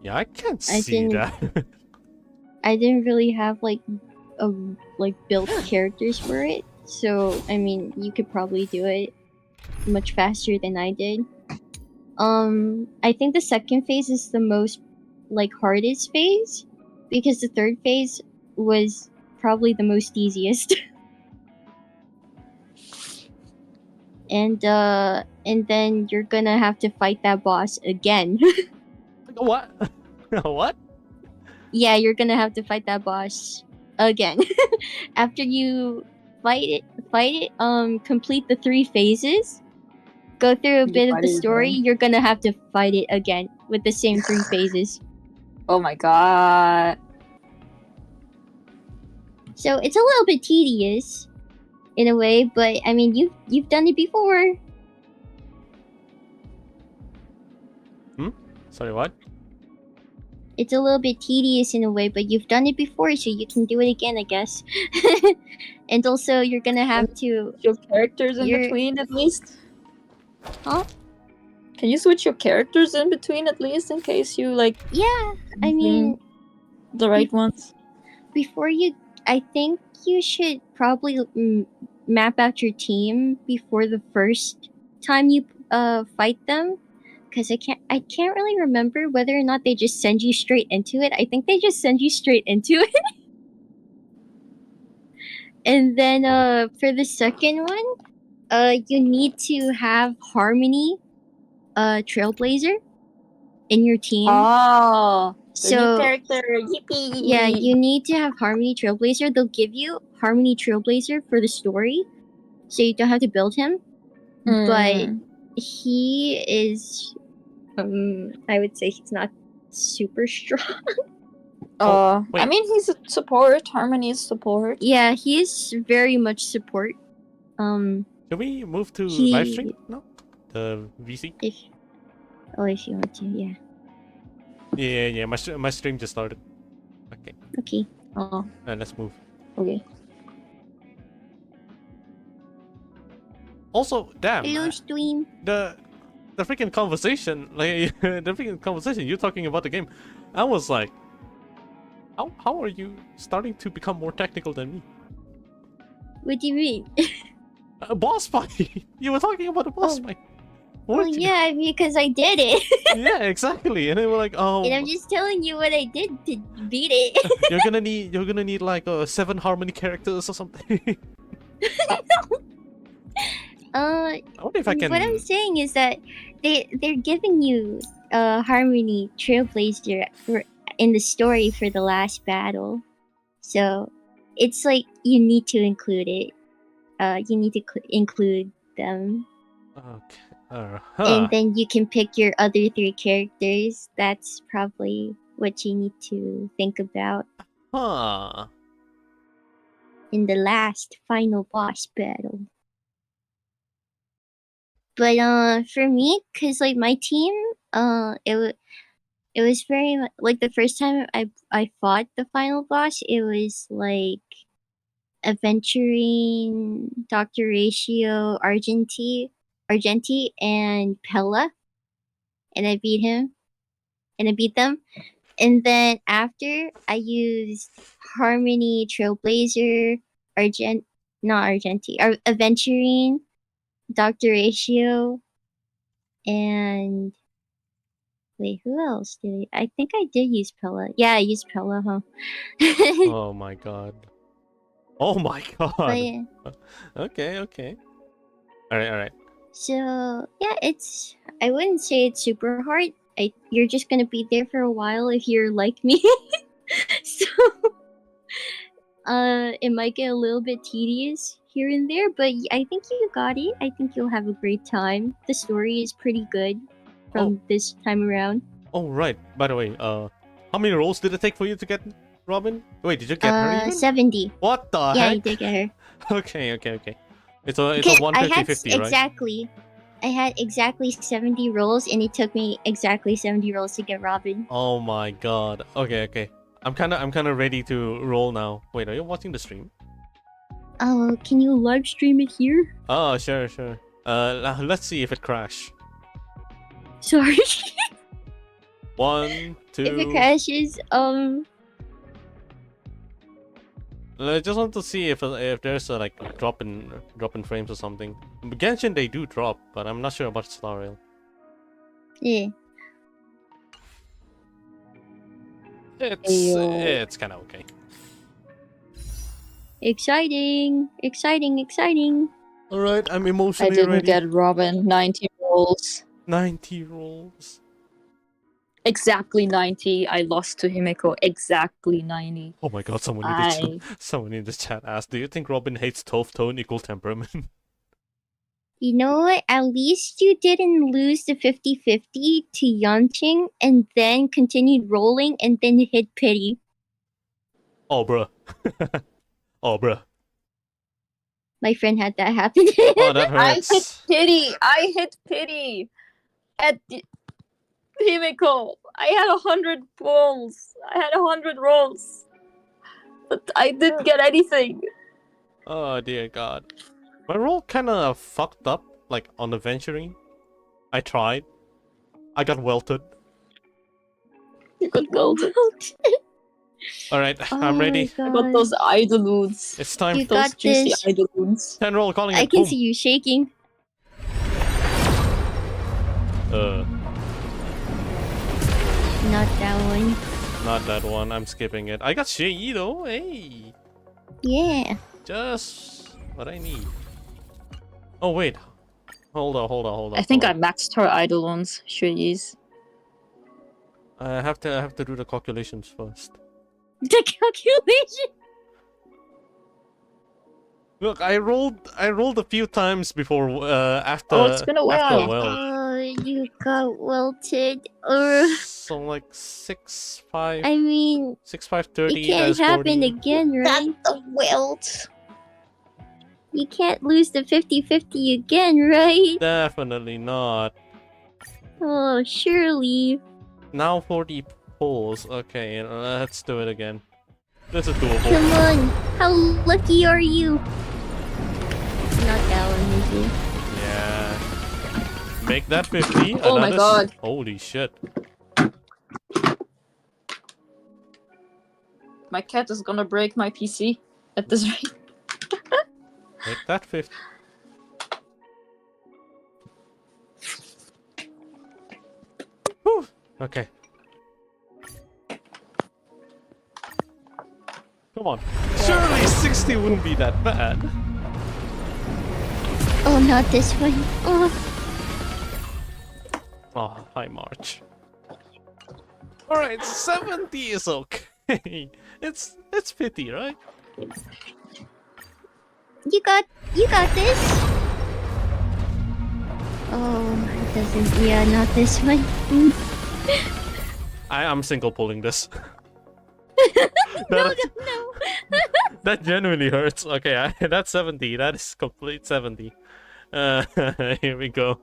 Yeah, I can't I see didn't- that. I didn't really have like built characters for it, so I mean you could probably do it much faster than I did. I think the second phase is the most like hardest phase because the third phase was probably the most easiest. And then you're gonna have to fight that boss again. What? What? Yeah, you're gonna have to fight that boss again. After you fight it, complete the 3 phases, go through a You bit of fight the it story, again? you're gonna have to fight it again with the same 3 phases. Oh my god. So it's a little bit tedious in a way, but I mean you've done it before. Sorry, what? It's a little bit tedious in a way, but you've done it before, so you can do it again, I guess. And also you're gonna have to Your characters in You're- between at least? Huh? Can you switch your characters in between at least in case you like Yeah, I mean the right ones? before you I think you should probably map out your team before the first time you fight them, because I can't really remember whether or not they just send you straight into it. I think they just send you straight into it. And then for the second one, you need to have Harmony Trailblazer in your team. Oh, the So new character, yippee! yeah, you need to have Harmony Trailblazer. They'll give you Harmony Trailblazer for the story, so you don't have to build him. But he is, I would say he's not super strong. wait. I mean, he's a support. Harmony is support. Yeah, he is very much support. Can we move to He- live stream? No? The VC? If if you want to, yeah. Yeah. My stream just started. Okay. Okay. Oh, Let's move. okay. Also, damn. Hello, stream. The freaking conversation, like the freaking conversation you're talking about the game, I was like, how are you starting to become more technical than me? What do you mean? A boss fight. You were talking about a boss Oh. fight. Well, weren't you? yeah, because I did it. Yeah, exactly. And they were like, oh, And I'm just telling you what I did to beat it. you're gonna need like 7 harmony characters or something. I wonder if I can. What I'm saying is that they're giving you Harmony Trailblazer in the story for the last battle, so it's like you need to include it. You need to include them, Okay. and then you can pick your other 3 characters. That's probably what you need to think about Huh. in the last final boss battle. But for me, cause like my team, it was very like the first time I fought the final boss, it was like Aventurine, Dr. Ratio, Argenti, and Pella, and I beat him, and I beat them. And then after, I used Harmony Trailblazer, Aventurine, Dr. Ratio, and wait, who else did I think I did use Pella. Yeah, I used Pella, huh? Oh my god. Oh my god. But yeah. Okay. Alright. So yeah, I wouldn't say it's super hard. You're just gonna be there for a while if you're like me. So it might get a little bit tedious here and there, but I think you got it. I think you'll have a great time. The story is pretty good from this time around. Oh right. By the way, how many rolls did it take for you to get Robin? Wait, did you get her even? 70. What the Yeah, I heck? did get her. Okay. It's a Because 150-50, right? exactly. I had exactly 70 rolls, and it took me exactly 70 rolls to get Robin. Oh my god. Okay. I'm kinda ready to roll now. Wait, are you watching the stream? Oh, can you live stream it here? Oh, sure. Let's see if it crashed. Sorry. 1, 2. If it crashes, I just want to see if there's a like drop in frames or something. Genshin they do drop, but I'm not sure about Star Rail. yeah. It's kind of okay. Exciting, exciting, exciting. All right, I'm I emotionally didn't ready. get Robin 90 rolls. 90 rolls. Exactly 90. I lost to Himeko. Exactly 90. Oh my god, someone in the chat asked, do you think Robin hates 12 tone equal temperament? You know what? At least you didn't lose the 50-50 to Yanqing and then continued rolling and then hit pity. Oh bruh. Oh bruh. My friend had that happen. Oh, that I hit hurts. pity. I hit pity. At Himeko. I had 100 rolls. I had 100 rolls. But I didn't get anything. Oh dear god. My roll kinda fucked up, like on the venturing. I tried. I got welted. You got golden. Alright, Oh I'm my ready. I got those idoloons. It's time. You Those got juicy this. idoloons. 10 roll calling it. I can Boom. see you shaking. Not that one. Not that one. I'm skipping it. I got Shui though. Hey. Yeah. Just what I need. Oh wait. Hold on. I think I maxed her idoloons. Sure is. I have to do the calculations first. The calculation. Look, I rolled a few times before after Oh, it's been a after while. well. Oh, you got welted. So like 6, 5, I mean, 6, 5, 30. it can't That's happen 40. again, right? the welt. You can't lose the 50-50 again, right? Definitely not. Oh, surely. Now 40 pulls. Okay, let's do it again. This is doable. Come on. How lucky are you? Not that one, is it? Yeah. Make that 50. Oh my god. Holy shit. My cat is gonna break my PC at this rate. Make that 50. Whew. Okay. Come on. Surely 60 wouldn't be that bad. Oh, not this one. Oh, Oh, hi March. Alright, 70 is okay. It's pity, right? you got this. Oh, it doesn't. Yeah, not this one. I'm single pulling this. No. That genuinely hurts. Okay, that's 70. That is complete 70. Here we go.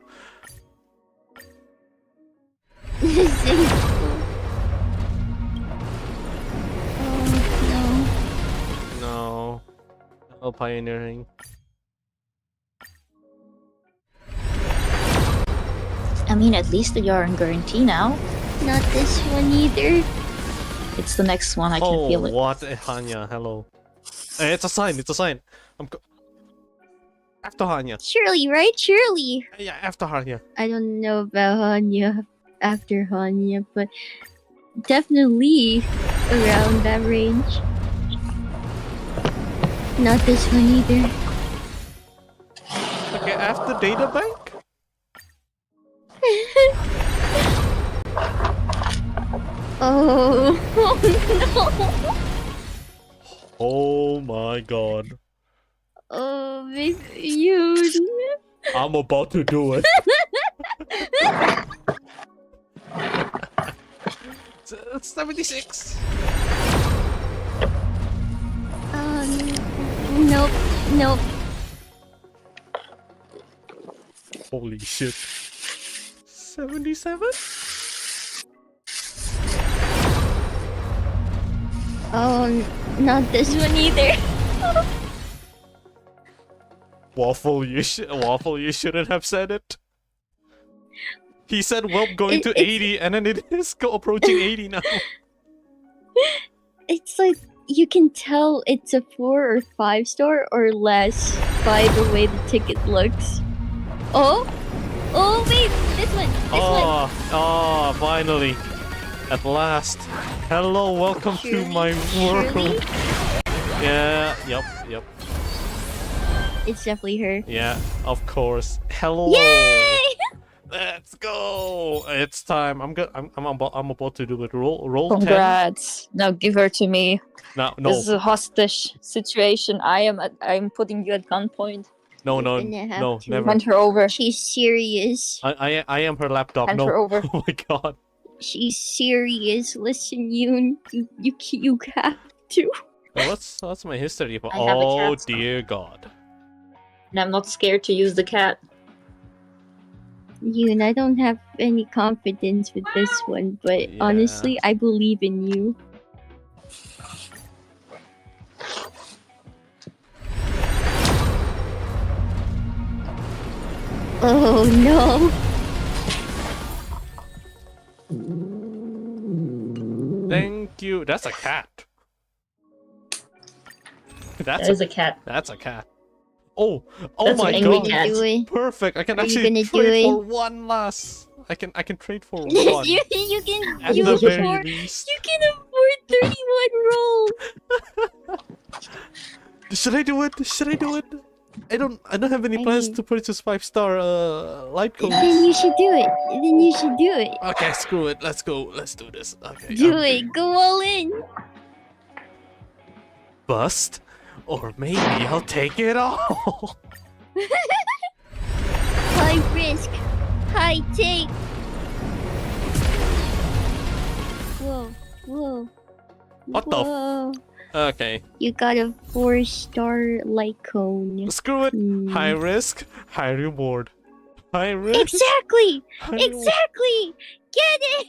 Oh No. No pioneering. I mean, at least you're in guarantee now. no, not this one either. It's the next one. I can feel it. What a Hanya. Hello. It's a sign. It's a sign. After Hanya. Surely, right? Surely. Yeah, after Hanya. I don't know about Hanya after Hanya, but definitely around that range. Not this one either. Okay, after data bank? Oh, no. Oh my god. Oh, you. I'm about to do it. It's 76. Nope. Holy shit. 77? Oh, not this one either. Waffle, you shouldn't have said it. He said, well, going to 80, and then it is approaching 80 now. It's like you can tell it's a 4 or 5 star or less by the way the ticket looks. Oh wait, this one. Oh, finally, at last. Hello, welcome to my world. Shirley? Yeah, yep. It's definitely her. Yeah, of course. Hello. Yay! Let's go. It's time. I'm about to do it. Roll 10. Congrats. Now give her to me. No. This is a hostage situation. I'm putting you at gunpoint. No, gonna have to. never. Hand her over. She's serious. I am her laptop. Hand No. her over. Oh my god. She's serious. Listen, you have to. What's my history for? I have a Oh cat. dear god. And I'm not scared to use the cat. Yoon, I don't have any confidence with this one, but Yeah. honestly, I believe in you. Oh no! Thank you. That's a cat. That is a cat. That's a cat. Oh That's my an angry god. cat. Do it. Perfect. I can Are you actually gonna do trade it? for one last. I can trade for one. you can At you the can very afford least. you can afford 31 rolls. Should I do it? Should I do it? I don't have any I plans mean- to purchase 5-star light codes. Then you should do it. Then you should do it. Okay, screw it. Let's go. Let's do this. Okay. Do it. Go all in. Bust, or maybe I'll take it all. High risk, high take. Whoa. What the f- Whoa. Okay. You got a 4-star light cone. Screw it. Hmm. High risk, high reward. High risk. Exactly! high reward. Exactly! Get it!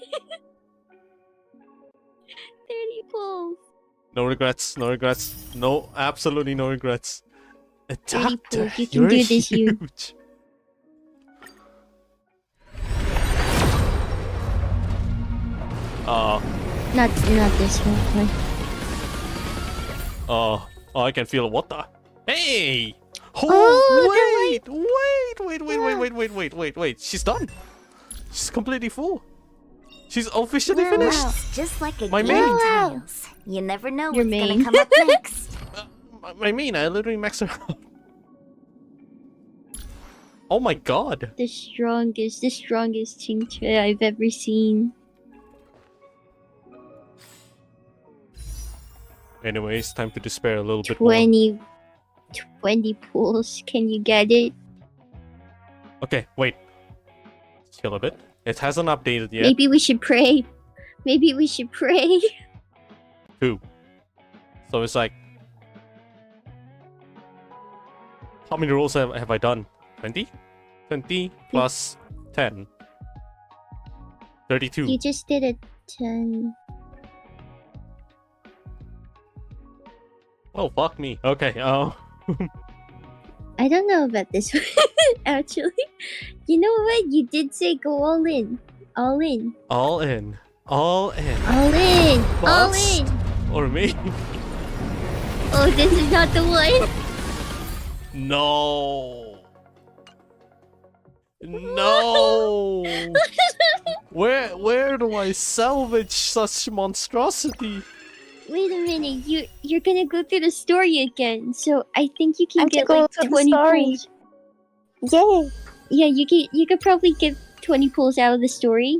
30 pulls. No regrets. No regrets. No, absolutely no regrets. Dirty Adapter, pool, you can you're do this, you. huge. Not this one. Oh, I can feel it. What the? Hey! Oh, Wait. She's done. She's completely full. She's officially finished. Just like a My game main. of tiles. You never know Your what's main. gonna come up next. I mean, I literally maxed her out. Oh my god. The strongest tincture I've ever seen. Anyways, time to despair a little bit more. 20 pulls. Can you get it? Okay, wait. Chill a bit. It hasn't updated yet. Maybe we should pray. Maybe we should pray. Two. So it's like... How many rolls have I done? 20? 20 plus 10. 32. You just did a 10. Oh, fuck me. Okay, I don't know about this one, actually. You know what? You did say go all in. All in. all in. All in. All in. All Bust. in. Or me. Oh, this is not the one. No. No. Where do I salvage such monstrosity? Wait a minute. You're gonna go through the story again. So I think you can I have to get go like through the 20 story. pulls. Yay! Yeah, you could probably get 20 pulls out of the story,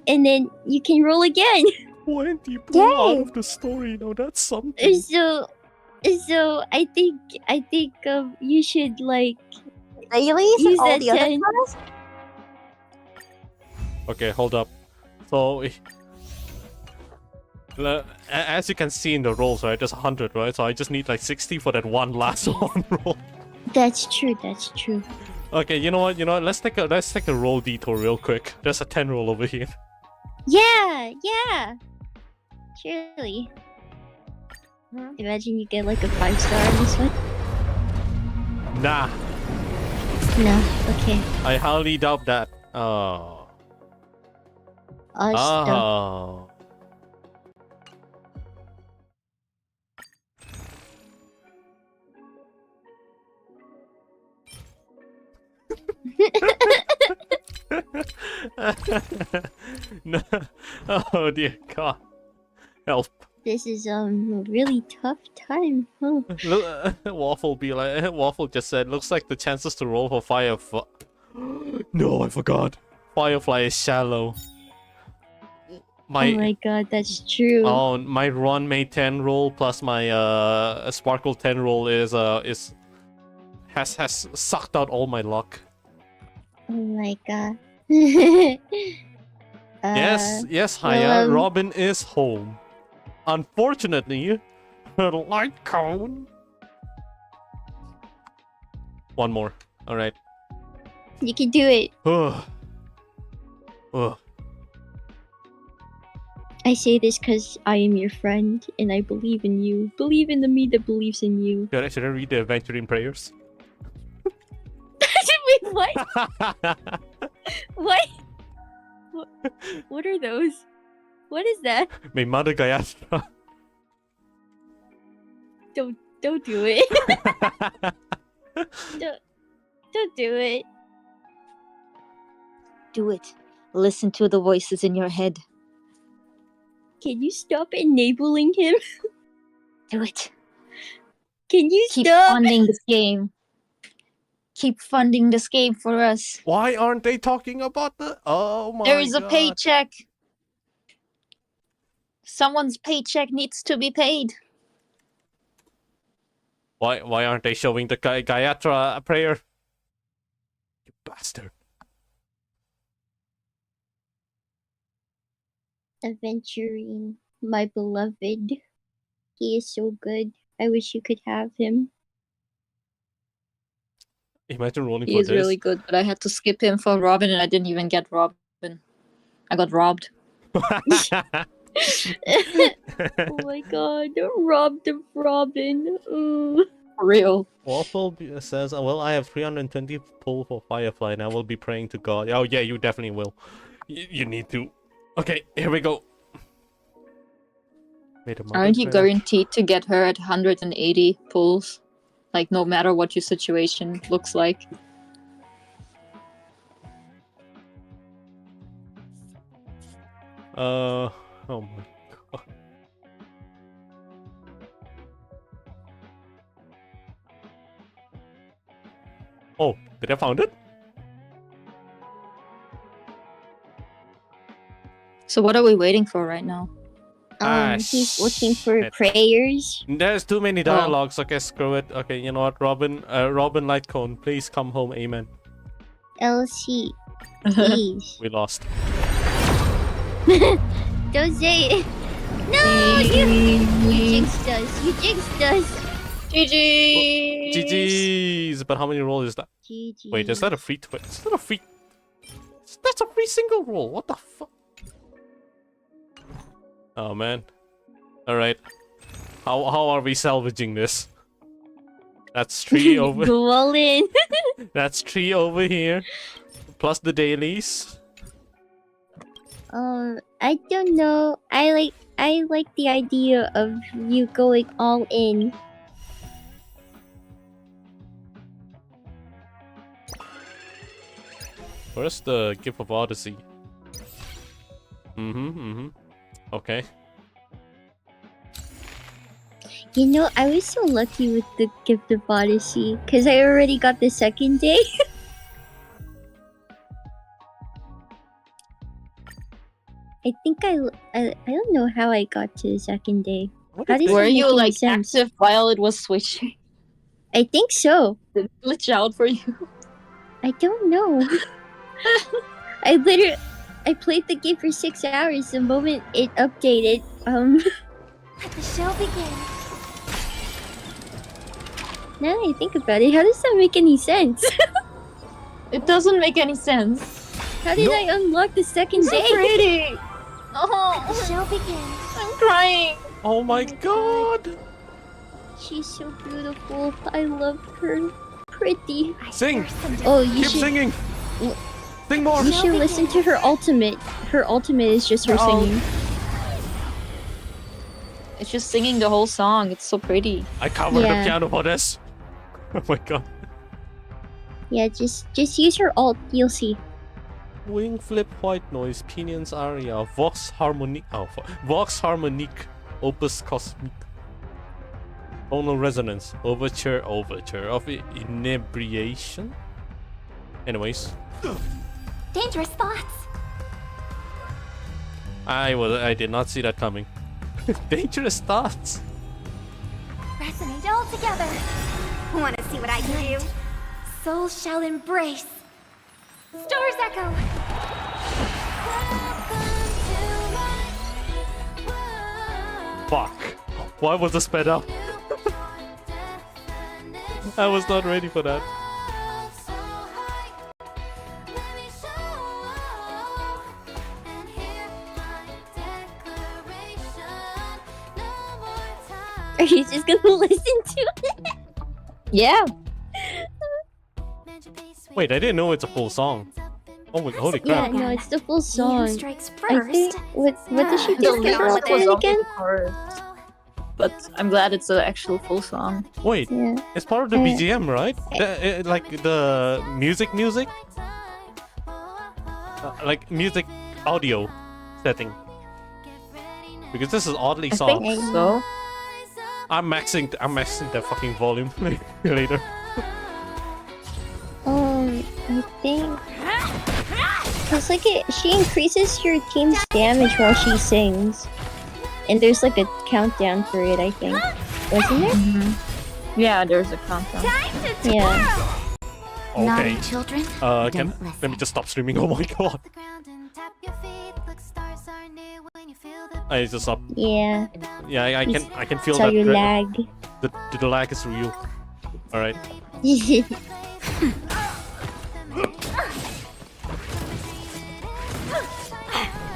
and then you can roll again. 20 pull out Yay. of the story. Now that's something. So I think you should like Really? Use All that the other 10. cards? Okay, hold up. So, as you can see in the rolls, right? There's 100, right? So I just need like 60 for that one last one roll. That's true. That's true. Okay, you know what? Let's take a roll detour real quick. There's a 10 roll over here. Yeah. Surely. Hmm? Imagine you get like a 5-star on this one. Nah, No. Okay. I highly doubt that. Oh. Stuff. Oh. No. Oh dear God. Help. This is a really tough time, huh? Waffle be like Waffle just said looks like the chances to roll for Firefly. No, I forgot. Firefly is shallow. Oh my god, that's true. Oh, my Ron May 10 roll plus my Sparkle 10 roll has sucked out all my luck. Oh my god. Yes, Haya, well, Robin is home. Unfortunately, her light cone. One more. All right. You can do it. Ugh. Ugh. I say this because I am your friend and I believe in you. Believe in the me that believes in you. Should I read the Adventuring Prayers? Wait, what? What? What are those? What is that? May Mother Gayatra. Don't do it. don't do it. Do it. Listen to the voices in your head. Can you stop enabling him? Do it. Can you Keep stop? funding this game. Keep funding this game for us. Why aren't they talking about the? Oh my! There is a God. paycheck. Someone's paycheck needs to be paid. Why aren't they showing the Gayatra prayer? You bastard! Aventurine, my beloved. He is so good. I wish you could have him. Imagine rolling He for is this. really good, but I had to skip him for Robin and I didn't even get Robin. I got robbed. Oh my god, robbed of Robin. Ooh. For real. Waffle says, well, I have 320 pull for Firefly and I will be praying to God. Oh yeah, you definitely will. You need to. Okay, here we go. Aren't you guaranteed to get her at 180 pulls? Like, no matter what your situation looks like. Oh my God. Oh, did I found it? So what are we waiting for right now? He's looking for shit. prayers. There's too many dialogues. Okay, screw it. Okay, you know what, Robin? Robin Lightcone, please come home. Amen. LC, please. We lost. Don't say it. No, you jinxed us. You jinxed us. GG! GG's. But how many rolls is that? GG. Wait, is that a free twist? Is that a free? That's a free single roll. What the fuck? Oh man. All right. How are we salvaging this? That's 3 over. Go all in. That's 3 over here, plus the dailies. I don't know. I like the idea of you going all in. Where's the Gift of Odyssey? Okay. You know, I was so lucky with the Gift of Odyssey because I already got the second day. I think I don't know how I got to the second day. How does Were that you make any like sense? active while it was switching? I think so. Did it glitch out for you? I don't know. I played the game for 6 hours the moment it updated. Let the show begin. Now that I think about it, how does that make any sense? It doesn't make any sense. How did I unlock the second So day? pretty! Let the Oh, show begin. I'm crying! Oh my God! She's so beautiful. I love her. Pretty. Sing! Oh, you Keep should. singing! Sing more! You should listen to her ultimate. Her ultimate is just her Oh. singing. It's just singing the whole song. It's so pretty. I covered the Yeah. piano for this. Oh my god. Yeah, just use her ult. You'll see. Wing flip, white noise, pinions aria, vox harmonique, vox harmonique, opus cosmique, tonal resonance, overture of inebriation. Anyways, Dangerous thoughts. I did not see that coming. Dangerous thoughts. Resonate all together. Wanna see what I can do? Soul shall embrace. Stars echo. Fuck. Why was it sped up? I was not ready for that. Are you just gonna listen to it? Yeah. Wait, I didn't know it's a full song. Oh, holy Yeah, crap. no, it's the full He who song. strikes I first. think. What does she The do get on lyric with was it. only again? the chorus. But I'm glad it's an actual full song. Wait, Yeah. it's part of the BGM, right? Like the music? Like music audio setting. Because this is oddly I soft. think so. I'm maxing the fucking volume later. I think. Cause like she increases your team's damage while she sings, and there's like a countdown for it. I think, wasn't there? Yeah, there's a countdown. Yeah. Okay. Naughty children. Let don't me listen. just stop streaming. Oh my god. I just stop. Yeah. Yeah, I can feel Tell that. your lag. The lag is real. All right.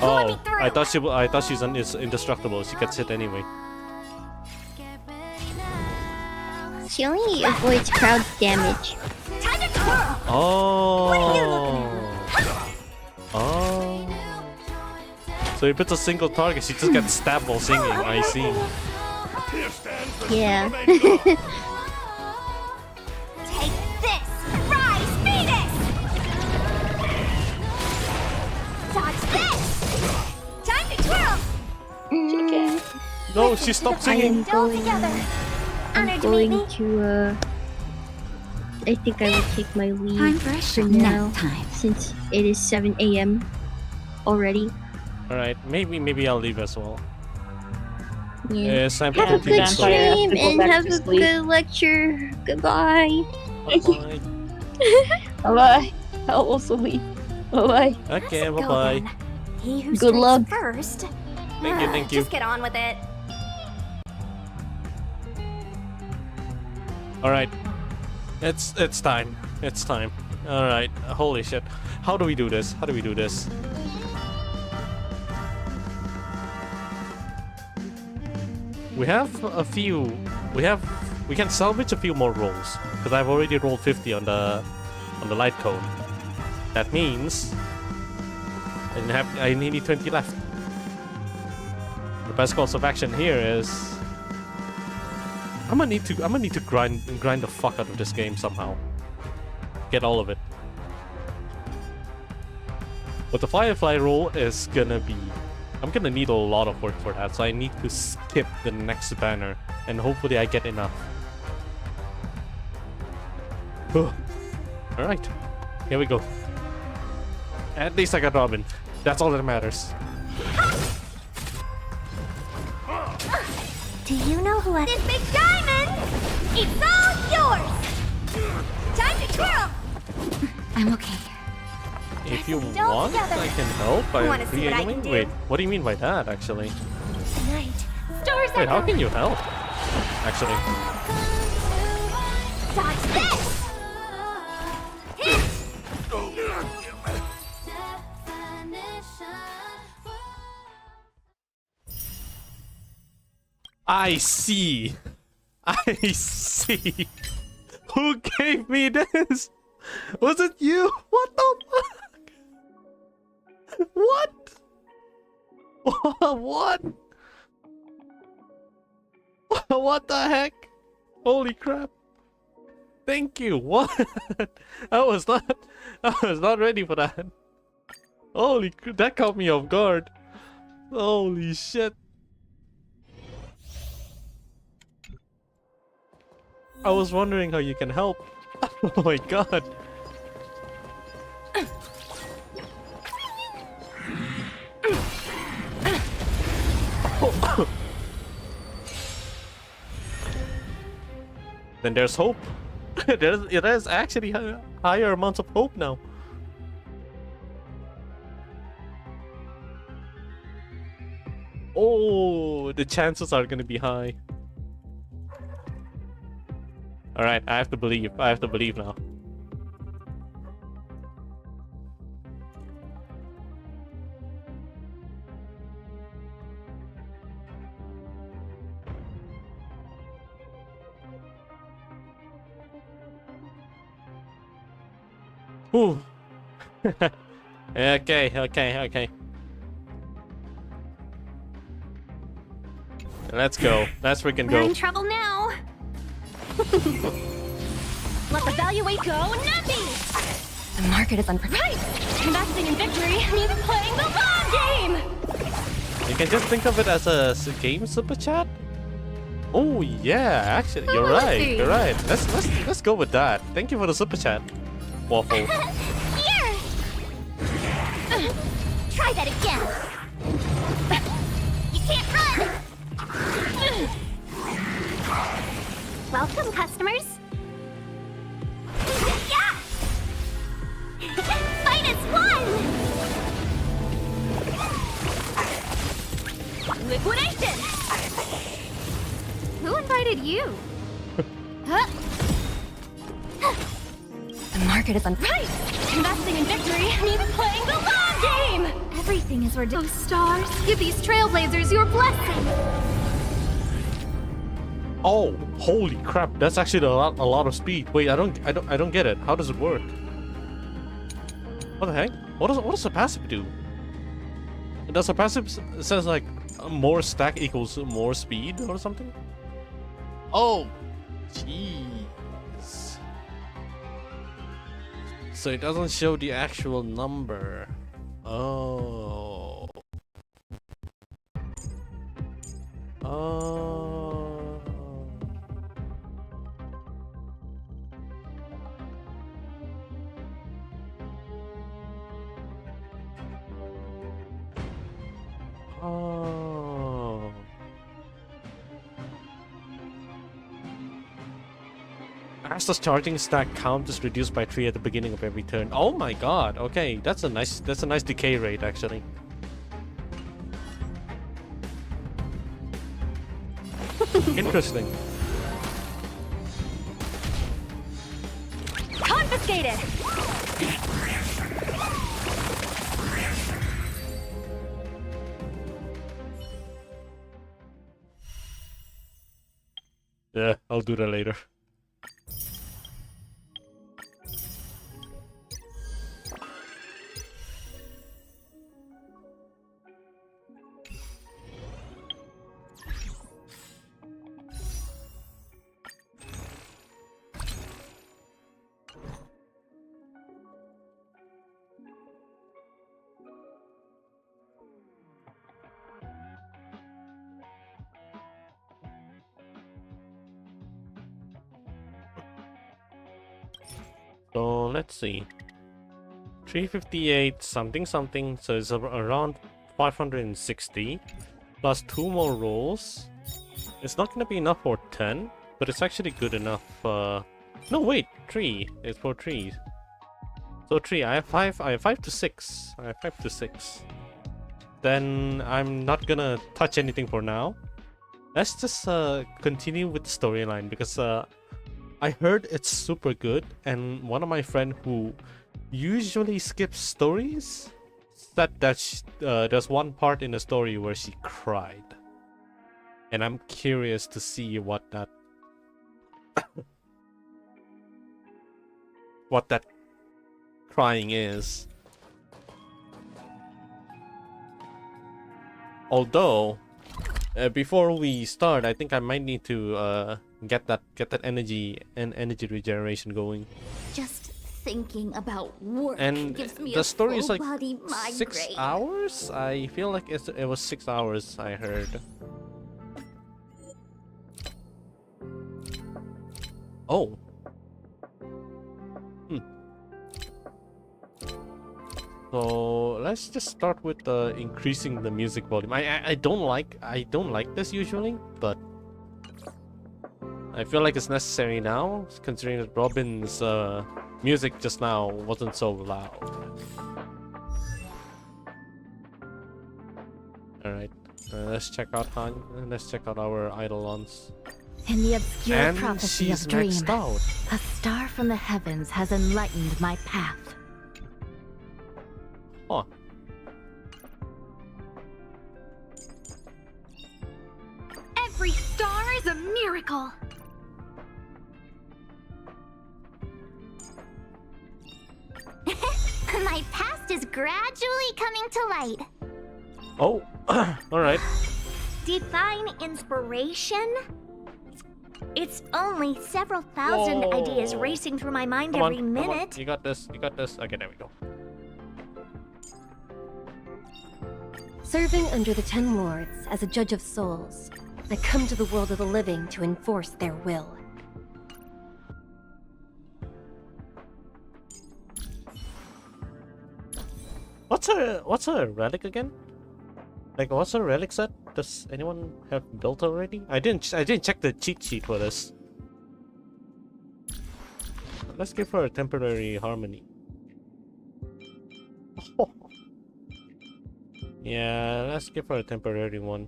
Oh, I thought she's indestructible. She gets hit anyway. She only avoids crowd damage. Oh. Oh. So if it's a single target, she just gets stabbed while singing. I see. Yeah. Take this! Rise, Venus! Dodge this! Time to twirl! No, she stopped I singing. am going. I'm Honored to going meet me. to. I think I will take my leave Time for a for short now, nap time. since it is 7 a.m. already. All right, maybe I'll leave as well. Yeah. It's time Have a to good Vampire has stream to go and back have to a sleep. good lecture. Goodbye. Bye. Bye-bye. I'll also leave. Bye-bye. Okay, Go bye bye. then. He who Good strikes luck. first. Thank you. Just get on with it. All right, it's time. It's time. All right. Holy shit. How do we do this? We have a few. We can salvage a few more rolls because I've already rolled 50 on the light cone. That means I need 20 left. The best course of action here is I'm gonna need to grind the fuck out of this game somehow. Get all of it. But the Firefly roll is gonna be... I'm gonna need a lot of work for that, so I need to skip the next banner, and hopefully I get enough. Alright, here we go. At least I got Robin. That's all that matters. Do you know who I... This big diamond! It's all yours! Time to twirl! I'm okay. If you Don't want, gather. I can help by Wanna see what I can re-aiming. do? Wait, what do you mean by that, actually? Tonight, stars Wait, how echo. can you help? Actually. Dodge this! Hit! I see. I see. Who gave me this? Was it you? What the fuck? What? What? What the heck? Holy crap. Thank you. What? I was not ready for that. Holy crap, that caught me off guard. Holy shit. I was wondering how you can help. Oh my god. Then there's hope. There's actually higher amounts of hope now. Oh, the chances are gonna be high. Alright, I have to believe. I have to believe now. Ooh. Okay. Let's go. Let's freaking We're go. in trouble now. Let the value weight go nothing! The market is unprepared. Investing in victory means playing the long game! You can just think of it as a game super chat. Oh yeah, actually, you're let's right. see. You're right. Let's go with that. Thank you for the super chat, Waffle. Here! Try that again! You can't run! Welcome, customers. Yeah! Fight as one! Liquidation! Who invited you? Huh? The market is unprepared. Investing in victory means playing the long game! Everything is ridiculous. Oh, stars, give these trailblazers your blessing. Oh, holy crap! That's actually a lot of speed. Wait, I don't get it. How does it work? What the heck? What does the passive do? Does the passive says like more stack equals more speed or something? Oh, jeez. So it doesn't show the actual number. Oh. Oh. Oh. As the charging stack count is reduced by 3 at the beginning of every turn. Oh my god. Okay, that's a nice decay rate actually. Interesting. Confiscated! Yeah, I'll do that later. So let's see. 358 something something, so it's around 560 plus 2 more rolls. It's not gonna be enough for 10, but it's actually good enough. No wait, 3. It's for 3. So 3. I have 5. I have 5 to 6. I have 5 to 6. Then I'm not gonna touch anything for now. Let's just continue with the storyline because I heard it's super good, and one of my friend who usually skips stories said that there's one part in the story where she cried, and I'm curious to see what that what that crying is. Although, before we start, I think I might need to get that energy and energy regeneration going. Just thinking about work And gives me the a story is full like body 6 migraine. hours. I feel like it was 6 hours. I heard. Oh. So let's just start with increasing the music volume. I don't like this usually, but I feel like it's necessary now, considering that Robin's music just now wasn't so loud. All right, let's check out our Eidolons. In the obscure And prophecy she's of Dream, maxed out. a star from the heavens has enlightened my path. Huh. Every star is a miracle. My past is gradually coming to light. Oh, all right. Define inspiration? It's only several thousand Whoa. ideas racing through my mind Come on, every come on. minute. You got this. You got this. Okay, there we go. Serving under the Ten Lords as a judge of souls, I come to the world of the living to enforce their will. What's a relic again? Like, what's a relic set? Does anyone have built already? I didn't check the cheat sheet for this. Let's give her a temporary harmony. Yeah, let's give her a temporary one.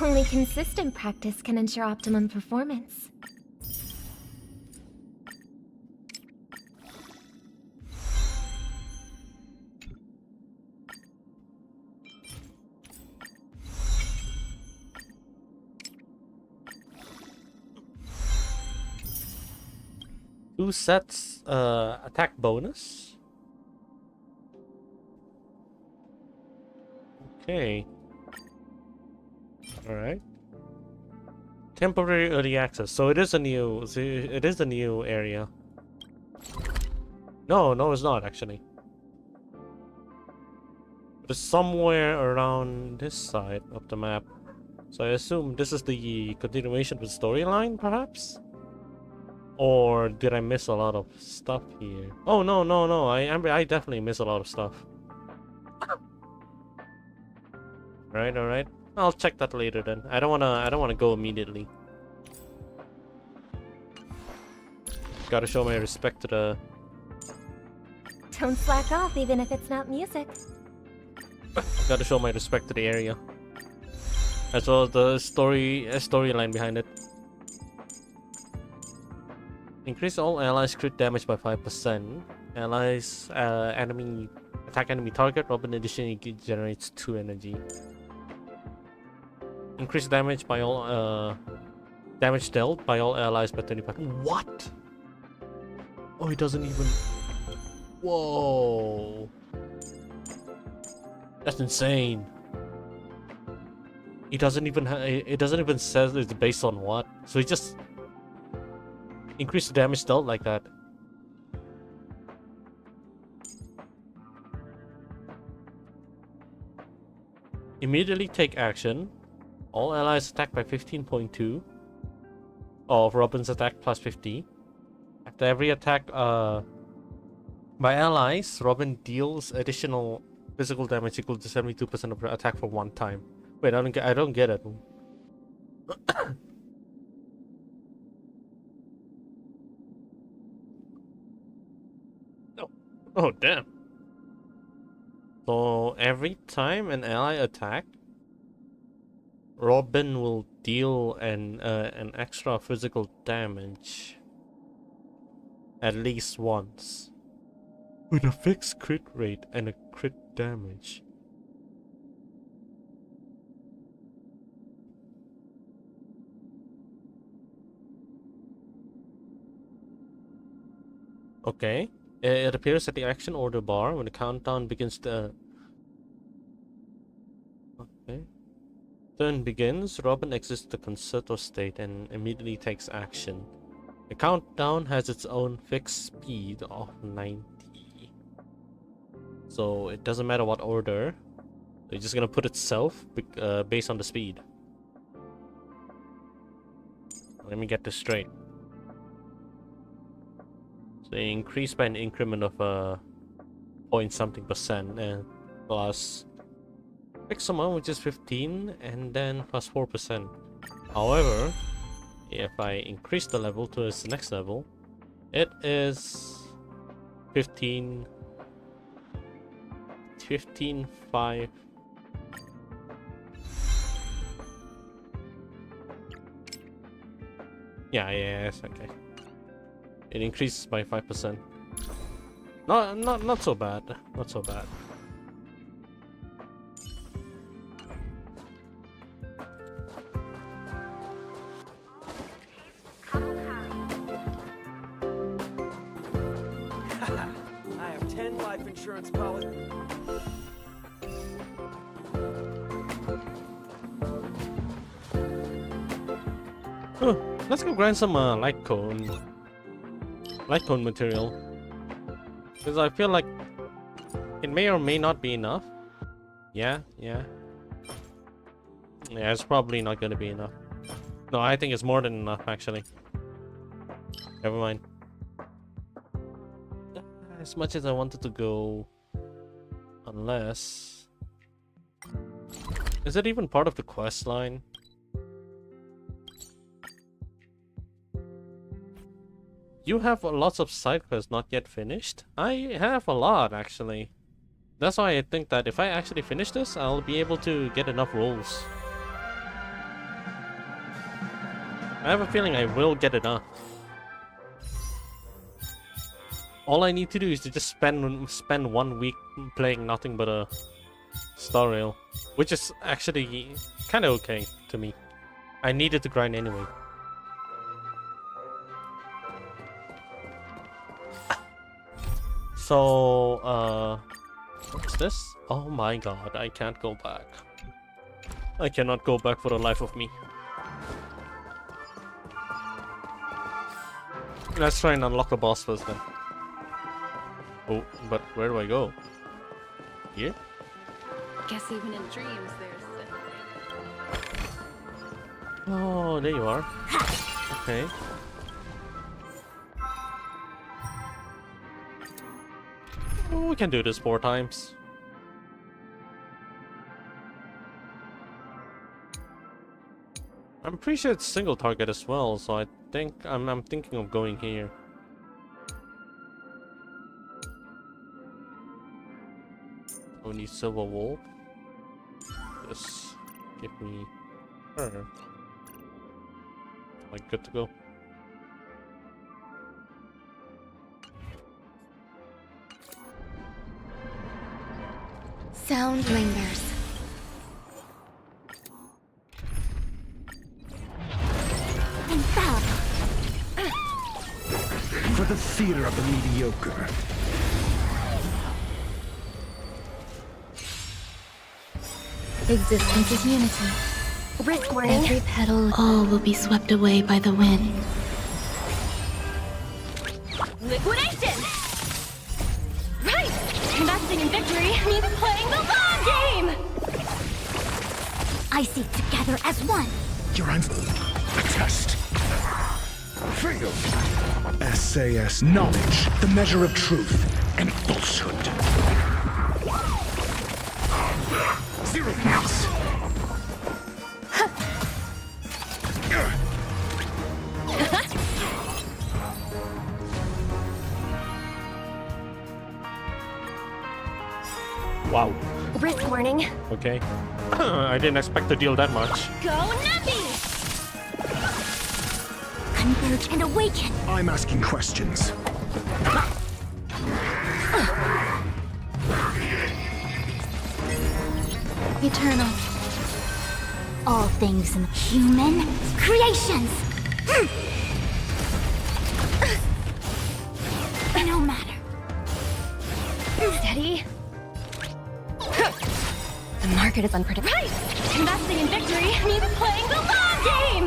Only consistent practice can ensure optimum performance. Two sets attack bonus. Okay. All right. Temporary early access. So it is a new area. No, it's not actually. It's somewhere around this side of the map. So I assume this is the continuation of the storyline, perhaps? Or did I miss a lot of stuff here? Oh no! I definitely miss a lot of stuff. All right. I'll check that later then. I don't wanna go immediately. Gotta show my respect to the. Don't slack off even if it's not music. Gotta show my respect to the area, as well as the storyline behind it. Increase all allies crit damage by 5%. Allies attack enemy target. Robin additionally generates 2 energy. Increase damage by all damage dealt by all allies by 25. What? Oh, it doesn't even. Whoa. That's insane. It doesn't even says it's based on what. So it just increase the damage dealt like that. Immediately take action. All allies attack by 15.2. Of Robin's attack plus 50. After every attack by allies, Robin deals additional physical damage equal to 72% of her attack for 1 time. Wait, I don't get it. Oh damn. So every time an ally attack, Robin will deal an extra physical damage at least once, with a fixed crit rate and a crit damage. Okay. It appears at the action order bar when the countdown begins to... Okay. Turn begins. Robin exits the concerto state and immediately takes action. The countdown has its own fixed speed of 90. So it doesn't matter what order. It's just gonna put itself based on the speed. Let me get this straight. So they increase by an increment of point something percent and plus fixed amount, which is 15, and then plus 4%. However, if I increase the level to its next level, it is 15, 5. Yeah, yes, okay. It increases by 5%. Not so bad. Not so bad. I have 10 life insurance policies. Let's go grind some light cone material, because I feel like it may or may not be enough. Yeah, it's probably not gonna be enough. No, I think it's more than enough actually. Never mind. As much as I wanted to go, unless... Is it even part of the quest line? You have lots of side quests not yet finished? I have a lot actually. That's why I think that if I actually finish this, I'll be able to get enough rolls. I have a feeling I will get enough. All I need to do is to just spend 1 week playing nothing but a Star Rail, which is actually kind of okay to me. I needed to grind anyway. So, what's this? Oh my god, I can't go back. I cannot go back for the life of me. Let's try and unlock the boss first then. Oh, but where do I go? Here? Guess even in dreams there's Oh, there you are. Okay. Oh, we can do this 4 times. I'm pretty sure it's single target as well, so I think I'm thinking of going here. We need silver wool. Just give me her. Like good to go. sound lingers. Infallible. For the theater of the mediocre. Existence is unity. Risk warning. Every petal, all will be swept away by the wind. Liquidation! Right! Investing in victory means playing the long game! I see together as one. Your answer. A test. Fail. SAS knowledge, the measure of truth and falsehood. 0 points. Wow. Risk warning. Okay. I didn't expect to deal that much. Go Nuppy! Converge and awaken. I'm asking questions. Eternal. All things human creations. No Steady. The market is unpredictable. Right! Investing in victory means playing the long game!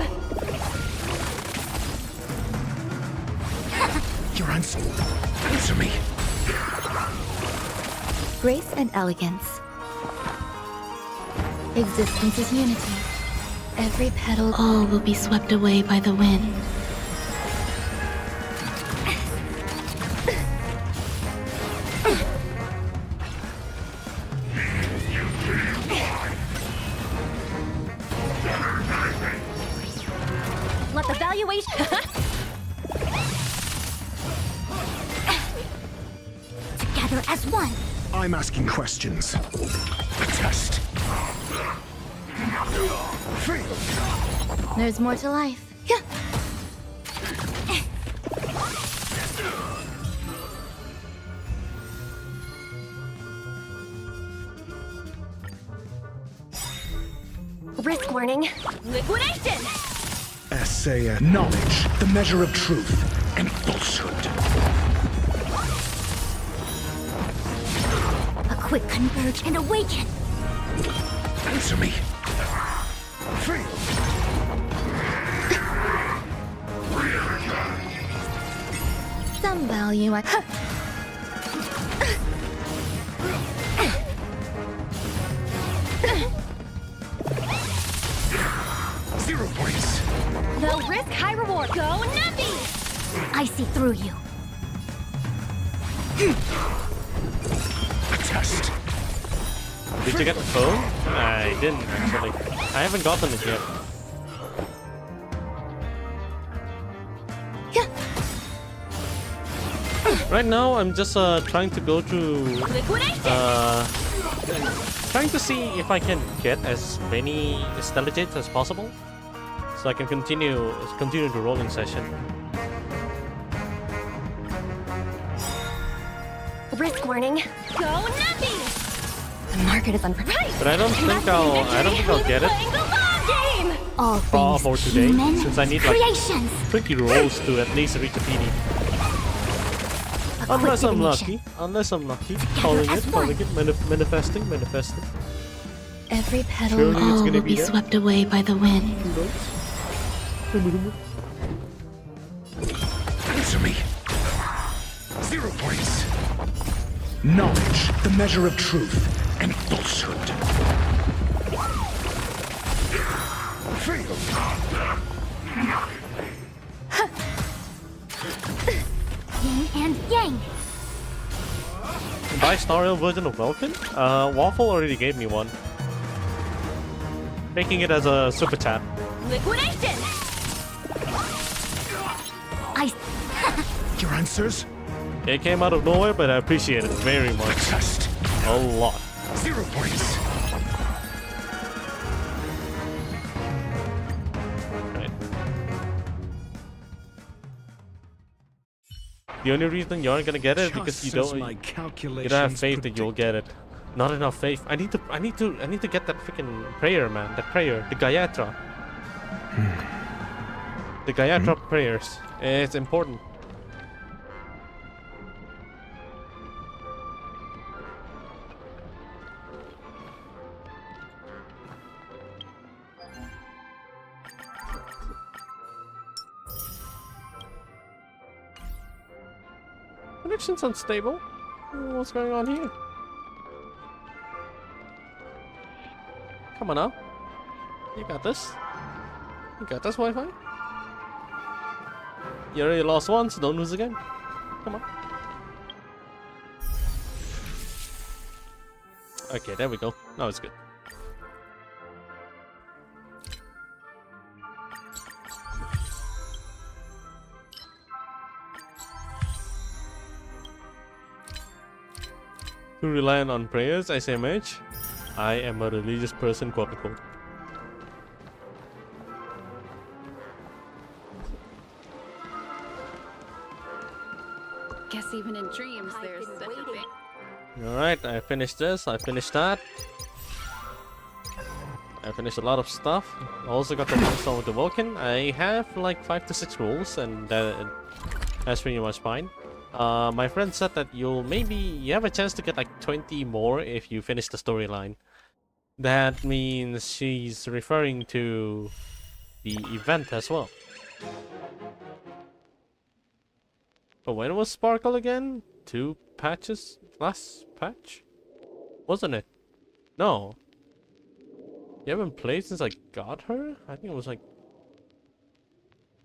You're answer me. Grace and elegance. Existence is unity. Every petal... All will be swept away by the wind. Let the valuation... Together as one. I'm asking questions. A test. Free. There's more to life. Risk warning. Liquidation! SAS. Knowledge, the measure of truth and falsehood. A quick converge and awaken. Answer me. Free. Some value I... 0 points. Low risk, high reward. Go Nappy! I see through you. A test. Did you get the phone? I didn't actually. I haven't gotten it yet. Right now, I'm just trying to go through, trying to see if I can get as many Stellajates as possible, so I can continue the rolling session. Risk warning. Go Nappy! The market is unpredictable. But I don't think I'll get it All things for today, human since I need like creations. 20 rolls to at least reach a PD. A quick Unless I'm divination. lucky. Unless I'm lucky. Calling as it, one. manifesting. Every petal... Surely it's All gonna will be be there. swept away by the wind. Answer me. 0 points. Knowledge, the measure of truth and falsehood. Free. Yin and yang. Bi-Storial version of Vulcan? Waffle already gave me one. Making it as a super chat. Liquidation! Your answers? It came out of nowhere, but I appreciate it very A much. test. A lot. 0 points. Right. The only reason you aren't gonna get it is because you don't have faith that you'll get it. Not enough faith. I need to get that freaking prayer, man. That prayer, the Gayatra. The Gayatra prayers. It's important. Connection's unstable. What's going on here? Come on now. You got this. You got this, Wi-Fi. You already lost once, don't lose again. Come on. Okay, there we go. Now it's good. Too reliant on prayers, SMH. I am a religious person, quote unquote. Guess even in dreams there's such a thing. Alright, I finished this, I finished that. I finished a lot of stuff. I also got the milestone with the Vulcan. I have like 5 to 6 rolls, and that's pretty much fine. My friend said that you have a chance to get like 20 more if you finish the storyline. That means she's referring to the event as well. But when was Sparkle again? 2 patches? Last patch? Wasn't it? No. You haven't played since I got her? I think it was like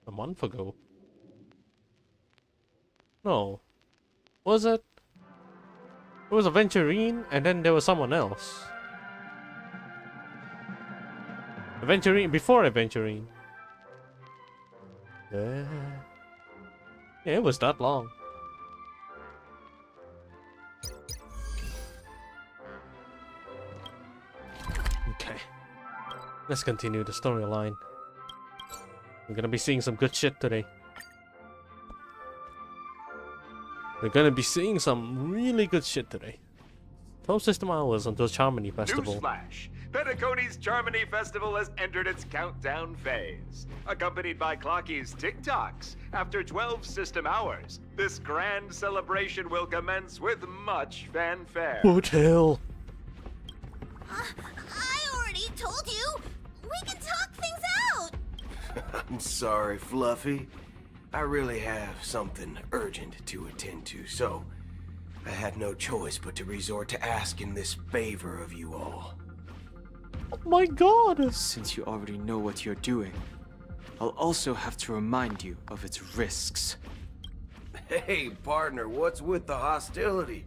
a month ago. No. Was it? It was Aventurine and then there was someone else. Aventurine, before Aventurine. Yeah, it was that long. Okay. Let's continue the storyline. We're gonna be seeing some good shit today. We're gonna be seeing some really good shit today. 12 system hours until Charmony Festival. Newsflash! Penacony's Charmony Festival has entered its countdown phase. Accompanied by Clocky's TikToks, after 12 system hours, this grand celebration will commence with much fanfare. Boot Hill! I already told you! We can talk things out! I'm sorry, Fluffy. I really have something urgent to attend to, so I had no choice but to resort to asking this favor of you all. Oh my god! Since you already know what you're doing, I'll also have to remind you of its risks. Hey, partner, what's with the hostility?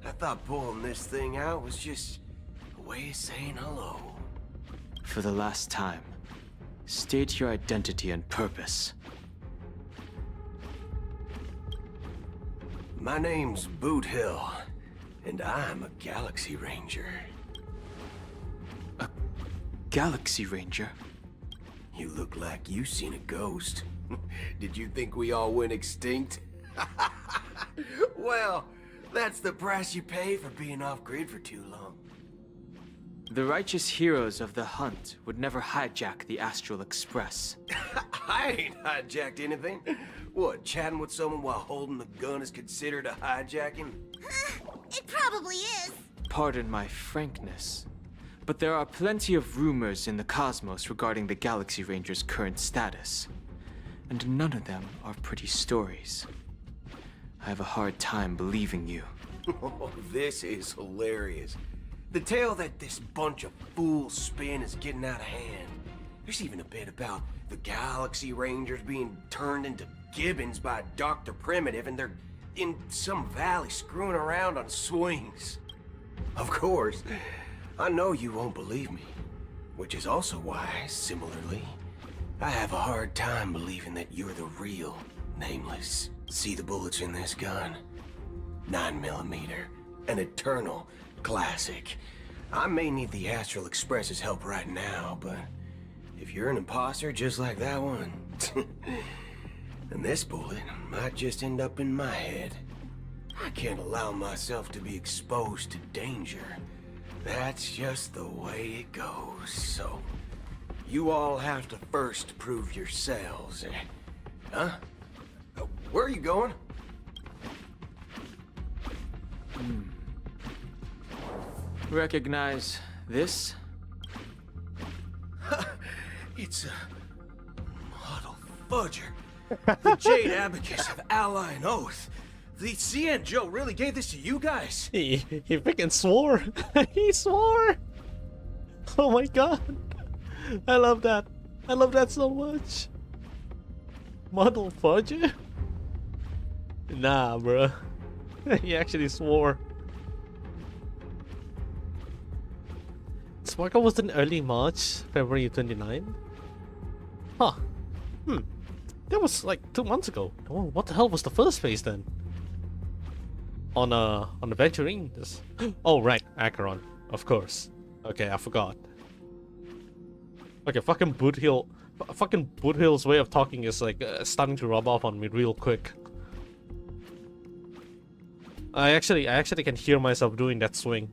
I thought pulling this thing out was just a way of saying hello. For the last time, state your identity and purpose. My name's Boot Hill, and I'm a Galaxy Ranger. A Galaxy Ranger? You look like you seen a ghost. Did you think we all went extinct? Well, that's the price you pay for being off-grid for too long. The righteous heroes of the hunt would never hijack the Astral Express. I ain't hijacked anything. What, chatting with someone while holding the gun is considered a hijacking? It probably is. Pardon my frankness, but there are plenty of rumors in the cosmos regarding the Galaxy Ranger's current status, and none of them are pretty stories. I have a hard time believing you. Oh, this is hilarious. The tale that this bunch of fools spin is getting out of hand. There's even a bit about the Galaxy Rangers being turned into gibbons by Dr. Primitive, and they're in some valley screwing around on swings. Of course, I know you won't believe me, which is also why, similarly, I have a hard time believing that you're the real Nameless. See the bullets in this gun? 9mm, an eternal classic. I may need the Astral Express's help right now, but if you're an imposter just like that one, then this bullet might just end up in my head. I can't allow myself to be exposed to danger. That's just the way it goes, so you all have to first prove yourselves. Huh? Where are you going? Recognize this? It's a model fudger. The Jade Abacus of Ally and Oath. The CN Joe really gave this to you guys? He freaking swore. He swore. Oh my god. I love that. I love that so much. Model fudger? Nah, bro. He actually swore. Sparkle was in early March, February 29. Huh. That was like 2 months ago. Oh, what the hell was the first phase then? On Aventurine. Oh right, Acheron. Of course. Okay, I forgot. Okay, fucking Boot Hill's way of talking is like starting to rub off on me real quick. I actually can hear myself doing that swing.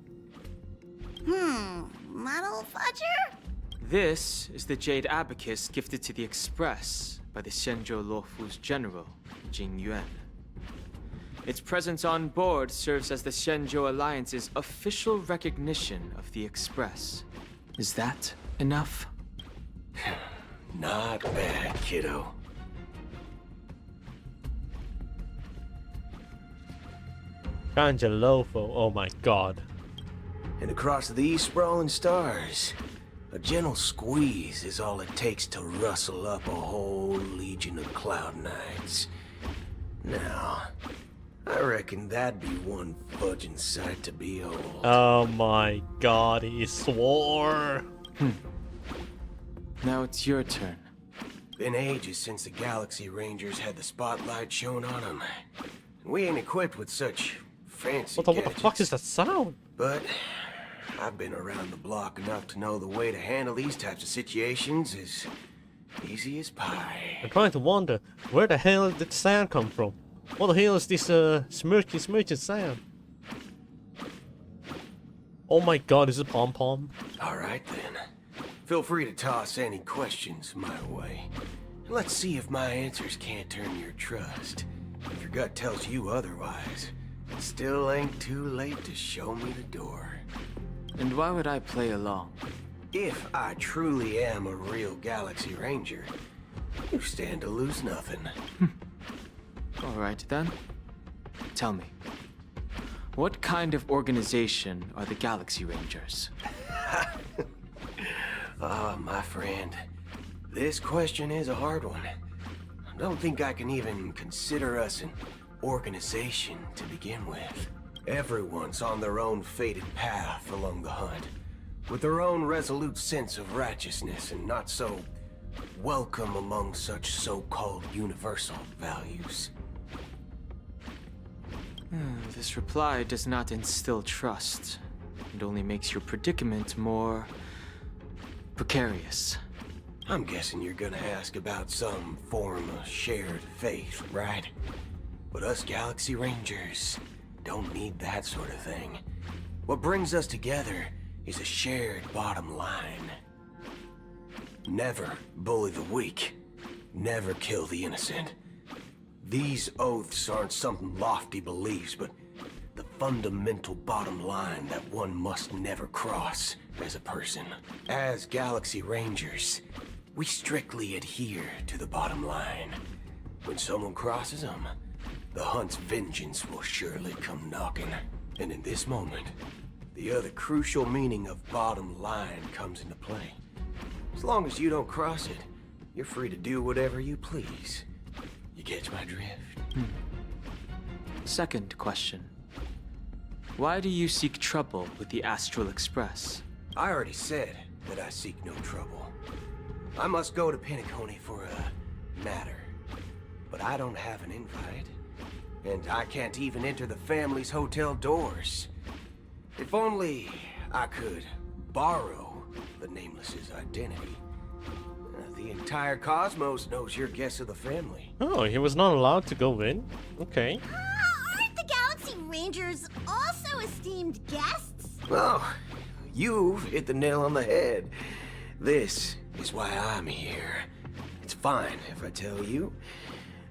Model fudger? This is the Jade Abacus gifted to the Express by the Xianzhou Luofu's general, Jing Yuan. Its presence on board serves as the Shenzhou Alliance's official recognition of the Express. Is that enough? Not bad, kiddo. Canjalofo, oh my god. And across these sprawling stars, a gentle squeeze is all it takes to rustle up a whole legion of Cloud Knights. Now, I reckon that'd be one fudging sight to behold. Oh my god, he swore. Now it's your turn. Been ages since the Galaxy Rangers had the spotlight shown on them. We ain't equipped with such fancy What the gadgets. fuck is that sound? But I've been around the block enough to know the way to handle these types of situations is easy as pie. I'm trying to wonder, where the hell did the sound come from? What the hell is this smirky sound? Oh my god, is it pom-pom? Alright then. Feel free to toss any questions my way. Let's see if my answers can't turn your trust. If your gut tells you otherwise, it still ain't too late to show me the door. And why would I play along? If I truly am a real Galaxy Ranger, you stand to lose nothing. Alright then. Tell me, what kind of organization are the Galaxy Rangers? Ah, my friend, this question is a hard one. I don't think I can even consider us an organization to begin with. Everyone's on their own fated path along the hunt, with their own resolute sense of righteousness and not so welcome among such so-called universal values. This reply does not instill trust. It only makes your predicament more precarious. I'm guessing you're gonna ask about some form of shared faith, right? But us Galaxy Rangers don't need that sort of thing. What brings us together is a shared bottom line. Never bully the weak. Never kill the innocent. These oaths aren't some lofty beliefs, but the fundamental bottom line that one must never cross as a person. As Galaxy Rangers, we strictly adhere to the bottom line. When someone crosses them, the hunt's vengeance will surely come knocking. And in this moment, the other crucial meaning of bottom line comes into play. As long as you don't cross it, you're free to do whatever you please. You catch my drift? Second question. Why do you seek trouble with the Astral Express? I already said that I seek no trouble. I must go to Penacony for a matter. But I don't have an invite. And I can't even enter the family's hotel doors. If only I could borrow the Nameless's identity. The entire cosmos knows you're guest of the family. Oh, he was not allowed to go in? Okay. Aren't the Galaxy Rangers also esteemed guests? Well, you've hit the nail on the head. This is why I'm here. It's fine if I tell you.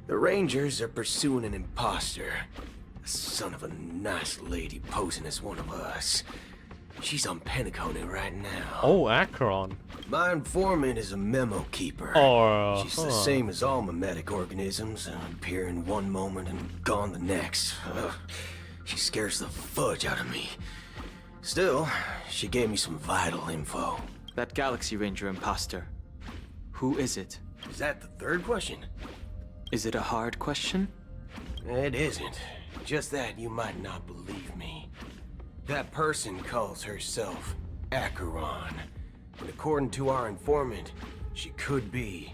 The Rangers are pursuing an imposter. A son of a nice lady posing as one of us. She's on Penacony right now. Oh, Akron. My informant is a memo keeper. She's the same as all mimetic organisms, appearing one moment and gone the next. She scares the fudge out of me. Still, she gave me some vital info. That Galaxy Ranger imposter. Who is it? Is that the third question? Is it a hard question? It isn't. Just that you might not believe me. That person calls herself Acheron. And according to our informant, she could be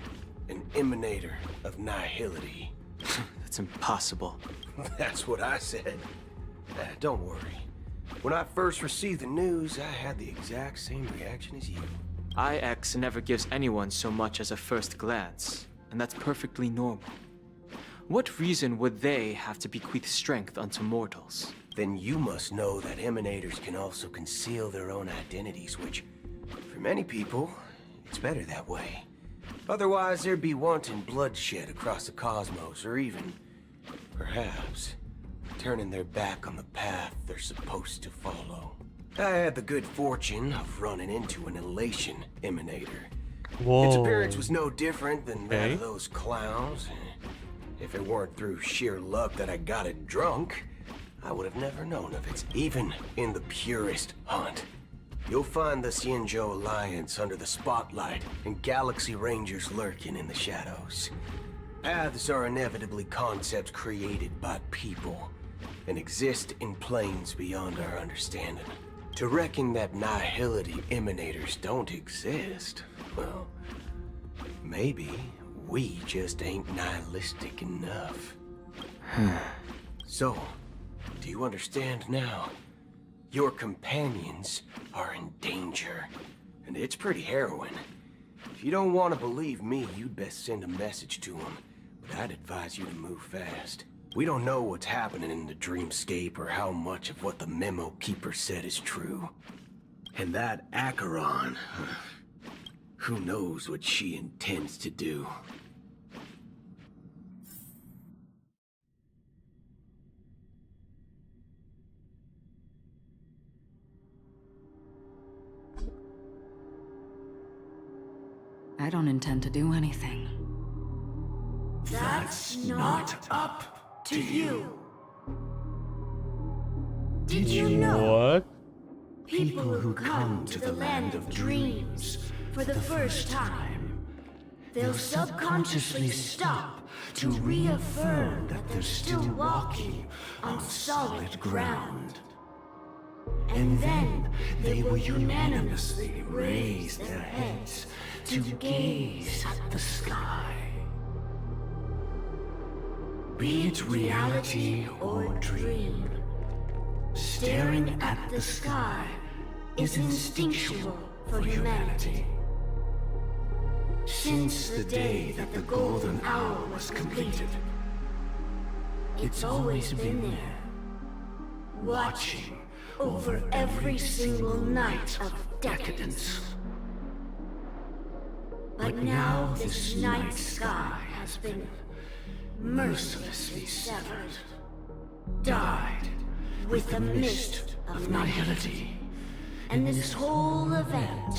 an emanator of nihility. That's impossible. That's what I said. Don't worry. When I first received the news, I had the exact same reaction as you. IX never gives anyone so much as a first glance, and that's perfectly normal. What reason would they have to bequeath strength unto mortals? Then you must know that emanators can also conceal their own identities, which, for many people, it's better that way. Otherwise, there'd be wanton bloodshed across the cosmos, or even, perhaps, turning their back on the path they're supposed to follow. I had the good fortune of running into an elation emanator. Whoa. Its appearance was no different than that Okay. of those clowns. If it weren't through sheer luck that I got it drunk, I would have never known of it, even in the purest hunt. You'll find the Xianzhou Alliance under the spotlight and Galaxy Rangers lurking in the shadows. Paths are inevitably concepts created by people and exist in planes beyond our understanding. To reckon that nihility emanators don't exist, well, maybe we just ain't nihilistic enough. So, do you understand now? Your companions are in danger, and it's pretty harrowing. If you don't want to believe me, you'd best send a message to them, but I'd advise you to move fast. We don't know what's happening in the dreamscape or how much of what the memo keeper said is true. And that Acheron, who knows what she intends to do. I don't intend to do anything. That's not up to you. Did you know What? people who come to the land of dreams for the first time, they'll subconsciously stop to reaffirm that they're still walking on solid ground. And then they will unanimously raise their heads to gaze at the sky. Be it reality or dream, staring at the sky is instinctual for humanity. Since the day that the golden hour was completed, it's always been there, watching over every single night of decadence. But now this night sky has been mercilessly severed, dyed with the mist of nihility. And this whole event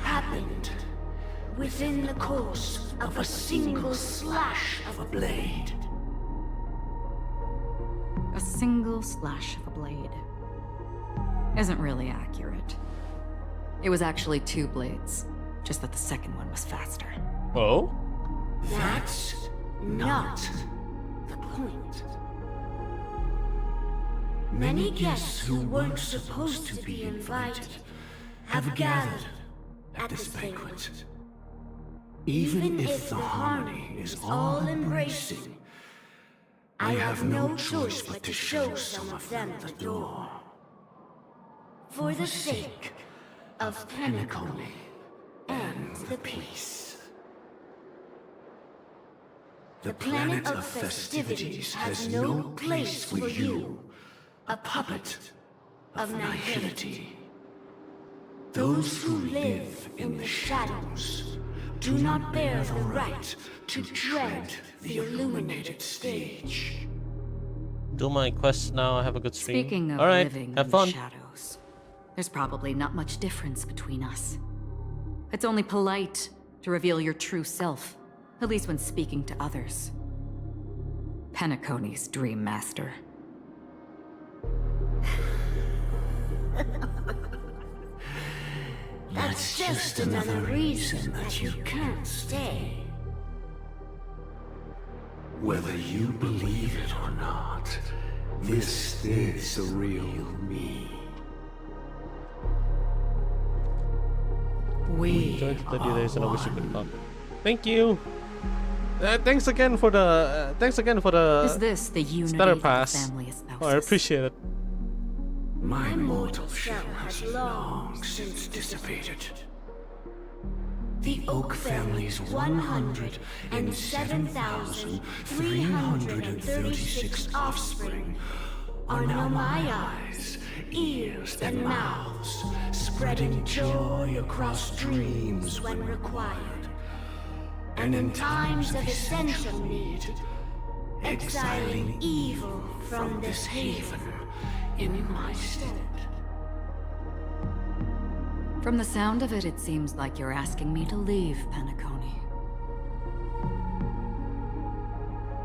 happened within the course of a single slash of a blade. A single slash of a blade isn't really accurate. It was actually 2 blades, just that the second one was faster. Oh? That's not the point. Many guests who weren't supposed to be invited have gathered at this banquet. Even if the harmony is all-embracing, I have no choice but to show some of them the door. For the sake of Penacony and the peace. The planet of festivities has no place for you, a puppet of nihility. Those who live in the shadows do not bear the right to tread the illuminated stage. Do my quest now. Have a good stream. Speaking of All right, living have in fun. the shadows, there's probably not much difference between us. It's only polite to reveal your true self, at least when speaking to others. Penacony's Dream Master. That's just another reason that you can't stay. Whether you believe it or not, this is the real me. We Enjoyed the 30 days and I wish you could come. Thank you. Thanks again for the. Is this the unity starter that pass. the family espouses? Oh, I appreciate it. My mortal shell has long since dissipated. The Oak family's 107,336 offspring are now my eyes, ears, and mouths, spreading joy across dreams when required. And in times of essential need, exiling evil from this haven in my stead. From the sound of it, it seems like you're asking me to leave, Penacony.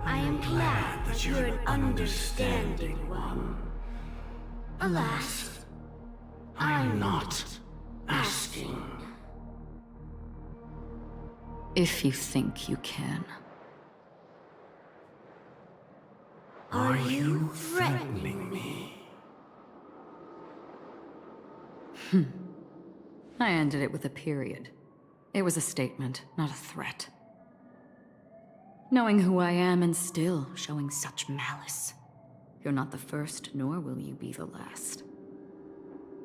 I am glad that you're an understanding one. Alas, I'm not asking. If you think you can. Are you threatening me? I ended it with a period. It was a statement, not a threat. Knowing who I am and still showing such malice. You're not the first, nor will you be the last.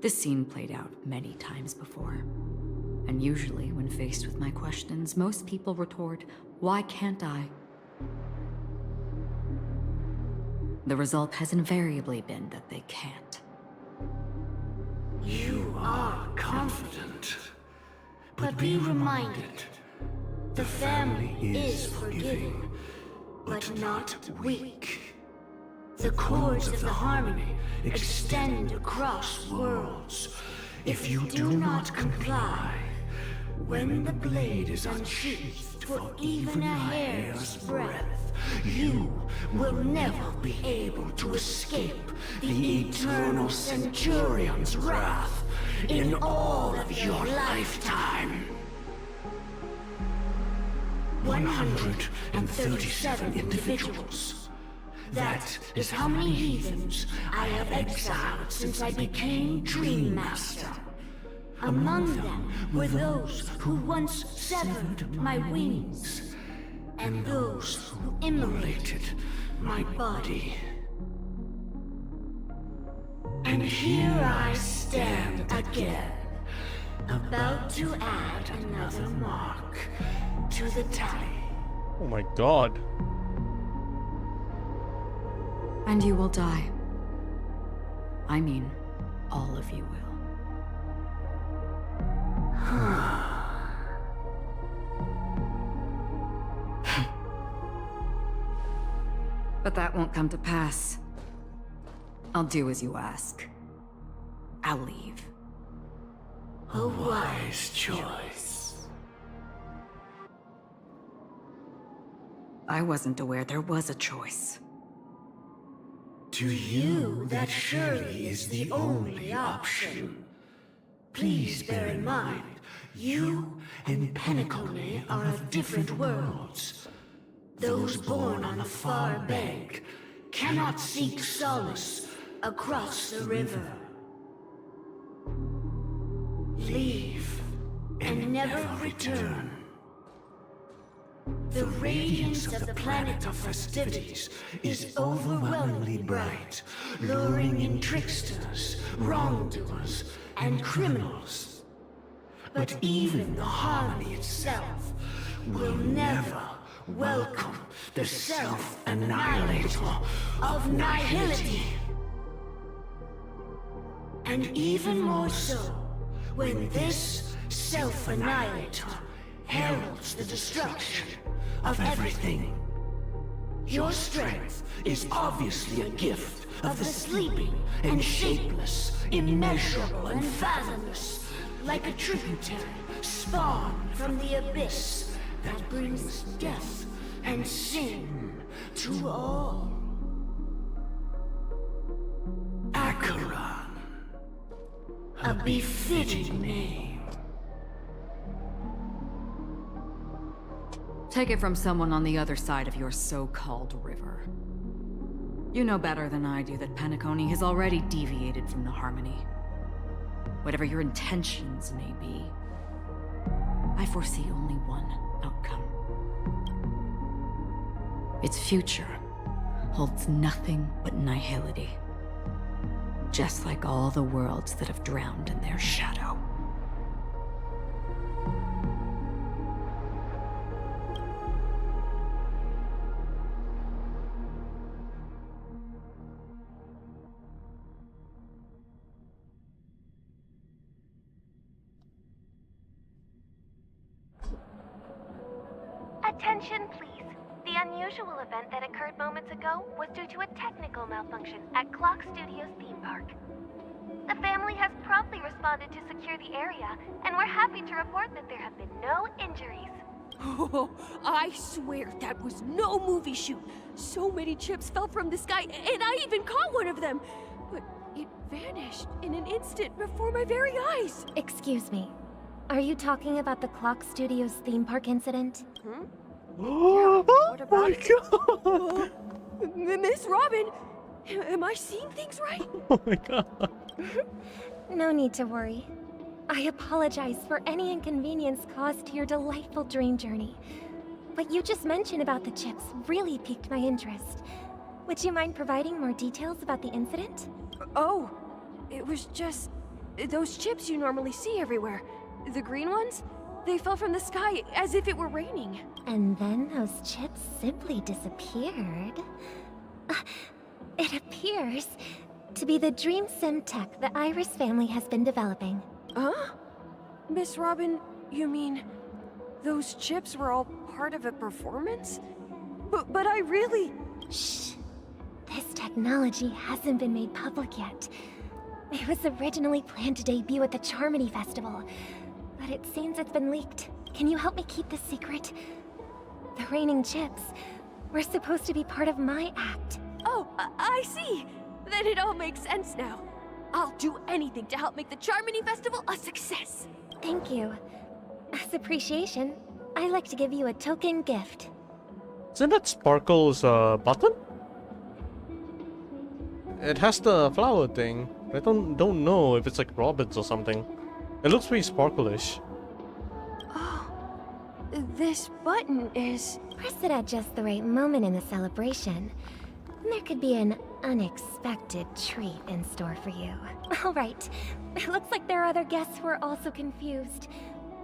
This scene played out many times before. And usually, when faced with my questions, most people retort, "Why can't I?" The result has invariably been that they can't. You are confident. But be reminded, the family is forgiving, but not weak. The cords of the harmony extend across worlds. If you do not comply, when the blade is unsheathed for even a hair's breadth, you will never be able to escape the eternal Centurion's wrath in all of your lifetime. 137 individuals. That is how many heathens I have exiled since I became Dream Master. Among them were those who once severed my wings, and those who immolated my body. And here I stand again, about to add another mark to the tally. Oh my god. And you will die. I mean, all of you will. But that won't come to pass. I'll do as you ask. I'll leave. A wise choice. I wasn't aware there was a choice. To you, that surely is the only option. Please bear in mind, you and Penacony are of different worlds. Those born on the far bank cannot seek solace across the river. Leave and never return. The radiance of the planet of festivities is overwhelmingly bright, luring in tricksters, wrongdoers, and criminals. But even the harmony itself will never welcome the self-annihilator of nihility. And even more so, when this self-annihilator heralds the destruction of everything. Your strength is obviously a gift of the sleeping and shapeless, immeasurable and fathomless, like a tributary spawned from the abyss that brings death and sin to all. Acheron, a befitting name. Take it from someone on the other side of your so-called river. You know better than I do that Penacony has already deviated from the harmony. Whatever your intentions may be, I foresee only one outcome. Its future holds nothing but nihility. Just like all the worlds that have drowned in their shadow. Attention, please. The unusual event that occurred moments ago was due to a technical malfunction at Clock Studios theme park. The family has promptly responded to secure the area, and we're happy to report that there have been no injuries. Oh, I swear that was no movie shoot. So many chips fell from the sky, and I even caught one of them. But it vanished in an instant before my very eyes. Excuse me. Are you talking about the Clock Studios theme park incident? Hmm? Oh What about my it? god! Miss Robin, am I seeing things right? Oh my god. No need to worry. I apologize for any inconvenience caused to your delightful dream journey. What you just mentioned about the chips really piqued my interest. Would you mind providing more details about the incident? Oh, it was just those chips you normally see everywhere. The green ones? They fell from the sky as if it were raining. And then those chips simply disappeared. It appears to be the dream sim tech the Iris family has been developing. Huh? Miss Robin, you mean those chips were all part of a performance? But I really... Shh. This technology hasn't been made public yet. It was originally planned to debut at the Charmony Festival, but it seems it's been leaked. Can you help me keep this secret? The raining chips were supposed to be part of my act. Oh, I see. Then it all makes sense now. I'll do anything to help make the Charmony Festival a success. Thank you. As appreciation, I'd like to give you a token gift. Isn't that Sparkle's button? It has the flower thing. I don't know if it's like Robin's or something. It looks pretty sparkle-ish. Oh, this button is... Press it at just the right moment in the celebration. There could be an unexpected treat in store for you. All right. It looks like there are other guests who are also confused.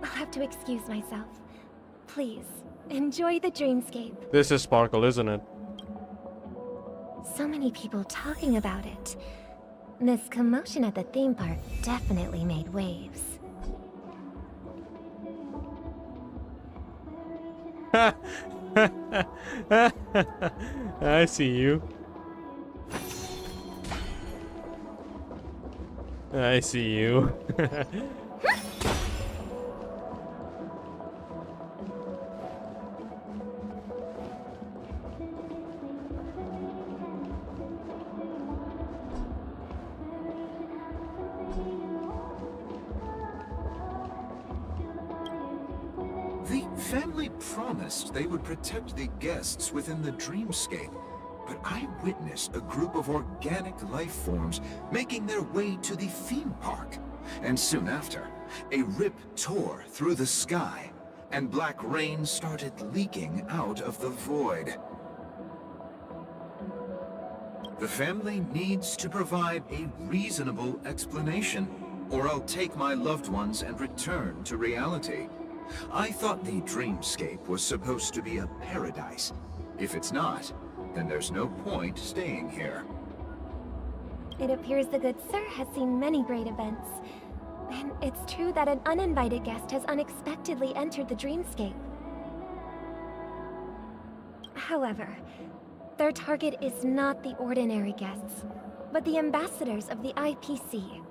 I'll have to excuse myself. Please, enjoy the dreamscape. This is Sparkle, isn't it? So many people talking about it. This commotion at the theme park definitely made waves. I see you. I see you. The family promised they would protect the guests within the dreamscape, but I witnessed a group of organic life forms making their way to the theme park. And soon after, a rip tore through the sky, and black rain started leaking out of the void. The family needs to provide a reasonable explanation, or I'll take my loved ones and return to reality. I thought the dreamscape was supposed to be a paradise. If it's not, then there's no point staying here. It appears the good sir has seen many great events. And it's true that an uninvited guest has unexpectedly entered the dreamscape. However, their target is not the ordinary guests, but the ambassadors of the IPC.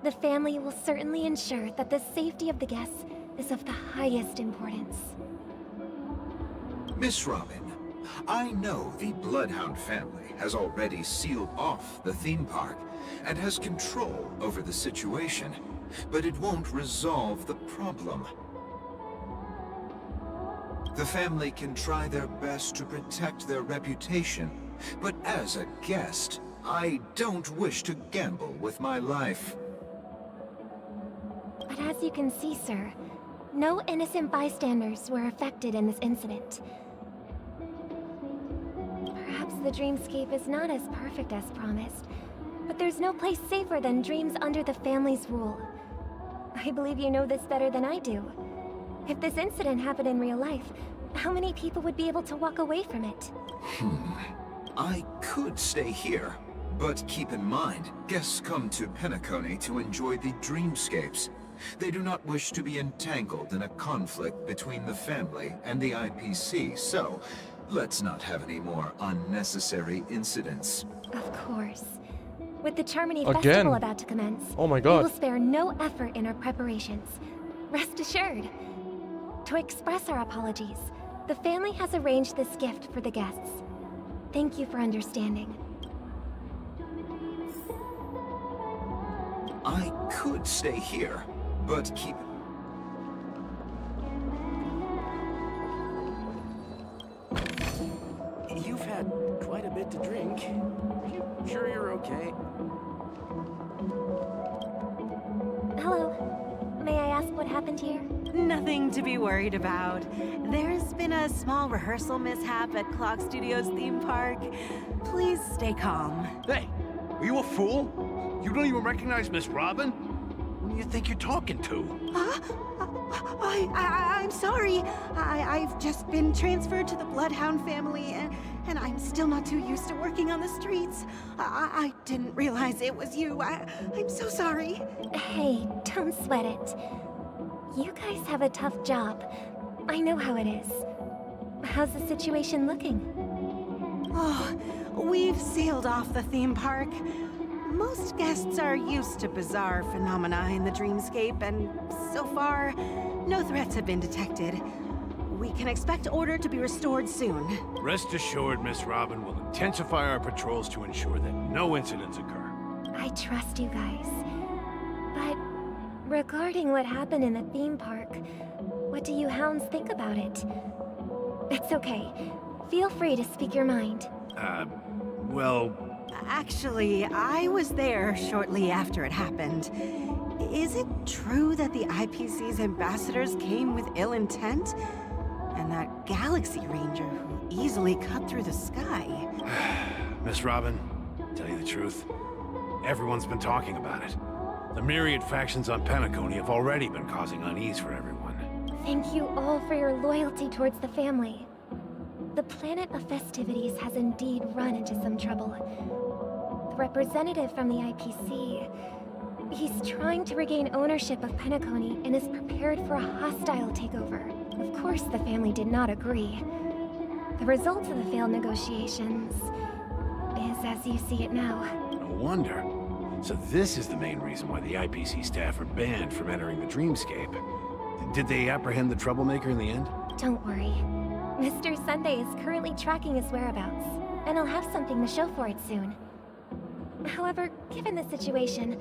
The family will certainly ensure that the safety of the guests is of the highest importance. Miss Robin, I know the Bloodhound family has already sealed off the theme park and has control over the situation, but it won't resolve the problem. The family can try their best to protect their reputation, but as a guest, I don't wish to gamble with my life. But as you can see, sir, no innocent bystanders were affected in this incident. Perhaps the dreamscape is not as perfect as promised, but there's no place safer than dreams under the family's rule. I believe you know this better than I do. If this incident happened in real life, how many people would be able to walk away from it? I could stay here, but keep in mind, guests come to Penacony to enjoy the dreamscapes. They do not wish to be entangled in a conflict between the family and the IPC, so Let's not have any more unnecessary incidents. Of course. With the Charmony Again? Festival about to commence, Oh my we god. will spare no effort in our preparations. Rest assured. To express our apologies, the family has arranged this gift for the guests. Thank you for understanding. I could stay here, but keep... You've had quite a bit to drink. Are you sure you're okay? Hello. May I ask what happened here? Nothing to be worried about. There's been a small rehearsal mishap at Clock Studios theme park. Please stay calm. Hey, are you a fool? You don't even recognize Miss Robin? Who do you think you're talking to? Huh? I'm sorry. I've just been transferred to the Bloodhound family, and I'm still not too used to working on the streets. I didn't realize it was you. I'm so sorry. Hey, don't sweat it. You guys have a tough job. I know how it is. How's the situation looking? Oh, we've sealed off the theme park. Most guests are used to bizarre phenomena in the dreamscape, and so far, no threats have been detected. We can expect order to be restored soon. Rest assured, Miss Robin will intensify our patrols to ensure that no incidents occur. I trust you guys. But regarding what happened in the theme park, what do you hounds think about it? It's okay. Feel free to speak your mind. Well... Actually, I was there shortly after it happened. Is it true that the IPC's ambassadors came with ill intent? And that Galaxy Ranger who easily cut through the sky? Miss Robin, tell you the truth, everyone's been talking about it. The myriad factions on Penacony have already been causing unease for everyone. Thank you all for your loyalty towards the family. The planet of festivities has indeed run into some trouble. The representative from the IPC, he's trying to regain ownership of Penacony and is prepared for a hostile takeover. Of course, the family did not agree. The result of the failed negotiations is as you see it now. No wonder. So this is the main reason why the IPC staff are banned from entering the dreamscape. Did they apprehend the troublemaker in the end? Don't worry. Mr. Sunday is currently tracking his whereabouts, and I'll have something to show for it soon. However, given the situation,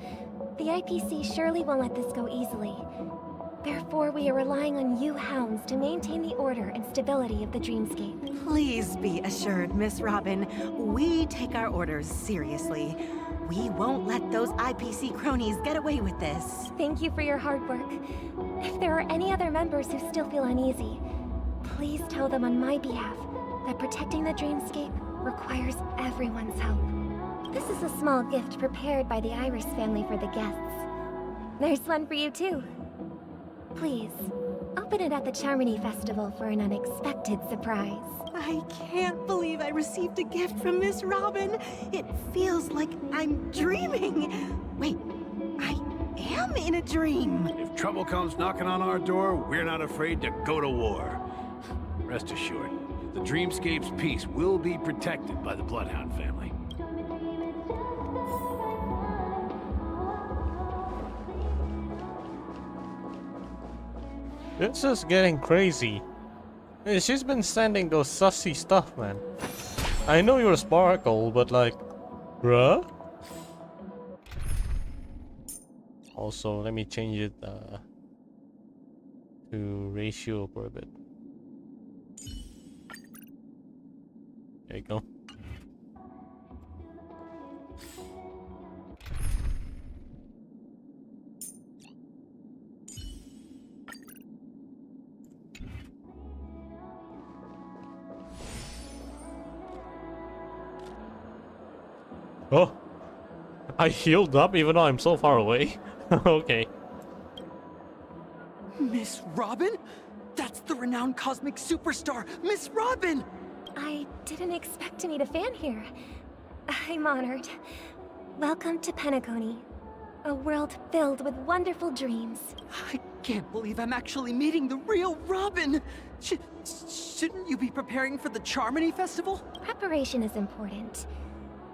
the IPC surely won't let this go easily. Therefore, we are relying on you hounds to maintain the order and stability of the dreamscape. Please be assured, Miss Robin, we take our orders seriously. We won't let those IPC cronies get away with this. Thank you for your hard work. If there are any other members who still feel uneasy, please tell them on my behalf that protecting the dreamscape requires everyone's help. This is a small gift prepared by the Iris family for the guests. There's one for you too. Please, open it at the Charmony Festival for an unexpected surprise. I can't believe I received a gift from Miss Robin. It feels like I'm dreaming. Wait, I am in a dream. If trouble comes knocking on our door, we're not afraid to go to war. Rest assured, the dreamscape's peace will be protected by the Bloodhound family. It's just getting crazy. Hey, she's been sending those sussy stuff, man. I know you're a Sparkle, but like, bruh? Also, let me change it to ratio for a bit. There you go. Oh, I healed up even though I'm so far away. Okay. Miss Robin? That's the renowned cosmic superstar, Miss Robin! I didn't expect to meet a fan here. I'm honored. Welcome to Penacony, a world filled with wonderful dreams. I can't believe I'm actually meeting the real Robin! Shouldn't you be preparing for the Charmony Festival? Preparation is important,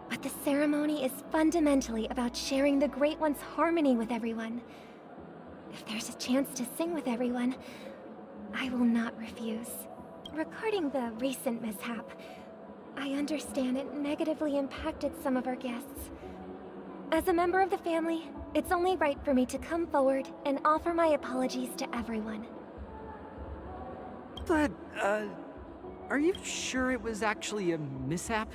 but the ceremony is fundamentally about sharing the Great One's harmony with everyone. If there's a chance to sing with everyone, I will not refuse. Regarding the recent mishap, I understand it negatively impacted some of our guests. As a member of the family, it's only right for me to come forward and offer my apologies to everyone. But, are you sure it was actually a mishap?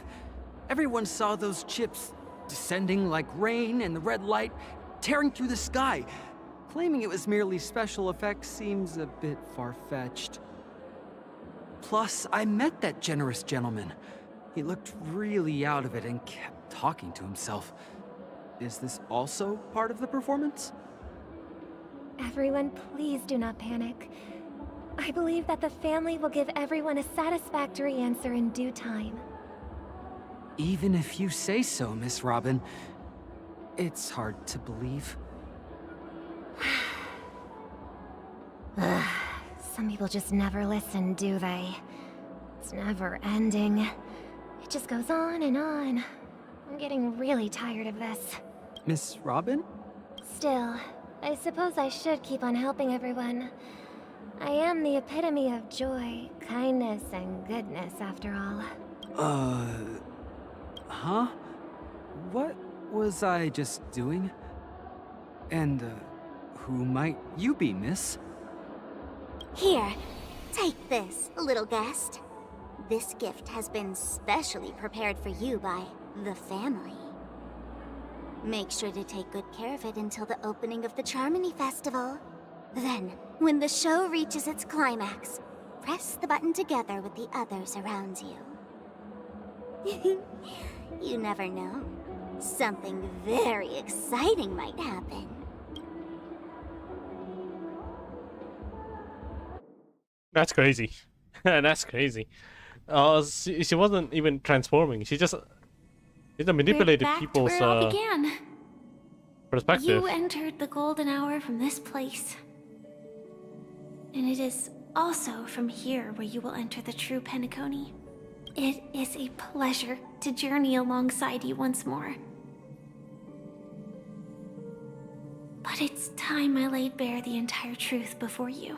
Everyone saw those chips descending like rain and the red light tearing through the sky. Claiming it was merely special effects seems a bit far-fetched. Plus, I met that generous gentleman. He looked really out of it and kept talking to himself. Is this also part of the performance? Everyone, please do not panic. I believe that the family will give everyone a satisfactory answer in due time. Even if you say so, Miss Robin, it's hard to believe. Some people just never listen, do they? It's never ending. It just goes on and on. I'm getting really tired of this. Miss Robin? Still, I suppose I should keep on helping everyone. I am the epitome of joy, kindness, and goodness, after all. Huh? What was I just doing? And, who might you be, miss? Here, take this, little guest. This gift has been specially prepared for you by the family. Make sure to take good care of it until the opening of the Charmony Festival. Then, when the show reaches its climax, press the button together with the others around you. You never know. Something very exciting might happen. That's crazy. That's crazy. She wasn't even transforming. She just manipulated people's Where it all began. perspective. You entered the golden hour from this place. And it is also from here where you will enter the true Penacony. It is a pleasure to journey alongside you once more. But it's time I laid bare the entire truth before you.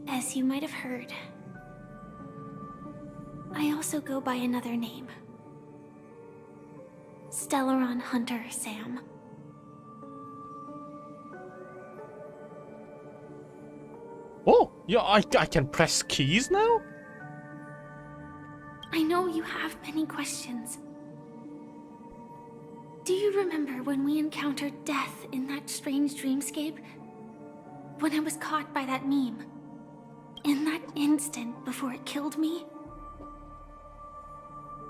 As you might have heard, I also go by another name. Stellaron Hunter Sam. Oh, yeah, I can press keys now? I know you have many questions. Do you remember when we encountered death in that strange dreamscape? When I was caught by that meme? In that instant before it killed me?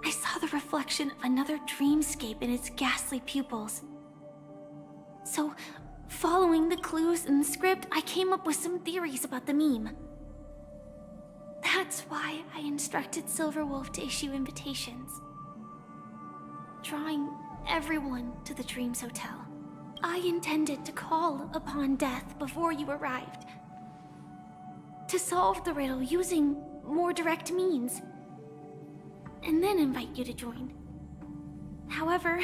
I saw the reflection of another dreamscape in its ghastly pupils. So, following the clues in the script, I came up with some theories about the meme. That's why I instructed Silverwolf to issue invitations, drawing everyone to the Dreams Hotel. I intended to call upon death before you arrived, to solve the riddle using more direct means, and then invite you to join. However,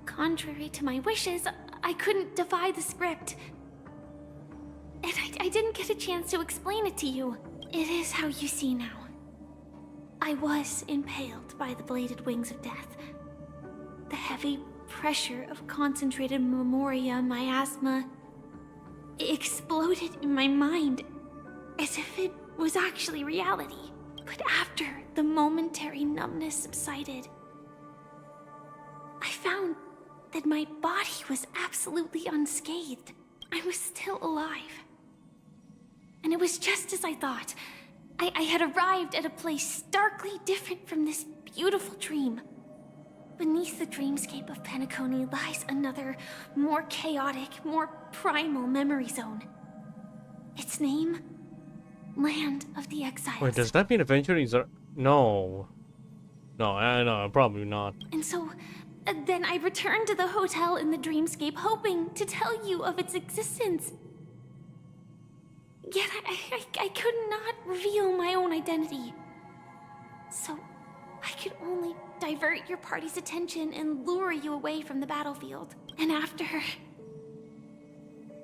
contrary to my wishes, I couldn't defy the script. And I didn't get a chance to explain it to you. It is how you see now. I was impaled by the bladed wings of death. The heavy pressure of concentrated memoria, miasma, exploded in my mind as if it was actually reality. But after the momentary numbness subsided, I found that my body was absolutely unscathed. I was still alive. And it was just as I thought. I had arrived at a place starkly different from this beautiful dream. Beneath the dreamscape of Penacony lies another, more chaotic, more primal memory zone. Its name? Land of the Exiles. Wait, does that mean adventurers are... No. No, probably not. And so, then I returned to the hotel in the dreamscape, hoping to tell you of its existence. Yet I could not reveal my own identity. So I could only divert your party's attention and lure you away from the battlefield. And after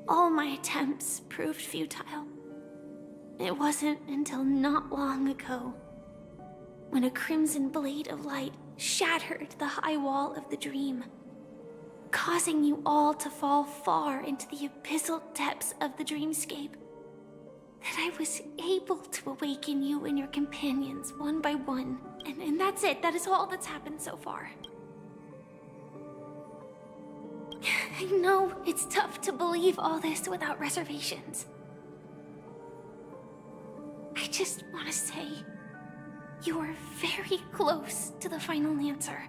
all my attempts proved futile, it wasn't until not long ago when a crimson blade of light shattered the high wall of the dream, causing you all to fall far into the abyssal depths of the dreamscape, that I was able to awaken you and your companions one by one. And that's it. That is all that's happened so far. I know it's tough to believe all this without reservations. I just want to say, you are very close to the final answer.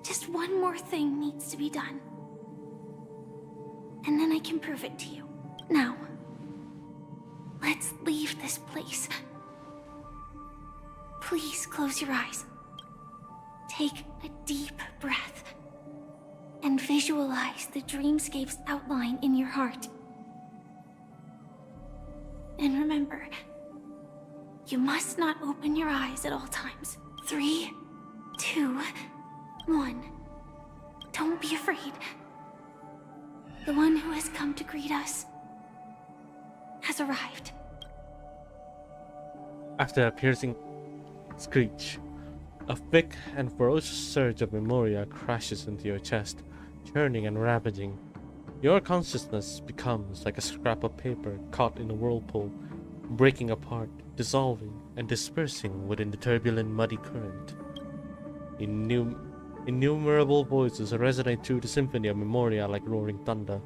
Just one more thing needs to be done. And then I can prove it to you. Now, let's leave this place. Please close your eyes. Take a deep breath. And visualize the dreamscape's outline in your heart. And remember, you must not open your eyes at all times. 3, 2, 1. Don't be afraid. The one who has come to greet us has arrived. After a piercing screech, a thick and ferocious surge of memoria crashes into your chest, churning and ravaging. Your consciousness becomes like a scrap of paper caught in a whirlpool, breaking apart, dissolving, and dispersing within the turbulent, muddy current. Innumerable voices resonate through the symphony of memoria like roaring thunder,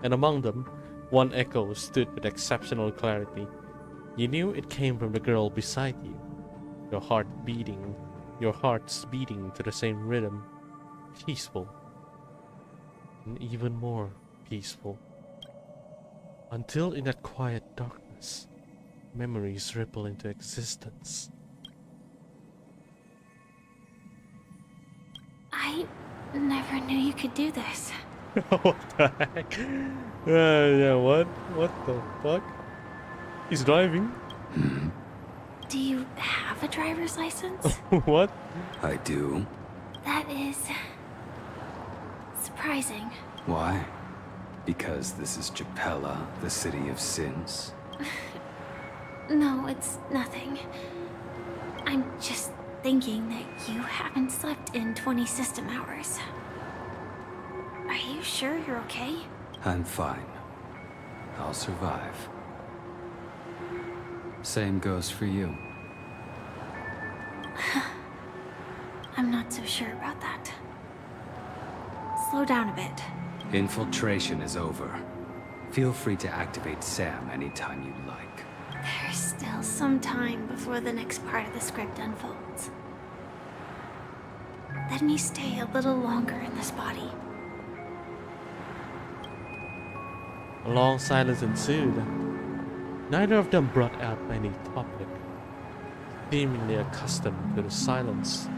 and among them, one echo stood with exceptional clarity. You knew it came from the girl beside you, your hearts beating to the same rhythm, peaceful, and even more peaceful. Until in that quiet darkness, memories ripple into existence. I never knew you could do this. What the heck? Yeah, what? What the fuck? He's driving. Do you have a driver's license? What? I do. That is surprising. Why? Because this is Japella, the city of sins? No, it's nothing. I'm just thinking that you haven't slept in 20 system hours. Are you sure you're okay? I'm fine. I'll survive. Same goes for you. I'm not so sure about that. Slow down a bit. Infiltration is over. Feel free to activate Sam anytime you like. There's still some time before the next part of the script unfolds. Let me stay a little longer in this body. A long silence ensued. Neither of them brought out any topic, seemingly accustomed to the silence.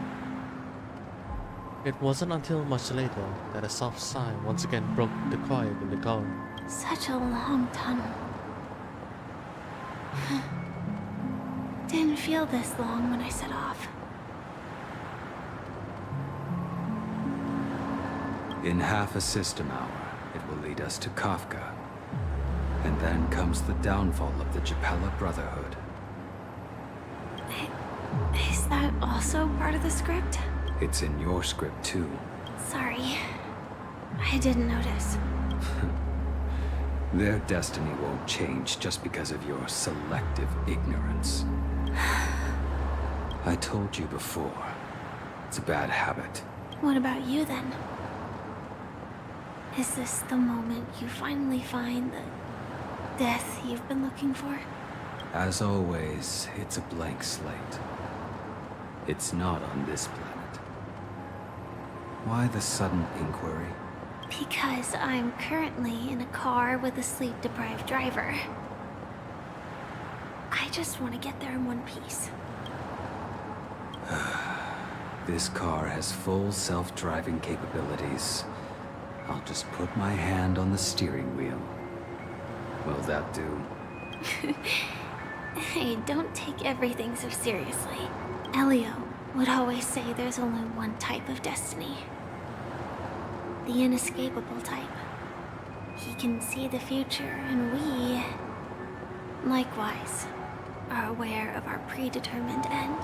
It wasn't until much later that a soft sigh once again broke the quiet in the car. Such a long tunnel. Didn't feel this long when I set off. In half a system hour, it will lead us to Kafka. And then comes the downfall of the Japella Brotherhood. Is that also part of the script? It's in your script too. Sorry. I didn't notice. Their destiny won't change just because of your selective ignorance. I told you before, it's a bad habit. What about you then? Is this the moment you finally find the death you've been looking for? As always, it's a blank slate. It's not on this planet. Why the sudden inquiry? Because I'm currently in a car with a sleep-deprived driver. I just want to get there in one piece. This car has full self-driving capabilities. I'll just put my hand on the steering wheel. Will that do? Hey, don't take everything so seriously. Elio would always say there's only one type of destiny. The inescapable type. He can see the future, and we, likewise, are aware of our predetermined end.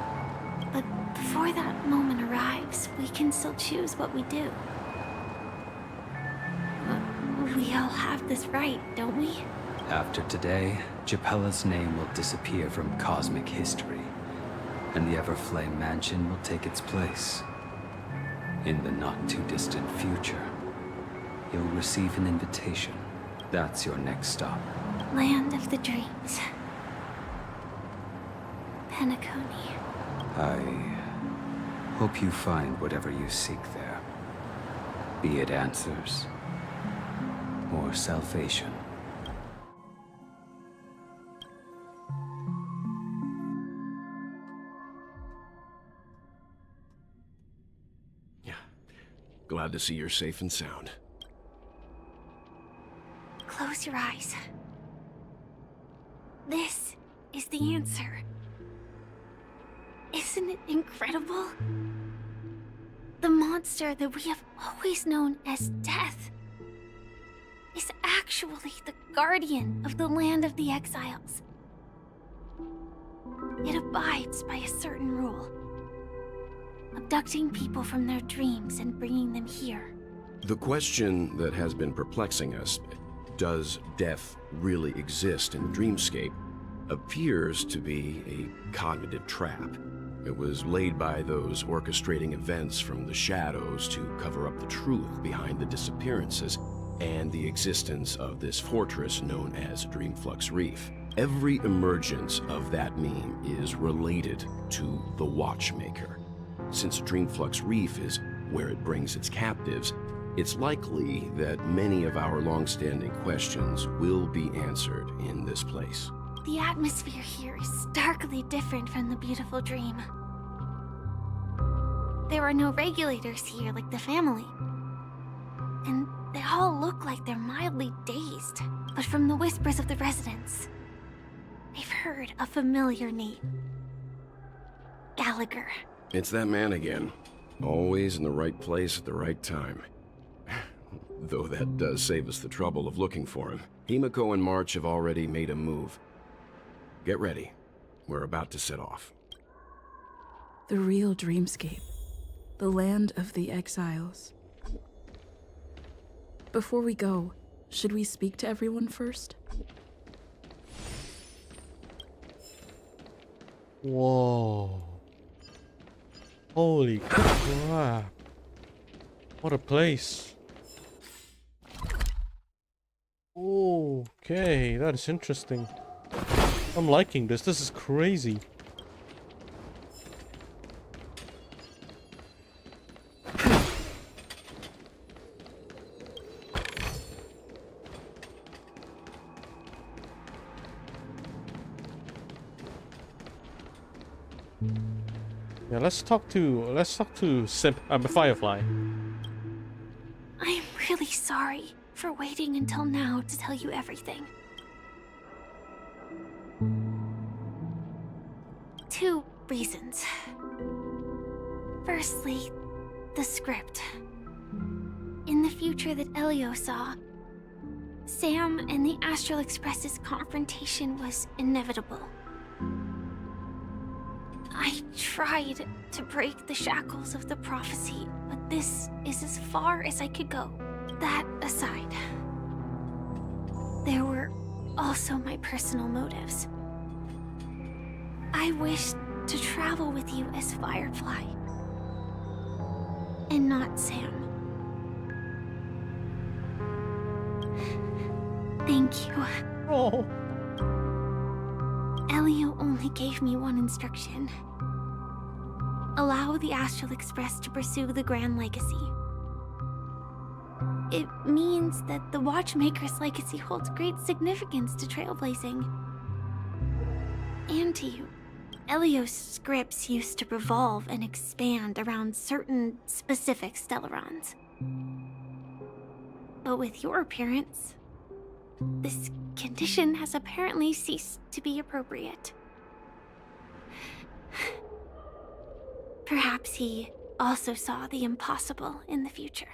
But before that moment arrives, we can still choose what we do. We all have this right, don't we? After today, Japella's name will disappear from cosmic history, and the Everflame Mansion will take its place. In the not-too-distant future, you'll receive an invitation. That's your next stop. Land of the Dreams. Penacony. I hope you find whatever you seek there. Be it answers or salvation. Glad to see you're safe and sound. Close your eyes. This is the answer. Isn't it incredible? The monster that we have always known as Death is actually the guardian of the land of the exiles. It abides by a certain rule. Abducting people from their dreams and bringing them here. The question that has been perplexing us, does death really exist in the dreamscape, appears to be a cognitive trap. It was laid by those orchestrating events from the shadows to cover up the truth behind the disappearances and the existence of this fortress known as Dreamflux Reef. Every emergence of that meme is related to the Watchmaker. Since Dreamflux Reef is where it brings its captives, it's likely that many of our long-standing questions will be answered in this place. The atmosphere here is starkly different from the beautiful dream. There are no regulators here like the family. And they all look like they're mildly dazed. But from the whispers of the residents, they've heard a familiar name. Gallagher. It's that man again. Always in the right place at the right time. Though that does save us the trouble of looking for him. Himiko and March have already made a move. Get ready. We're about to set off. The real dreamscape. The land of the exiles. Before we go, should we speak to everyone first? Whoa. Holy crap. What a place. Okay, that is interesting. I'm liking this. This is crazy. Yeah, let's talk to Firefly. I'm really sorry for waiting until now to tell you everything. 2 reasons. Firstly, the script. In the future that Elio saw, Sam and the Astral Express's confrontation was inevitable. I tried to break the shackles of the prophecy, but this is as far as I could go. That aside, there were also my personal motives. I wished to travel with you as Firefly, and not Sam. Thank you. Oh. Elio only gave me one instruction. Allow the Astral Express to pursue the Grand Legacy. It means that the Watchmaker's legacy holds great significance to trailblazing. And to you. Elio's scripts used to revolve and expand around certain specific Stellarons. But with your appearance, This condition has apparently ceased to be appropriate. Perhaps he also saw the impossible in the future.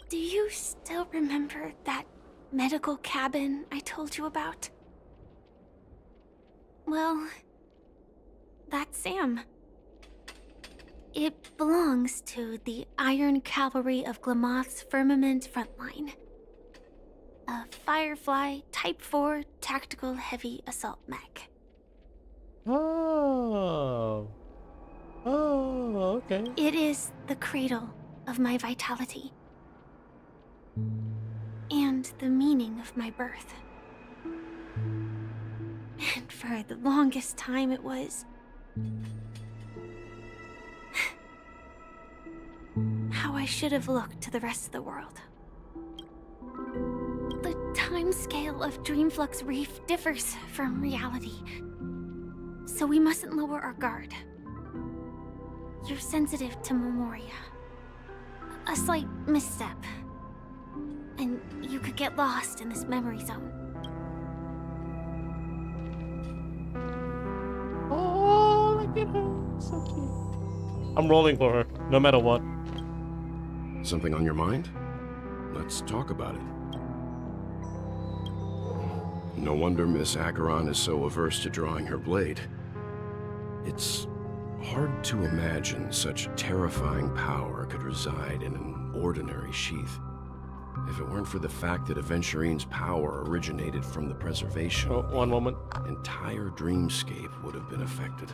Do you still remember that medical cabin I told you about? Well, that's Sam. It belongs to the Iron Cavalry of Glamoth's Firmament Frontline. A Firefly Type 4 Tactical Heavy Assault Mech. Oh. Oh, okay. It is the cradle of my vitality. And the meaning of my birth. And for the longest time it was... how I should have looked to the rest of the world. The timescale of Dreamflux Reef differs from reality, so we mustn't lower our guard. You're sensitive to Memoria. A slight misstep, and you could get lost in this memory zone. Oh, look at her. So cute. I'm rolling for her, no matter what. Something on your mind? Let's talk about it. No wonder Miss Acheron is so averse to drawing her blade. It's hard to imagine such terrifying power could reside in an ordinary sheath. If it weren't for the fact that Aventurine's power originated from the preservation, one moment, entire dreamscape would have been affected.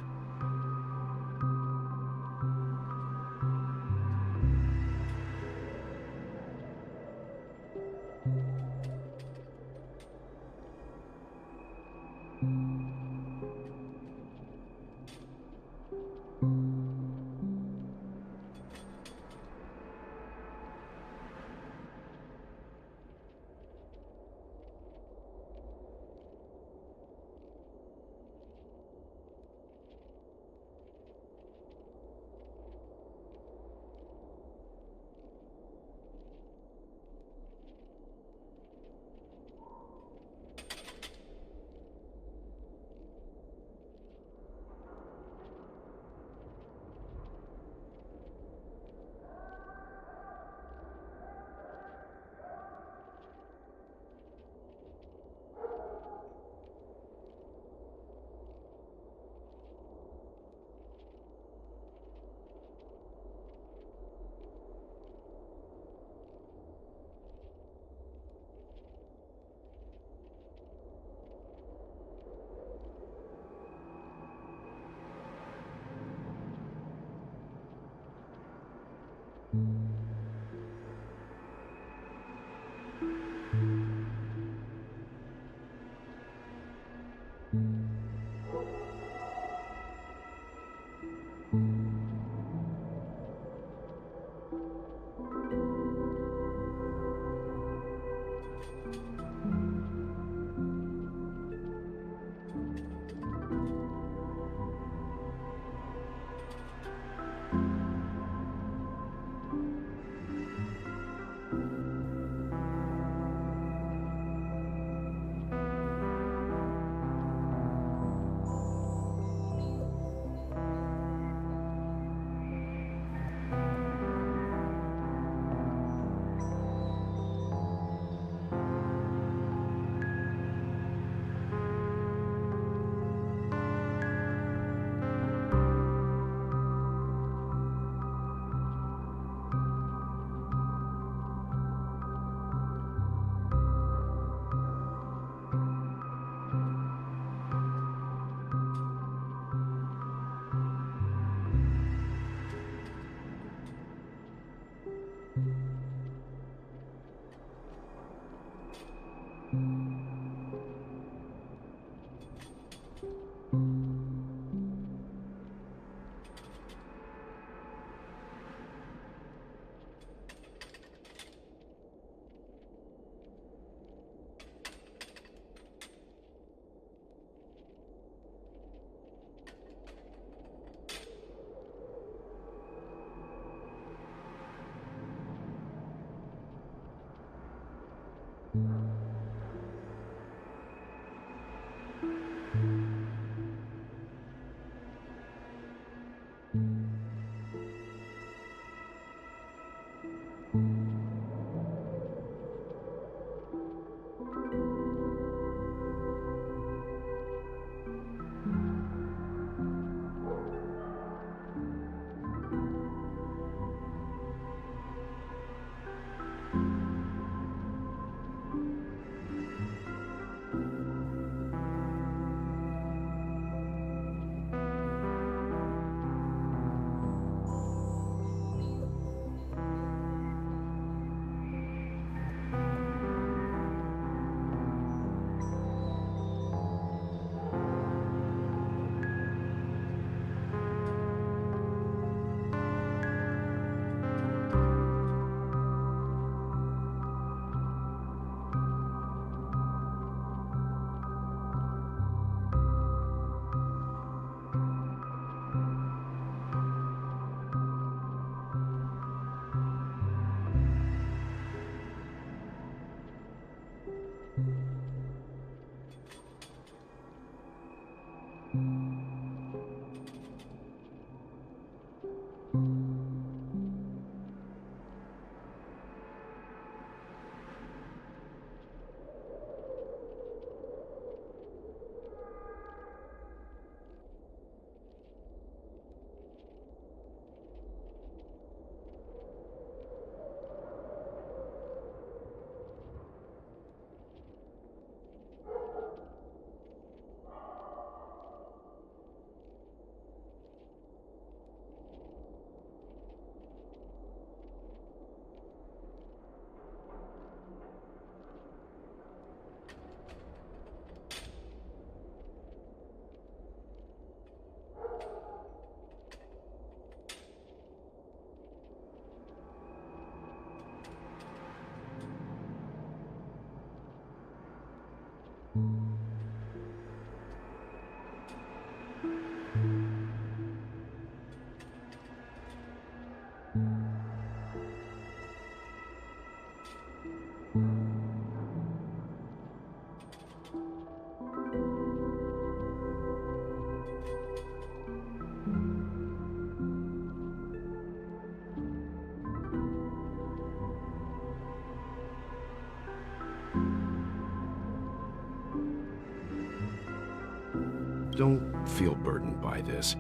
don't feel burdened by this.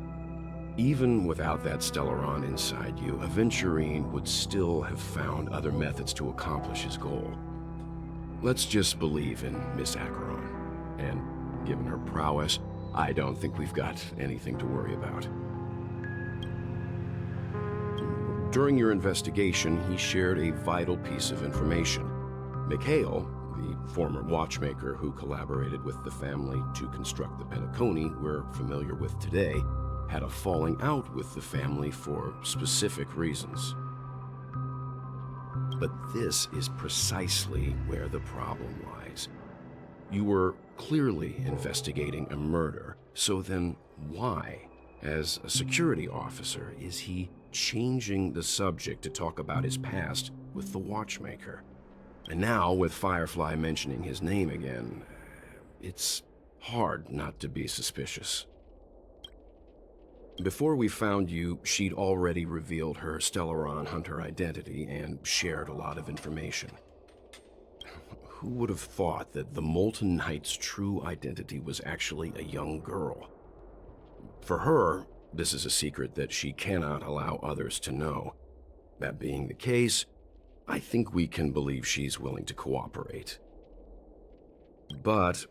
Even without that Stellaron inside you, Aventurine would still have found other methods to accomplish his goal. Let's just believe in Miss Acheron. And given her prowess, I don't think we've got anything to worry about. During your investigation, he shared a vital piece of information. Mikhail, the former watchmaker who collaborated with the family to construct the Penacony we're familiar with today, had a falling out with the family for specific reasons. But this is precisely where the problem lies. You were clearly investigating a murder, so then why, as a security officer, is he changing the subject to talk about his past with the watchmaker? And now, with Firefly mentioning his name again, it's hard not to be suspicious. Before we found you, she'd already revealed her Stellaron Hunter identity and shared a lot of information. Who would have thought that the Molten Knight's true identity was actually a young girl? For her, this is a secret that she cannot allow others to know. That being the case, I think we can believe she's willing to cooperate. But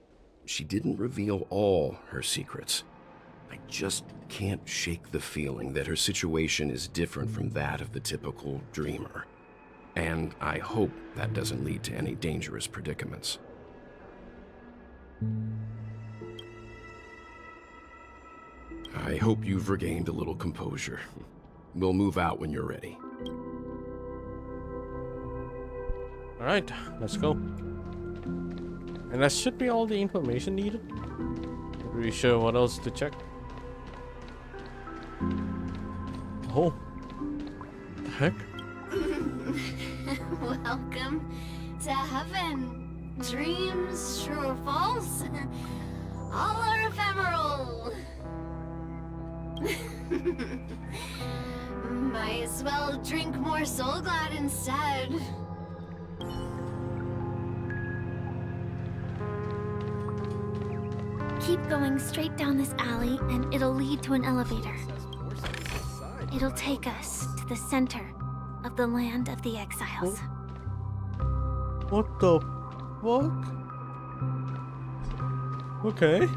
she didn't reveal all her secrets. I just can't shake the feeling that her situation is different from that of the typical dreamer. And I hope that doesn't lead to any dangerous predicaments. I hope you've regained a little composure. We'll move out when you're ready. Alright, let's go. And that should be all the information needed. Not really sure what else to check. Oh. The heck? Welcome to heaven. Dreams, true or false, all are ephemeral. Might as well drink more Soul Glad instead. Keep going straight down this alley and it'll lead to an elevator. It'll take us to the center of the land of the exiles. What the fuck? Okay.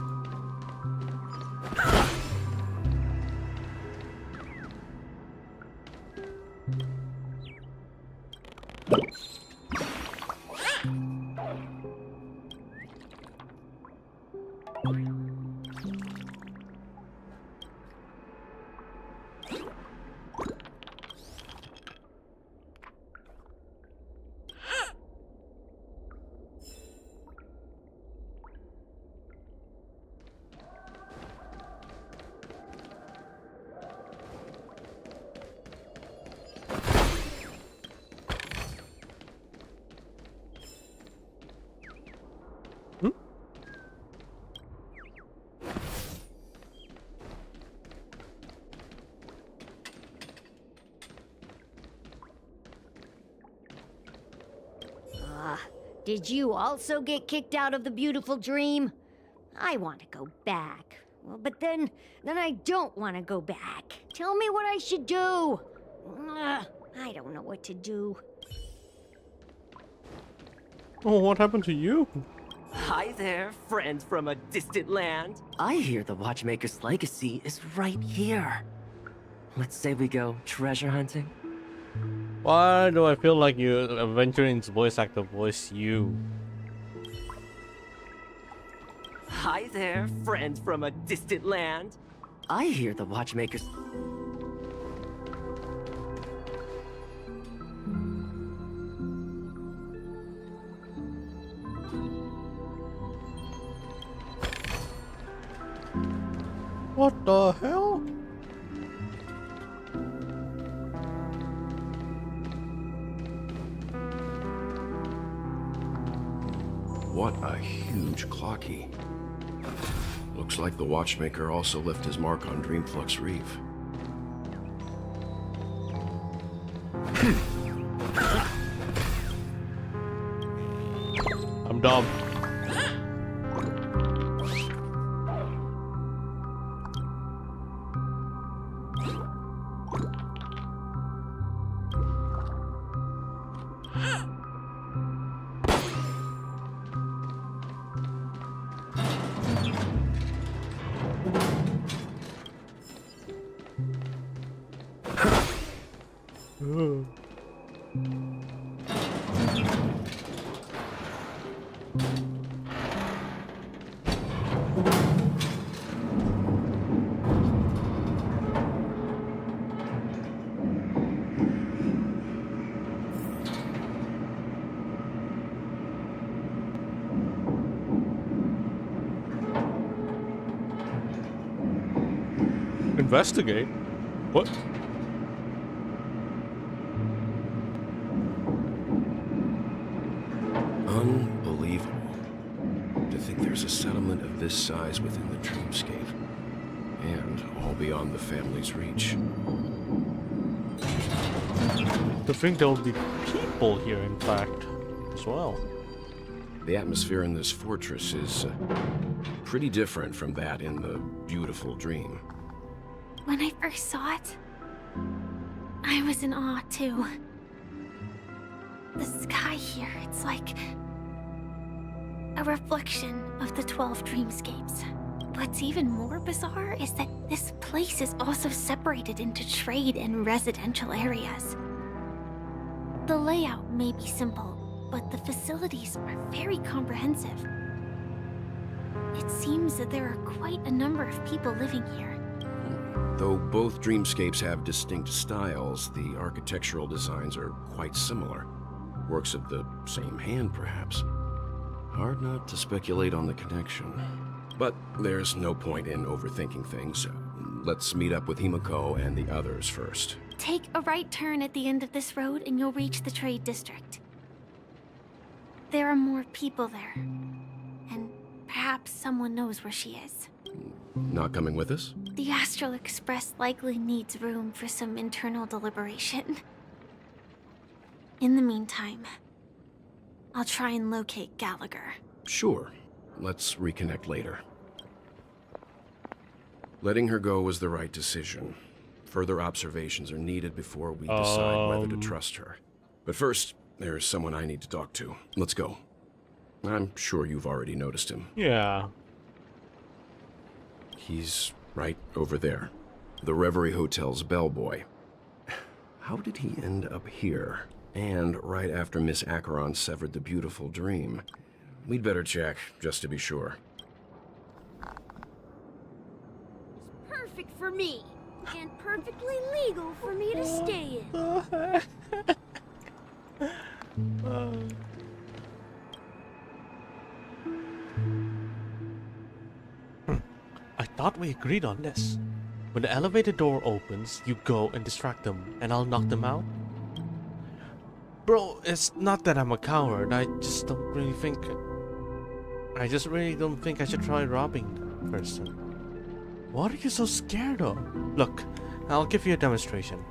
Did you also get kicked out of the beautiful dream? I want to go back. Well, but then I don't want to go back. Tell me what I should do. I don't know what to do. Oh, what happened to you? Hi there, friends from a distant land. I hear the Watchmaker's legacy is right here. Let's say we go treasure hunting. Why do I feel like you, Aventurine's voice actor, voice you? Hi there, friends from a distant land. I hear the Watchmaker's... What the hell? What a huge clocky. Looks like the Watchmaker also left his mark on Dreamflux Reef. I'm dumb. Investigate? What? Unbelievable. To think there's a settlement of this size within the dreamscape. And all beyond the family's reach. To think there will be people here, in fact, as well. The atmosphere in this fortress is pretty different from that in the beautiful dream. When I first saw it, I was in awe too. The sky here, it's like a reflection of the 12 dreamscapes. What's even more bizarre is that this place is also separated into trade and residential areas. The layout may be simple, but the facilities are very comprehensive. It seems that there are quite a number of people living here. Though both dreamscapes have distinct styles, the architectural designs are quite similar. Works of the same hand, perhaps. Hard not to speculate on the connection. But there's no point in overthinking things. Let's meet up with Himiko and the others first. Take a right turn at the end of this road and you'll reach the trade district. There are more people there. And perhaps someone knows where she is. Not coming with us? The Astral Express likely needs room for some internal deliberation. In the meantime, I'll try and locate Gallagher. Sure. Let's reconnect later. Letting her go was the right decision. Further observations are needed before we decide whether to trust her. But first, there's someone I need to talk to. Let's go. I'm sure you've already noticed him. Yeah. He's right over there. The Reverie Hotel's bellboy. How did he end up here? And right after Miss Acheron severed the beautiful dream. We'd better check, just to be sure. Perfect for me. And perfectly legal for me to stay in. I thought we agreed on this. When the elevator door opens, you go and distract them, and I'll knock them out. Bro, it's not that I'm a coward. I just really don't think I should try robbing the person. What are you so scared of? Look, I'll give you a demonstration.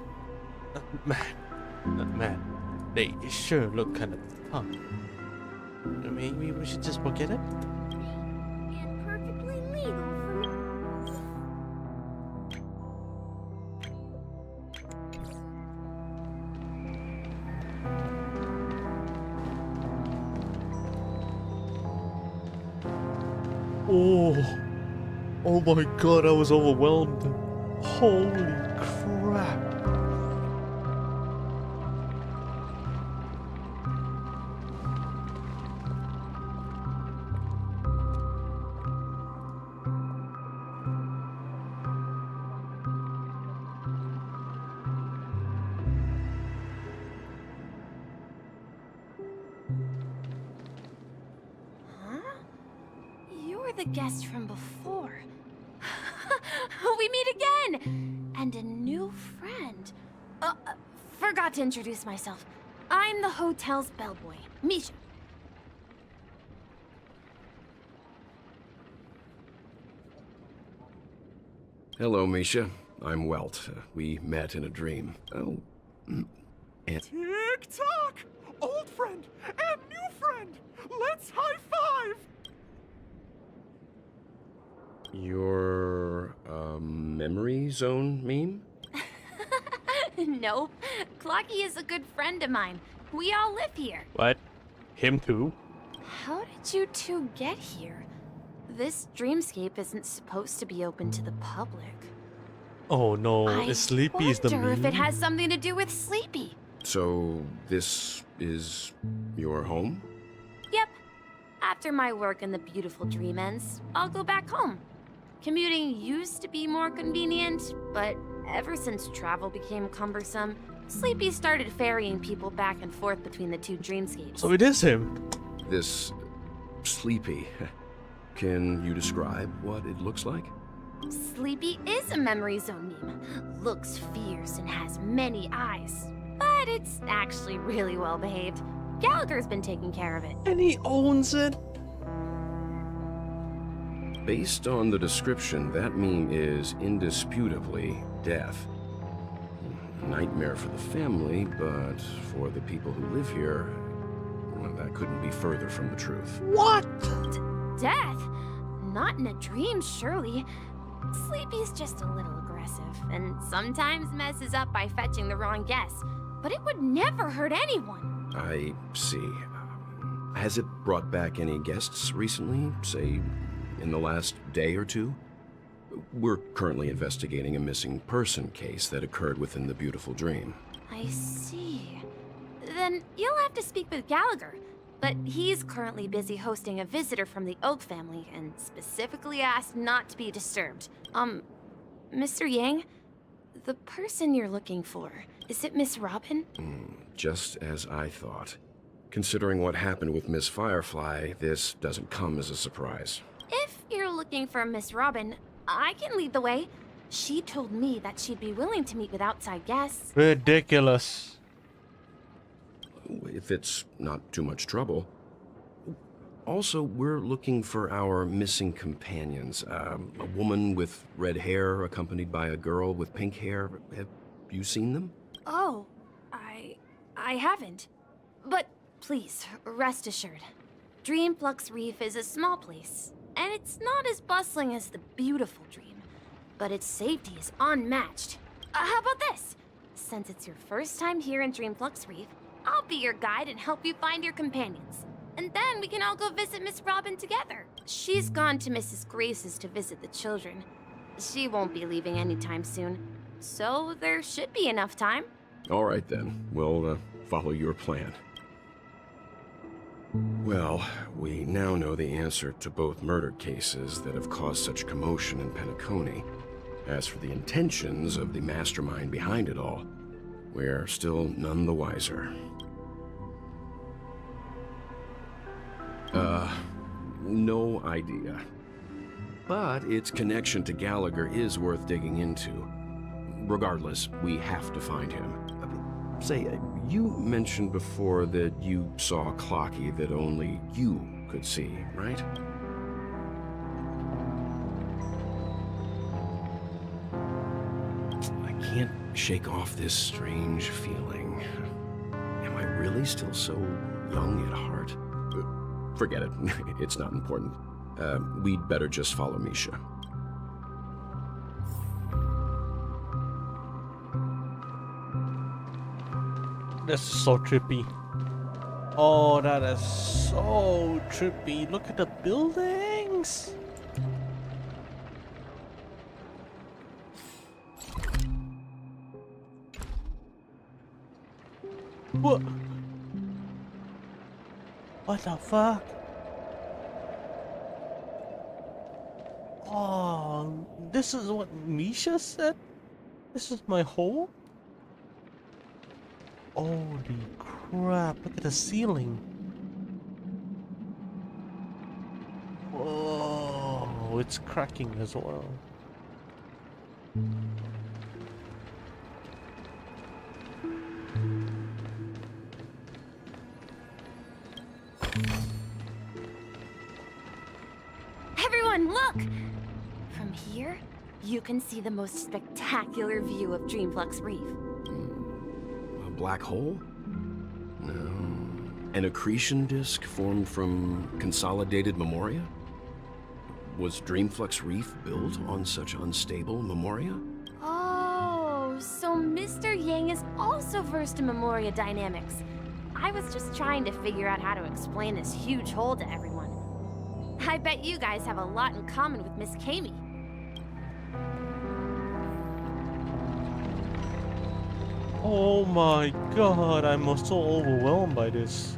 Man, they sure look kind of tough. Maybe we should just forget it? And perfectly legal for me. Oh my god, I was overwhelmed. Holy crap. The guest from before. We meet again! And a new friend. Forgot to introduce myself. I'm the hotel's bellboy, Misha. Hello, Misha. I'm Welt. We met in a dream. Oh, and... Tick-tock! Old friend and new friend! Let's high-five! Your, memory zone meme? Nope. Clocky is a good friend of mine. We all live here. What? Him too? How did you two get here? This dreamscape isn't supposed to be open to the public. Oh no, Sleepy is the wonder if meme? it has something to do with Sleepy. So, this is your home? Yep. After my work in the beautiful dream ends, I'll go back home. Commuting used to be more convenient, but ever since travel became cumbersome, Sleepy started ferrying people back and forth between the two dreamscapes. So it is him. This Sleepy. Can you describe what it looks like? Sleepy is a memory zone meme. Looks fierce and has many eyes. But it's actually really well behaved. Gallagher's been taking care of it. And he owns it. Based on the description, that meme is indisputably death. A nightmare for the family, but for the people who live here, well, that couldn't be further from the truth. What? Death? Not in a dream, surely. Sleepy's just a little aggressive, and sometimes messes up by fetching the wrong guess. But it would never hurt anyone. I see. Has it brought back any guests recently, say, in the last day or two? We're currently investigating a missing person case that occurred within the beautiful dream. I see. Then you'll have to speak with Gallagher. But he's currently busy hosting a visitor from the Oak family and specifically asked not to be disturbed. Mr. Yang, the person you're looking for, is it Miss Robin? Just as I thought. Considering what happened with Miss Firefly, this doesn't come as a surprise. If you're looking for Miss Robin, I can lead the way. She told me that she'd be willing to meet with outside guests. Ridiculous. If it's not too much trouble. Also, we're looking for our missing companions. A woman with red hair accompanied by a girl with pink hair. Have you seen them? Oh, I haven't. But please, rest assured. Dreamflux Reef is a small place, and it's not as bustling as the beautiful dream. But its safety is unmatched. How about this? Since it's your first time here in Dreamflux Reef, I'll be your guide and help you find your companions. And then we can all go visit Miss Robin together. She's gone to Mrs. Grace's to visit the children. She won't be leaving anytime soon, so there should be enough time. All right then, we'll follow your plan. Well, we now know the answer to both murder cases that have caused such commotion in Penacony. As for the intentions of the mastermind behind it all, we're still none the wiser. No idea. But its connection to Gallagher is worth digging into. Regardless, we have to find him. Say, you mentioned before that you saw a clocky that only you could see, right? I can't shake off this strange feeling. Am I really still so young at heart? Forget it. It's not important. We'd better just follow Misha. That's so trippy. Oh, that is so trippy. Look at the buildings. What? What the fuck? Oh, this is what Misha said? This is my home? Holy crap, look at the ceiling. Whoa, it's cracking as well. Everyone, look! From here, you can see the most spectacular view of Dreamflux Reef. A black hole? No. An accretion disk formed from consolidated memoria? Was Dreamflux Reef built on such unstable memoria? Oh, so Mr. Yang is also versed in memoria dynamics. I was just trying to figure out how to explain this huge hole to everyone. I bet you guys have a lot in common with Miss Kami. Oh my god, I'm so overwhelmed by this.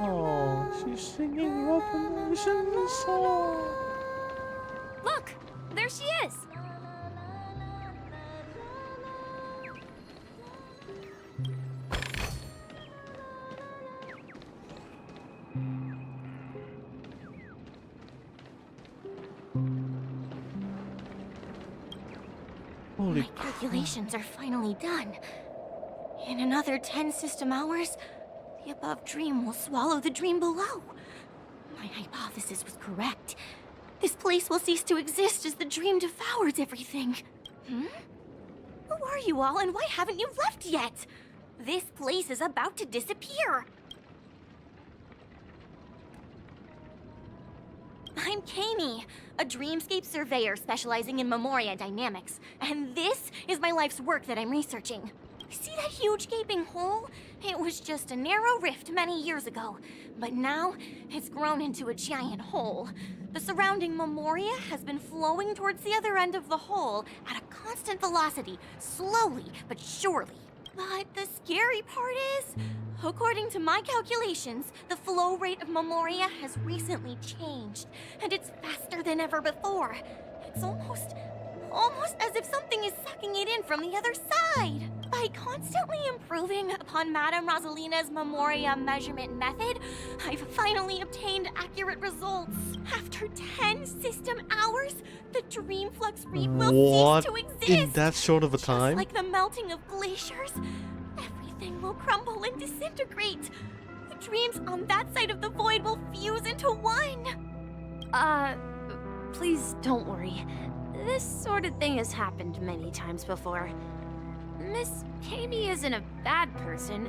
Oh, she's singing Revolution song. Look, there she is. Holy My calculations are finally done. In another 10 system hours, the above dream will swallow the dream below. My hypothesis was correct. This place will cease to exist as the dream devours everything. Who are you all, and why haven't you left yet? This place is about to disappear. I'm Kami, a dreamscape surveyor specializing in Memoria dynamics, and this is my life's work that I'm researching. See that huge gaping hole? It was just a narrow rift many years ago, but now it's grown into a giant hole. The surrounding Memoria has been flowing towards the other end of the hole at a constant velocity, slowly but surely. But the scary part is, according to my calculations, the flow rate of Memoria has recently changed, and it's faster than ever before. It's almost as if something is sucking it in from the other side. By constantly improving upon Madame Rosalina's Memoria measurement method, I've finally obtained accurate results. After 10 system hours, the Dream Flux Reef will cease to exist. In that short of a time? Just like the melting of glaciers, everything will crumble and disintegrate. The dreams on that side of the void will fuse into one. Please don't worry. This sort of thing has happened many times before. Miss Kami isn't a bad person.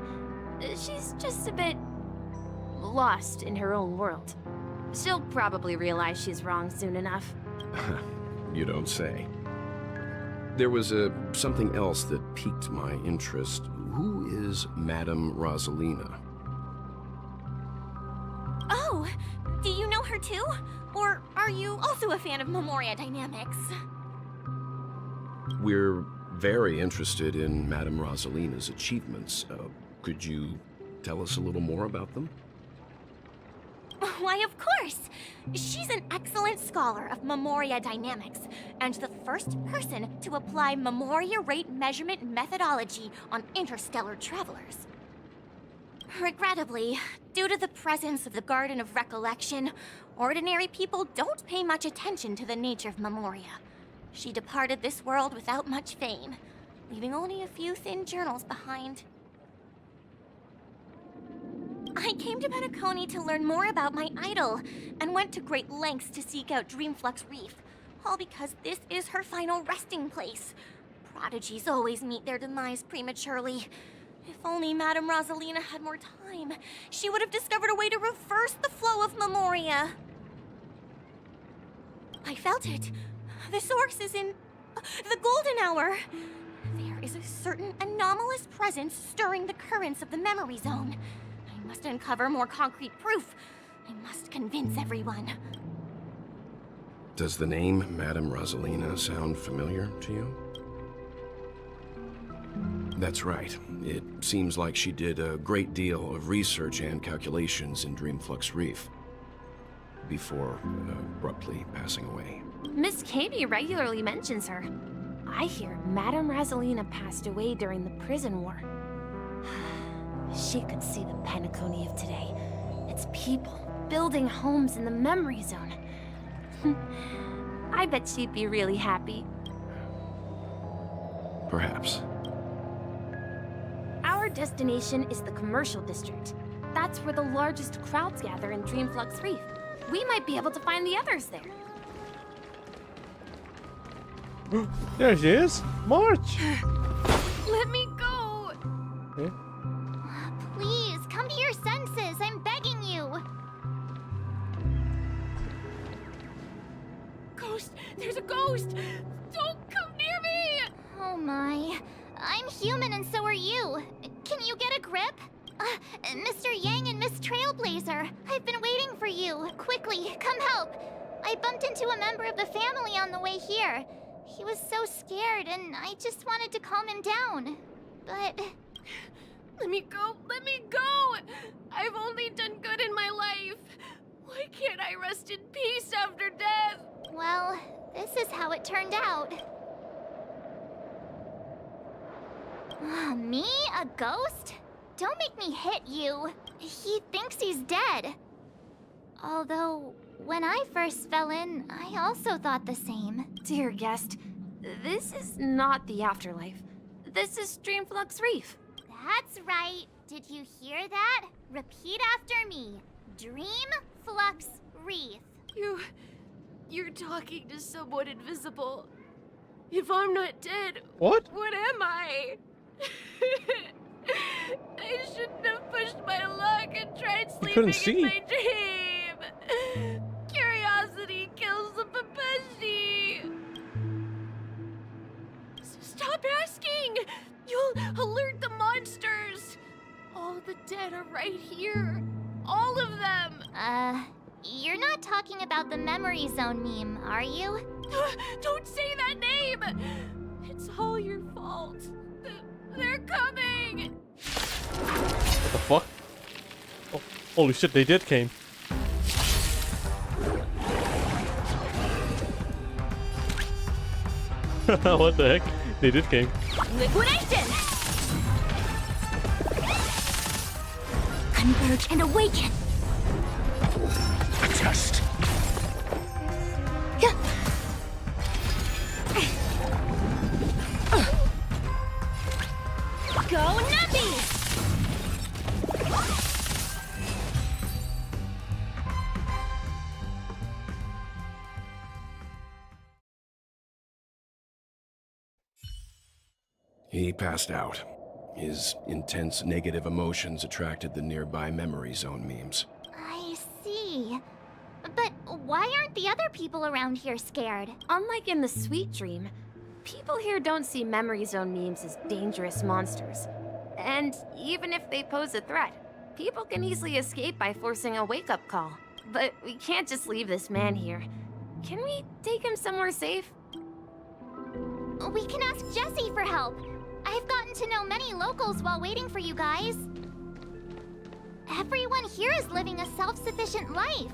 She's just a bit lost in her own world. She'll probably realize she's wrong soon enough. You don't say. There was something else that piqued my interest. Who is Madame Rosalina? Oh, do you know her too? Or are you also a fan of Memoria dynamics? We're very interested in Madame Rosalina's achievements. Could you tell us a little more about them? Why, of course! She's an excellent scholar of Memoria dynamics, and the first person to apply Memoria rate measurement methodology on interstellar travelers. Regrettably, due to the presence of the Garden of Recollection, ordinary people don't pay much attention to the nature of Memoria. She departed this world without much fame, leaving only a few thin journals behind. I came to Penacony to learn more about my idol, and went to great lengths to seek out Dreamflux Reef, all because this is her final resting place. Prodigies always meet their demise prematurely. If only Madame Rosalina had more time, she would have discovered a way to reverse the flow of Memoria. I felt it. The source is in the golden hour. There is a certain anomalous presence stirring the currents of the memory zone. I must uncover more concrete proof. I must convince everyone. Does the name Madame Rosalina sound familiar to you? That's right. It seems like she did a great deal of research and calculations in Dreamflux Reef before abruptly passing away. Miss Kami regularly mentions her. I hear Madame Rosalina passed away during the prison war. She could see the Penacony of today. Its people building homes in the memory zone. I bet she'd be really happy. Perhaps. Our destination is the commercial district. That's where the largest crowds gather in Dreamflux Reef. We might be able to find the others there. There she is! March! Let me go! Okay. Please, come to your senses. I'm begging you. Ghost! There's a ghost! Don't come near me! Oh my. I'm human and so are you. Can you get a grip? Mr. Yang and Miss Trailblazer, I've been waiting for you. Quickly, come help. I bumped into a member of the family on the way here. He was so scared, and I just wanted to calm him down. But... Let me go! Let me go! I've only done good in my life. Why can't I rest in peace after death? Well, this is how it turned out. Me? A ghost? Don't make me hit you. He thinks he's dead. Although, when I first fell in, I also thought the same. Dear guest, this is not the afterlife. This is Dreamflux Reef. That's right. Did you hear that? Repeat after me. Dreamflux Reef. You're talking to someone invisible. If I'm not dead, what am I? I shouldn't have pushed my luck and tried sleeping in my dream. Curiosity kills the Papeshi. Stop asking! You'll alert the monsters. All the dead are right here. All of them. You're not talking about the memory zone meme, are you? Don't say that name! It's all your fault. They're coming! What the fuck? Oh, holy shit, they did came. What the heck? They did came. Liquidation! Converge and awaken! Adjust! Go Nuppy! He passed out. His intense negative emotions attracted the nearby memory zone memes. I see. But why aren't the other people around here scared? Unlike in the Sweet Dream, people here don't see memory zone memes as dangerous monsters. And even if they pose a threat, people can easily escape by forcing a wake-up call. But we can't just leave this man here. Can we take him somewhere safe? We can ask Jessie for help. I've gotten to know many locals while waiting for you guys. Everyone here is living a self-sufficient life.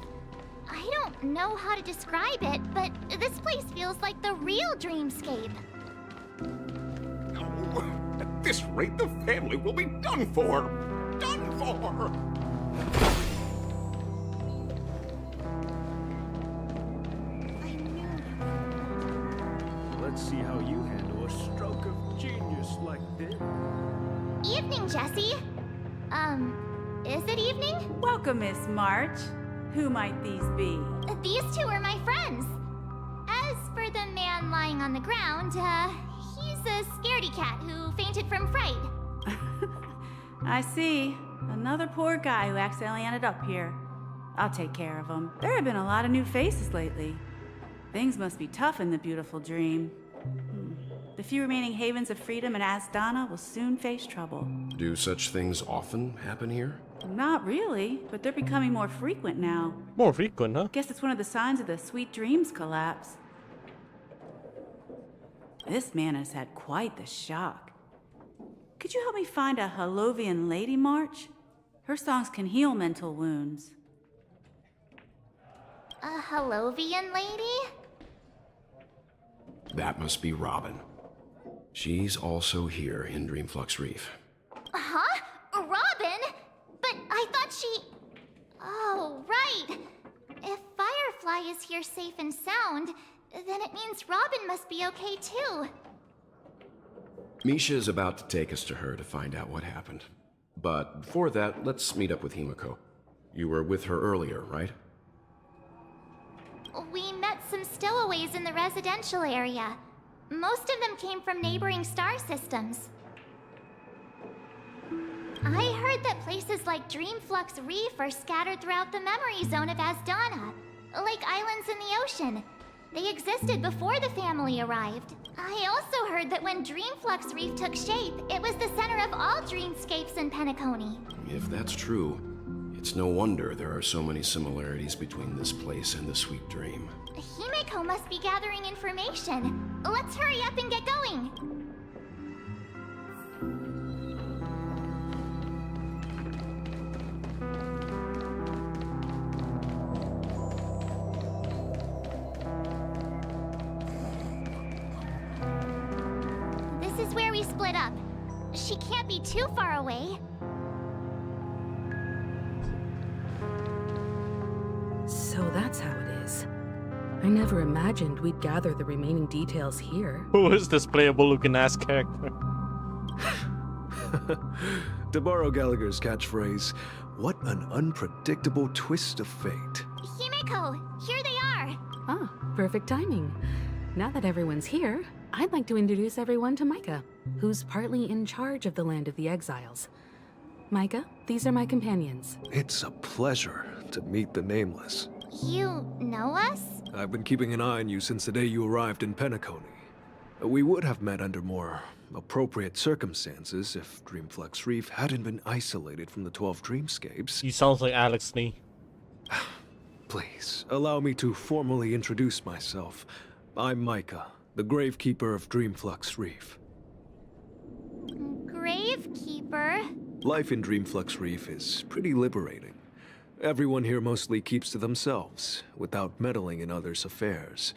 I don't know how to describe it, but this place feels like the real dreamscape. Oh, at this rate, the family will be done for. Done for! Let's see how you handle a stroke of genius like this. Evening, Jessie. Is it evening? Welcome, Miss March. Who might these be? These two are my friends. As for the man lying on the ground, he's a scaredy cat who fainted from fright. I see. Another poor guy who accidentally ended up here. I'll take care of him. There have been a lot of new faces lately. Things must be tough in the beautiful dream. The few remaining havens of freedom in Asdana will soon face trouble. Do such things often happen here? Not really, but they're becoming more frequent now. More frequent, huh? Guess it's one of the signs of the Sweet Dreams collapse. This man has had quite the shock. Could you help me find a Halovian lady, March? Her songs can heal mental wounds. A Halovian lady? That must be Robin. She's also here in Dreamflux Reef. Huh? Robin? But I thought she... Oh, right. If Firefly is here safe and sound, then it means Robin must be okay too. Misha is about to take us to her to find out what happened. But before that, let's meet up with Himiko. You were with her earlier, right? We met some stowaways in the residential area. Most of them came from neighboring star systems. I heard that places like Dreamflux Reef are scattered throughout the memory zone of Asdana, like islands in the ocean. They existed before the family arrived. I also heard that when Dreamflux Reef took shape, it was the center of all dreamscapes in Penacony. If that's true, it's no wonder there are so many similarities between this place and the Sweet Dream. Himeko must be gathering information. Let's hurry up and get going. This is where we split up. She can't be too far away. So that's how it is. I never imagined we'd gather the remaining details here. Who is this playable looking ass character? To borrow Gallagher's catchphrase, what an unpredictable twist of fate. Himeko, here they are. Ah, perfect timing. Now that everyone's here, I'd like to introduce everyone to Micah, who's partly in charge of the Land of the Exiles. Micah, these are my companions. It's a pleasure to meet the Nameless. You know us? I've been keeping an eye on you since the day you arrived in Penacony. We would have met under more appropriate circumstances if Dreamflux Reef hadn't been isolated from the 12 Dreamscapes. You sound like Alex Nee. Please, allow me to formally introduce myself. I'm Micah, the Gravekeeper of Dreamflux Reef. Gravekeeper? Life in Dreamflux Reef is pretty liberating. Everyone here mostly keeps to themselves, without meddling in others' affairs.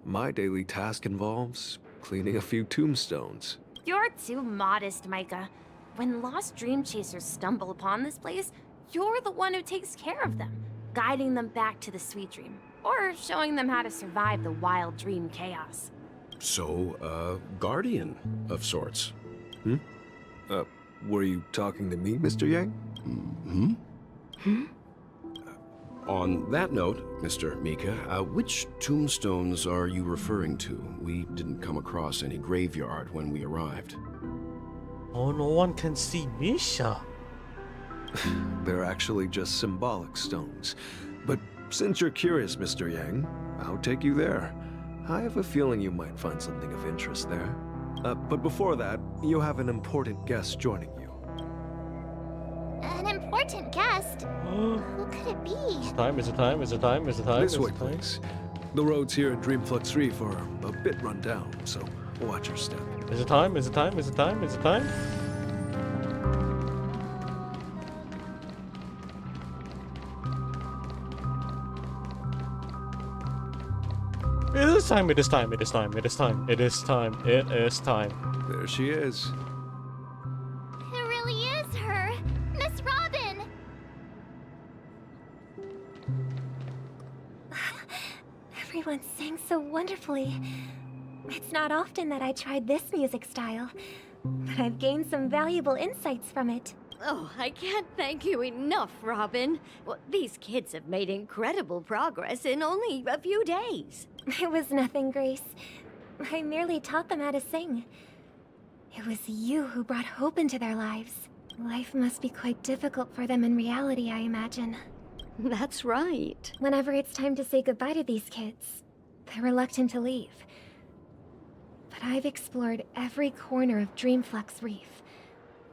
My daily task involves cleaning a few tombstones. You're too modest, Micah. When lost dream chasers stumble upon this place, you're the one who takes care of them, guiding them back to the Sweet Dream, or showing them how to survive the wild dream chaos. So, guardian of sorts. Were you talking to me, Mr. Yang? Mm-hmm. On that note, Mr. Mika, which tombstones are you referring to? We didn't come across any graveyard when we arrived. Oh, no one can see Misha. They're actually just symbolic stones. But since you're curious, Mr. Yang, I'll take you there. I have a feeling you might find something of interest there. But before that, you have an important guest joining you. An important guest? Who could it be? Is it time? Is it time? Is it time? Is it time? This way, please. The roads here at Dreamflux Reef are a bit run down, so watch your step. Is it time? Is it time? Is it time? Is it time? It is time, it is time, it is time, it is time, it is time, it is time. There she is. It really is her! Miss Robin! Everyone sang so wonderfully. It's not often that I tried this music style, but I've gained some valuable insights from it. Oh, I can't thank you enough, Robin. Well, these kids have made incredible progress in only a few days. It was nothing, Grace. I merely taught them how to sing. It was you who brought hope into their lives. Life must be quite difficult for them in reality, I imagine. That's right. Whenever it's time to say goodbye to these kids, they're reluctant to leave. But I've explored every corner of Dreamflux Reef,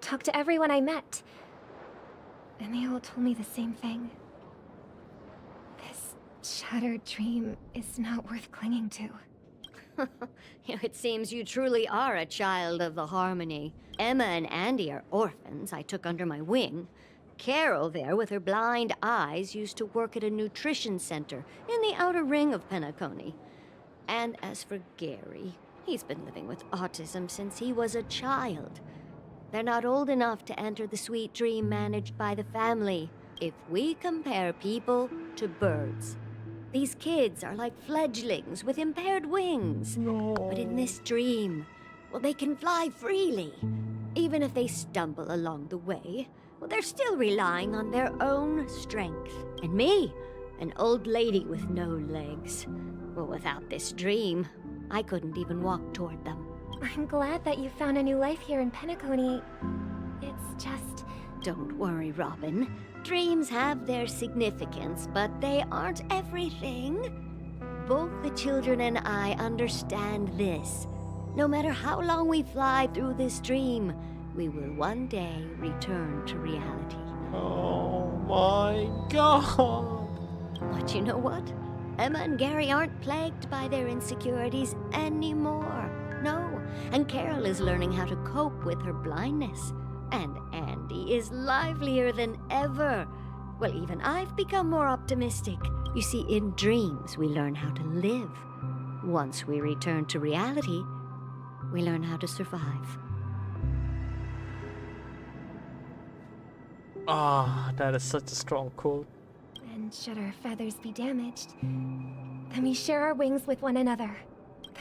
talked to everyone I met, and they all told me the same thing. This shattered dream is not worth clinging to. It seems you truly are a child of the Harmony. Emma and Andy are orphans I took under my wing. Carol there, with her blind eyes, used to work at a nutrition center in the outer ring of Penacony. And as for Gary, he's been living with autism since he was a child. They're not old enough to enter the Sweet Dream managed by the family. If we compare people to birds, these kids are like fledglings with impaired wings. No. But in this dream, well, they can fly freely. Even if they stumble along the way, well, they're still relying on their own strength. And me, an old lady with no legs. Well, without this dream, I couldn't even walk toward them. I'm glad that you found a new life here in Penacony. It's just... Don't worry, Robin. Dreams have their significance, but they aren't everything. both the children and I understand this. No matter how long we fly through this dream, we will one day return to reality. Oh my god! But you know what? Emma and Gary aren't plagued by their insecurities anymore. No, and Carol is learning how to cope with her blindness. And Andy is livelier than ever. Well, even I've become more optimistic. You see, in dreams, we learn how to live. Once we return to reality, we learn how to survive. Ah, that is such a strong quote. And should our feathers be damaged, then we share our wings with one another.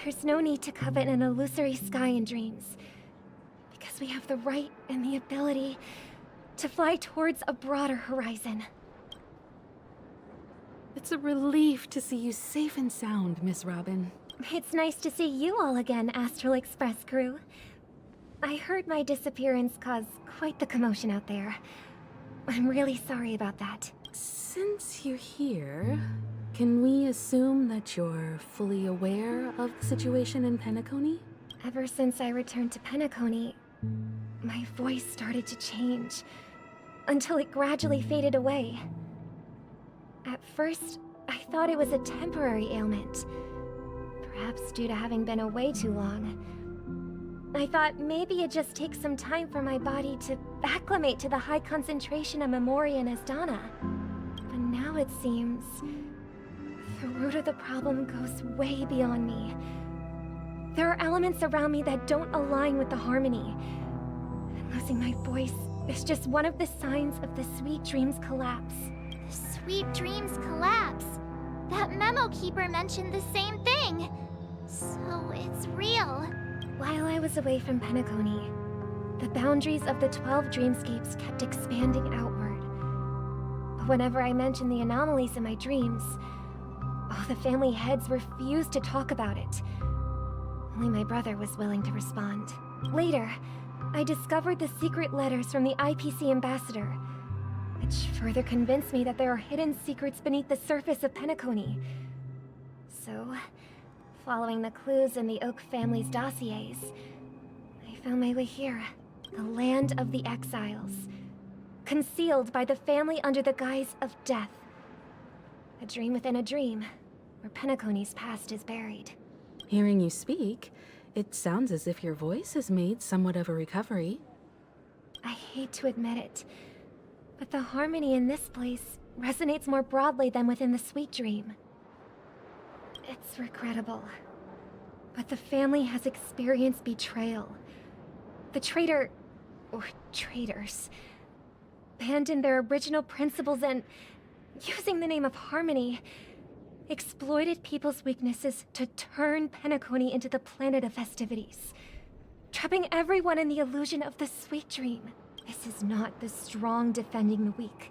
There's no need to covet an illusory sky in dreams, because we have the right and the ability to fly towards a broader horizon. It's a relief to see you safe and sound, Miss Robin. It's nice to see you all again, Astral Express crew. I heard my disappearance caused quite the commotion out there. I'm really sorry about that. Since you're here, can we assume that you're fully aware of the situation in Penacony? Ever since I returned to Penacony, my voice started to change, until it gradually faded away. At first, I thought it was a temporary ailment, perhaps due to having been away too long. I thought maybe it just takes some time for my body to acclimate to the high concentration of Memoria and Asdana. But now it seems the root of the problem goes way beyond me. There are elements around me that don't align with the harmony. And losing my voice is just one of the signs of the Sweet Dreams collapse. The Sweet Dreams collapse? That memo keeper mentioned the same thing. So it's real. While I was away from Penacony, the boundaries of the 12 dreamscapes kept expanding outward. But whenever I mentioned the anomalies in my dreams, all the family heads refused to talk about it. Only my brother was willing to respond. Later, I discovered the secret letters from the IPC ambassador, which further convinced me that there are hidden secrets beneath the surface of Penacony. So, following the clues in the Oak family's dossiers, I found my way here, the land of the exiles, concealed by the family under the guise of death. A dream within a dream, where Penacony's past is buried. Hearing you speak, it sounds as if your voice has made somewhat of a recovery. I hate to admit it, but the harmony in this place resonates more broadly than within the Sweet Dream. It's regrettable, but the family has experienced betrayal. The traitor, or traitors, abandoned their original principles and, using the name of harmony, exploited people's weaknesses to turn Penacony into the planet of festivities, trapping everyone in the illusion of the Sweet Dream. This is not the strong defending the weak,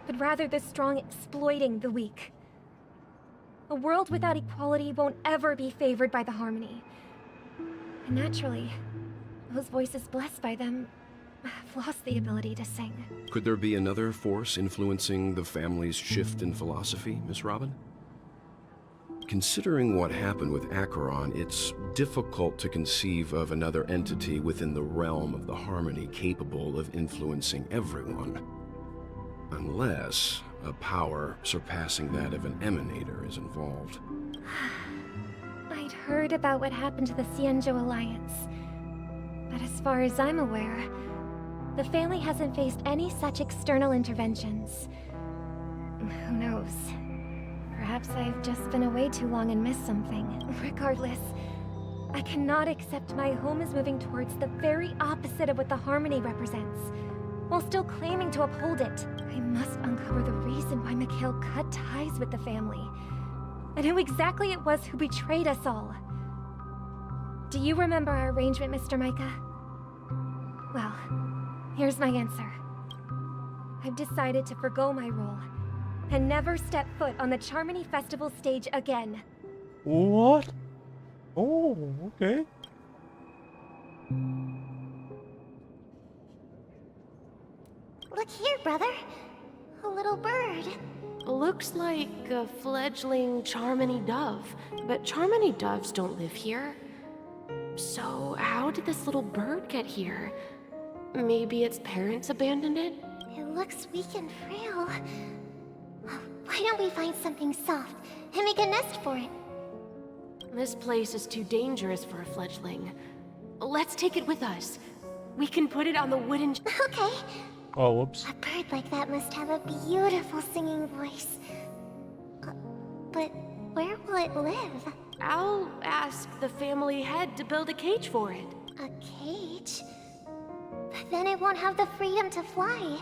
but rather the strong exploiting the weak. A world without equality won't ever be favored by the harmony. And naturally, those voices blessed by them have lost the ability to sing. Could there be another force influencing the family's shift in philosophy, Miss Robin? Considering what happened with Acheron, it's difficult to conceive of another entity within the realm of the harmony capable of influencing everyone. Unless a power surpassing that of an emanator is involved. I'd heard about what happened to the Cienjo Alliance, but as far as I'm aware, the family hasn't faced any such external interventions. Who knows? Perhaps I've just been away too long and missed something. Regardless, I cannot accept my home is moving towards the very opposite of what the harmony represents, while still claiming to uphold it. I must uncover the reason why Mikhail cut ties with the family, and who exactly it was who betrayed us all. Do you remember our arrangement, Mr. Micah? Well, here's my answer. I've decided to forgo my role, and never step foot on the Charmony Festival stage again. What? Oh, okay. Look here, brother. A little bird. Looks like a fledgling Charmony dove, but Charmony doves don't live here. So how did this little bird get here? Maybe its parents abandoned it? It looks weak and frail. Why don't we find something soft and make a nest for it? This place is too dangerous for a fledgling. Let's take it with us. We can put it on the wooden... Okay. Oh, whoops. A bird like that must have a beautiful singing voice. But where will it live? I'll ask the family head to build a cage for it. A cage? But then it won't have the freedom to fly,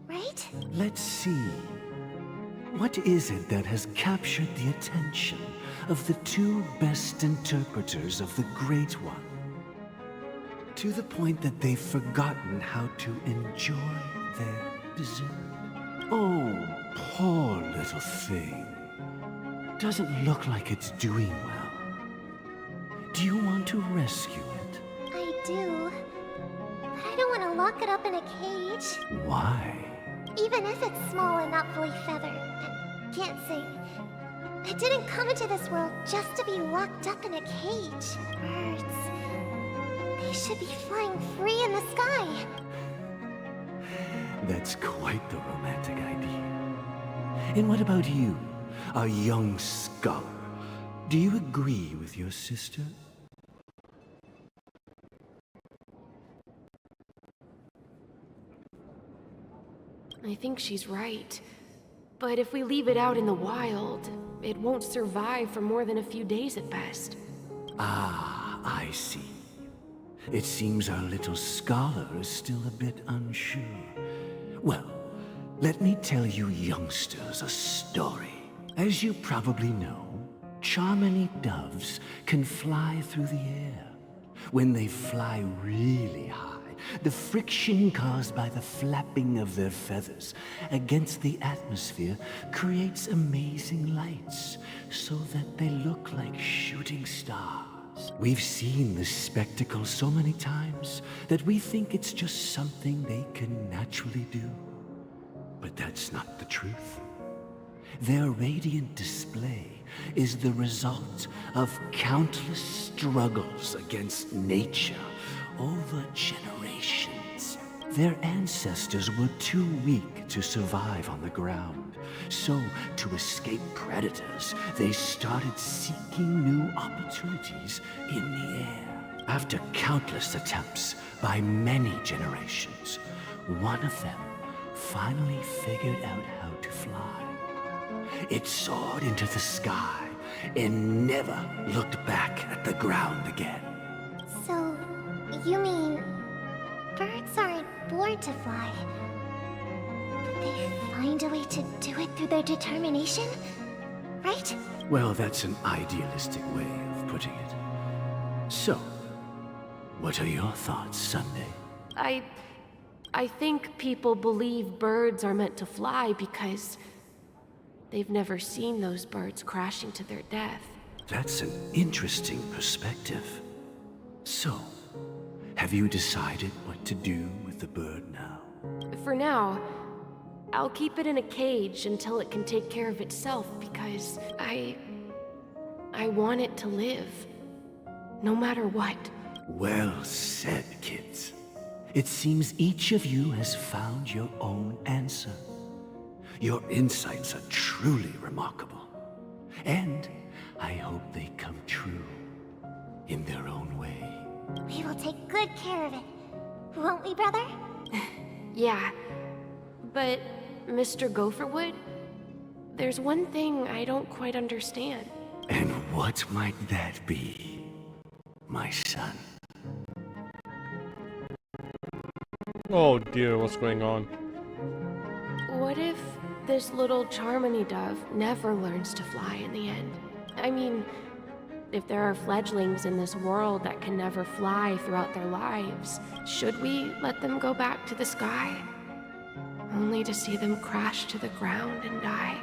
right? Let's see. What is it that has captured the attention of the two best interpreters of the Great One? To the point that they've forgotten how to enjoy their dessert. Oh, poor little thing. Doesn't look like it's doing well. Do you want to rescue it? I do. But I don't want to lock it up in a cage. Why? Even if it's small and not fully feathered and can't sing. It didn't come into this world just to be locked up in a cage. Birds. They should be flying free in the sky. That's quite the romantic idea. And what about you, a young scholar? Do you agree with your sister? I think she's right. But if we leave it out in the wild, it won't survive for more than a few days at best. Ah, I see. It seems our little scholar is still a bit unsure. Well, let me tell you youngsters a story. As you probably know, Charmony doves can fly through the air. When they fly really high, the friction caused by the flapping of their feathers against the atmosphere creates amazing lights, so that they look like shooting stars. We've seen this spectacle so many times that we think it's just something they can naturally do. But that's not the truth. Their radiant display is the result of countless struggles against nature over generations. Their ancestors were too weak to survive on the ground, so to escape predators, they started seeking new opportunities in the air. After countless attempts by many generations, one of them finally figured out how to fly. It soared into the sky and never looked back at the ground again. So, you mean birds aren't born to fly? But they find a way to do it through their determination? Right? Well, that's an idealistic way of putting it. So, what are your thoughts, Sunday? I think people believe birds are meant to fly because they've never seen those birds crashing to their death. That's an interesting perspective. So, have you decided what to do with the bird now? For now, I'll keep it in a cage until it can take care of itself because I want it to live. No matter what. Well said, kids. It seems each of you has found your own answer. Your insights are truly remarkable. And I hope they come true in their own way. We will take good care of it. Won't we, brother? Yeah. But, Mr. Gopherwood, there's one thing I don't quite understand. And what might that be, my son? Oh dear, what's going on? What if this little Charmony dove never learns to fly in the end? I mean, if there are fledglings in this world that can never fly throughout their lives, should we let them go back to the sky? Only to see them crash to the ground and die.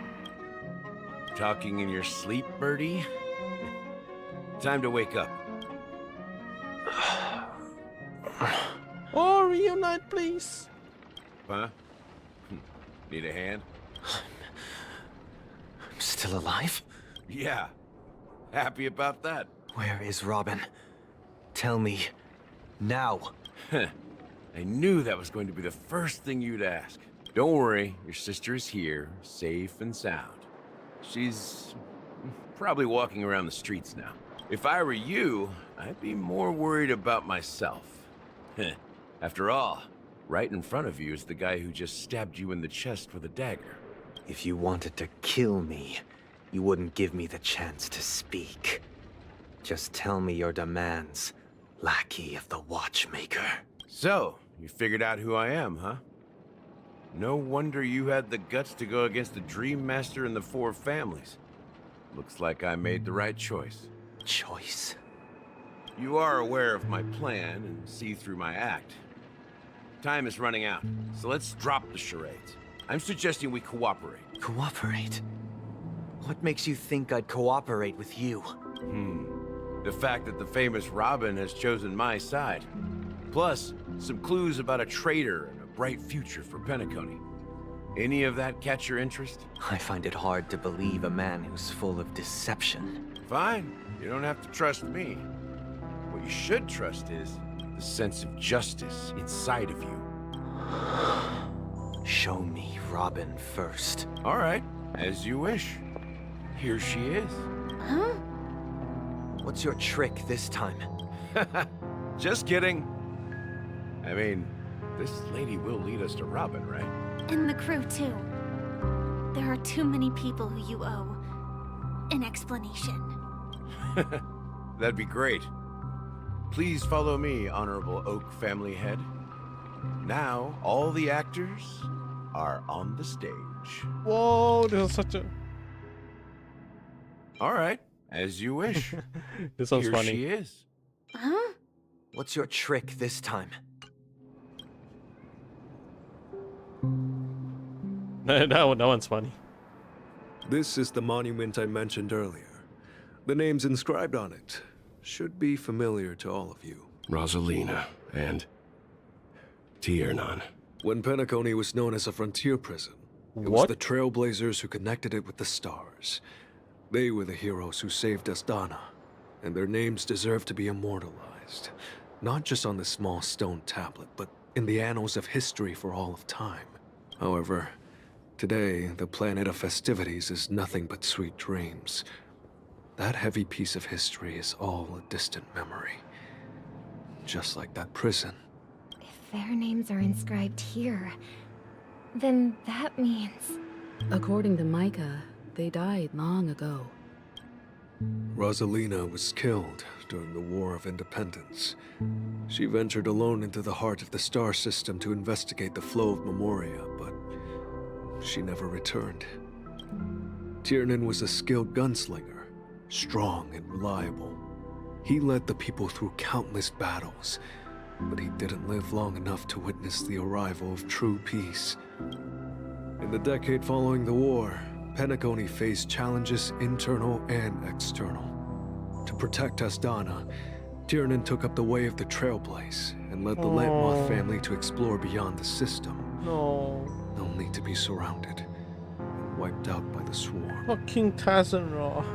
Talking in your sleep, Birdie? Time to wake up. Oh, reunite, please. Huh? Need a hand? still alive? Yeah. Happy about that. Where is Robin? Tell me. Now. I knew that was going to be the first thing you'd ask. Don't worry, your sister is here, safe and sound. She's probably walking around the streets now. If I were you, I'd be more worried about myself. After all, right in front of you is the guy who just stabbed you in the chest with a dagger. If you wanted to kill me, you wouldn't give me the chance to speak. Just tell me your demands, lackey of the Watchmaker. So, you figured out who I am, huh? No wonder you had the guts to go against the Dream Master and the Four Families. Looks like I made the right choice. Choice? You are aware of my plan and see through my act. Time is running out, so let's drop the charades. I'm suggesting we cooperate. Cooperate? What makes you think I'd cooperate with you? The fact that the famous Robin has chosen my side. Plus, some clues about a traitor and a bright future for Penacony. Any of that catch your interest? I find it hard to believe a man who's full of deception. Fine. You don't have to trust me. What you should trust is the sense of justice inside of you. Show me Robin first. All right, as you wish. Here she is. Huh? What's your trick this time? Just kidding. I mean, this lady will lead us to Robin, right? And the crew, too. There are too many people who you owe an explanation. That'd be great. Please follow me, Honorable Oak family head. Now, all the actors are on the stage. Whoa, this is such a... All right, as you wish. This one's Here funny. she is. Huh? What's your trick this time? No one's funny. This is the monument I mentioned earlier. The names inscribed on it should be familiar to all of you. Rosalina and Tiernan. When Penacony was known as a frontier prison, it was the Trailblazers who connected it with the stars. They were the heroes who saved Astana, and their names deserve to be immortalized. Not just on this small stone tablet, but in the annals of history for all of time. However, today, the planet of festivities is nothing but sweet dreams. That heavy piece of history is all a distant memory. Just like that prison. If their names are inscribed here, then that means... According to Micah, they died long ago. Rosalina was killed during the War of Independence. She ventured alone into the heart of the star system to investigate the flow of Memoria, but she never returned. Tiernan was a skilled gunslinger, strong and reliable. He led the people through countless battles, but he didn't live long enough to witness the arrival of true peace. In the decade following the war, Penacony faced challenges internal and external. To protect Astana, Tiernan took up the way of the Trailblaze and led the Lantmoth family to explore beyond the system. No. Only to be surrounded and wiped out by the swarm. Fucking Tazanra.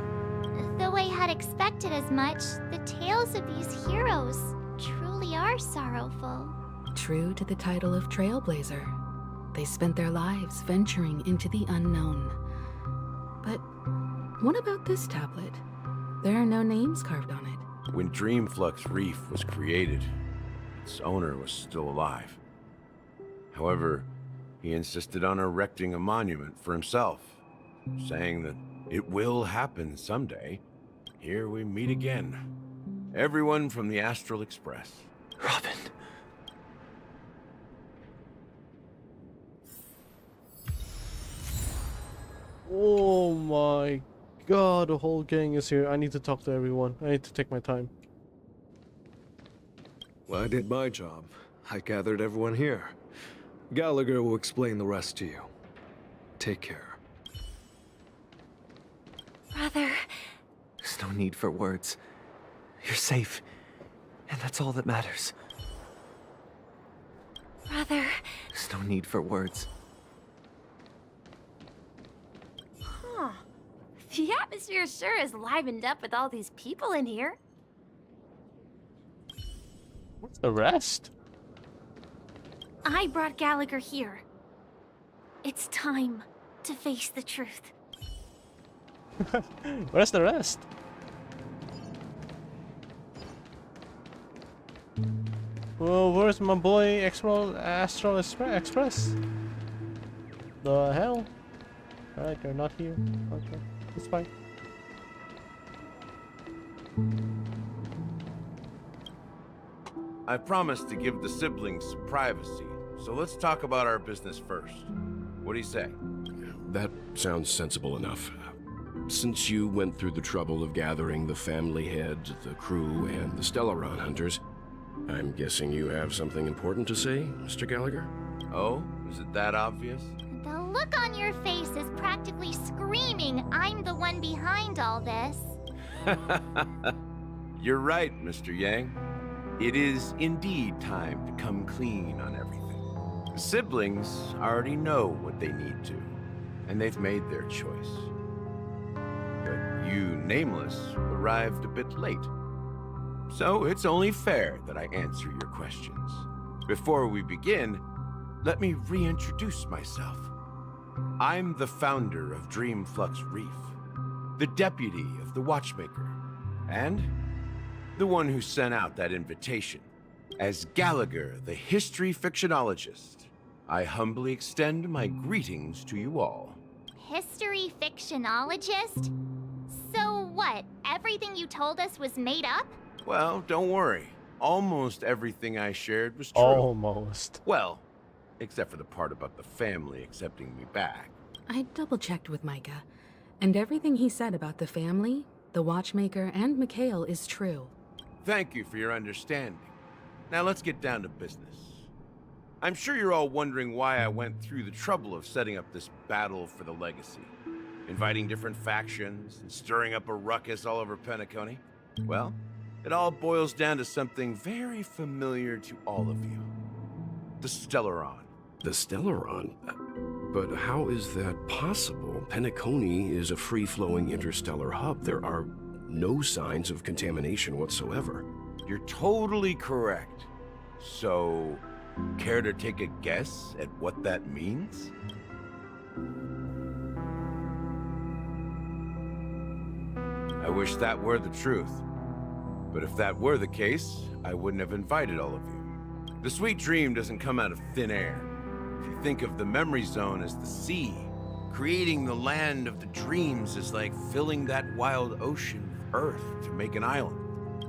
Though I had expected as much, the tales of these heroes truly are sorrowful. True to the title of Trailblazer, they spent their lives venturing into the unknown. But what about this tablet? There are no names carved on it. When Dreamflux Reef was created, its owner was still alive. However, he insisted on erecting a monument for himself, saying that it will happen someday. Here we meet again. Everyone from the Astral Express. Robin. Oh my god, the whole gang is here. I need to talk to everyone. I need to take my time. Well, I did my job. I gathered everyone here. Gallagher will explain the rest to you. Take care. Brother. There's no need for words. You're safe, and that's all that matters. Brother. There's no need for words. Huh. The atmosphere sure is livened up with all these people in here. What's the rest? I brought Gallagher here. It's time to face the truth. Where's the rest? Well, where's my boy Astral Express? The hell? Alright, they're not here. Okay, it's fine. I promised to give the siblings some privacy, so let's talk about our business first. What do you say? That sounds sensible enough. Since you went through the trouble of gathering the family head, the crew, and the Stellaron hunters, I'm guessing you have something important to say, Mr. Gallagher? Oh, is it that obvious? The look on your face is practically screaming, I'm the one behind all this. You're right, Mr. Yang. It is indeed time to come clean on everything. The siblings already know what they need to, and they've made their choice. But you, Nameless, arrived a bit late. So it's only fair that I answer your questions. Before we begin, let me reintroduce myself. I'm the founder of Dreamflux Reef, the deputy of the Watchmaker, and the one who sent out that invitation. As Gallagher, the history fictionologist, I humbly extend my greetings to you all. History fictionologist? So what, everything you told us was made up? Well, don't worry. Almost everything I shared was true. Almost. Well, except for the part about the family accepting me back. I double-checked with Micah, and everything he said about the family, the Watchmaker, and Mikhail is true. Thank you for your understanding. Now let's get down to business. I'm sure you're all wondering why I went through the trouble of setting up this battle for the legacy, inviting different factions and stirring up a ruckus all over Penacony. Well, it all boils down to something very familiar to all of you. The Stellaron. The Stellaron? But how is that possible? Penacony is a free-flowing interstellar hub. There are no signs of contamination whatsoever. You're totally correct. So, care to take a guess at what that means? I wish that were the truth. But if that were the case, I wouldn't have invited all of you. The sweet dream doesn't come out of thin air. If you think of the memory zone as the sea, creating the land of the dreams is like filling that wild ocean with earth to make an island.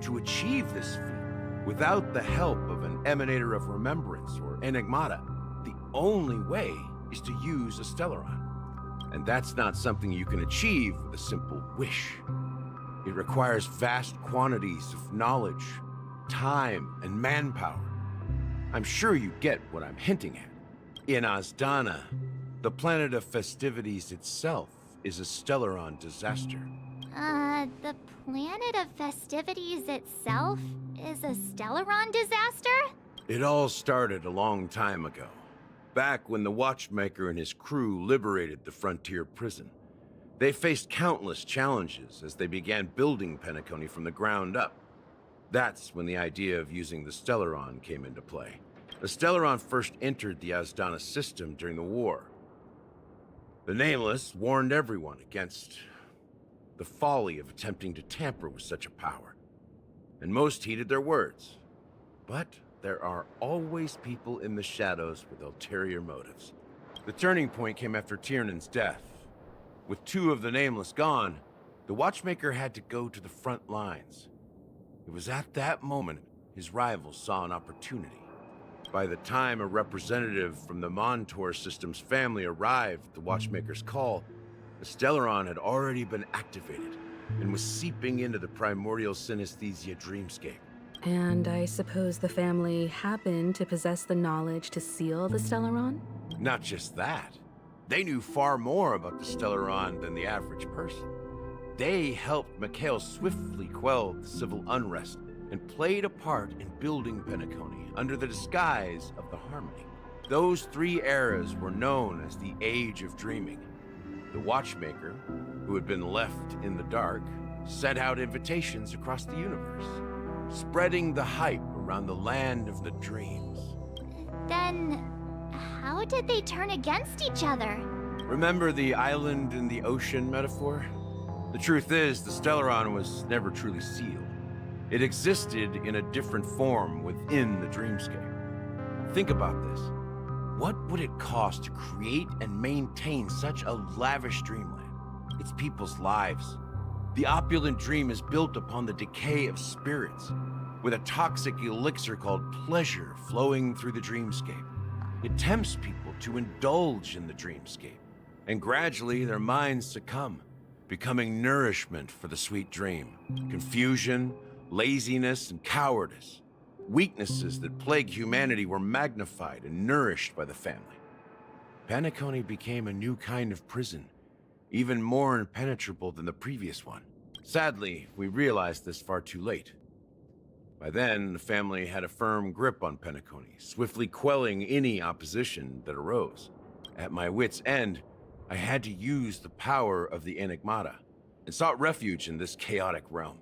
To achieve this feat, without the help of an emanator of remembrance or enigmata, the only way is to use a Stellaron. And that's not something you can achieve with a simple wish. It requires vast quantities of knowledge, time, and manpower. I'm sure you get what I'm hinting at. In Azdana, the planet of festivities itself is a Stellaron disaster. The planet of festivities itself is a Stellaron disaster? It all started a long time ago, back when the Watchmaker and his crew liberated the frontier prison. They faced countless challenges as they began building Penacony from the ground up. That's when the idea of using the Stellaron came into play. The Stellaron first entered the Azdana system during the war. The Nameless warned everyone against the folly of attempting to tamper with such a power, and most heeded their words. But there are always people in the shadows with ulterior motives. The turning point came after Tiernan's death. With two of the Nameless gone, the Watchmaker had to go to the front lines. It was at that moment his rivals saw an opportunity. By the time a representative from the Montour System's family arrived at the Watchmaker's call, the Stellaron had already been activated and was seeping into the primordial synesthesia dreamscape. And I suppose the family happened to possess the knowledge to seal the Stellaron? Not just that. They knew far more about the Stellaron than the average person. They helped Mikhail swiftly quell the civil unrest and played a part in building Penacony under the disguise of the Harmony. Those three eras were known as the Age of Dreaming. The Watchmaker, who had been left in the dark, sent out invitations across the universe, spreading the hype around the land of the dreams. Then, how did they turn against each other? Remember the island in the ocean metaphor? The truth is, the Stellaron was never truly sealed. It existed in a different form within the dreamscape. Think about this. What would it cost to create and maintain such a lavish dreamland? It's people's lives. The opulent dream is built upon the decay of spirits, with a toxic elixir called pleasure flowing through the dreamscape. It tempts people to indulge in the dreamscape, and gradually their minds succumb, becoming nourishment for the sweet dream. Confusion, laziness, and cowardice, weaknesses that plague humanity, were magnified and nourished by the family. Penacony became a new kind of prison, even more impenetrable than the previous one. Sadly, we realized this far too late. By then, the family had a firm grip on Penacony, swiftly quelling any opposition that arose. At my wit's end, I had to use the power of the Enigmata, and sought refuge in this chaotic realm.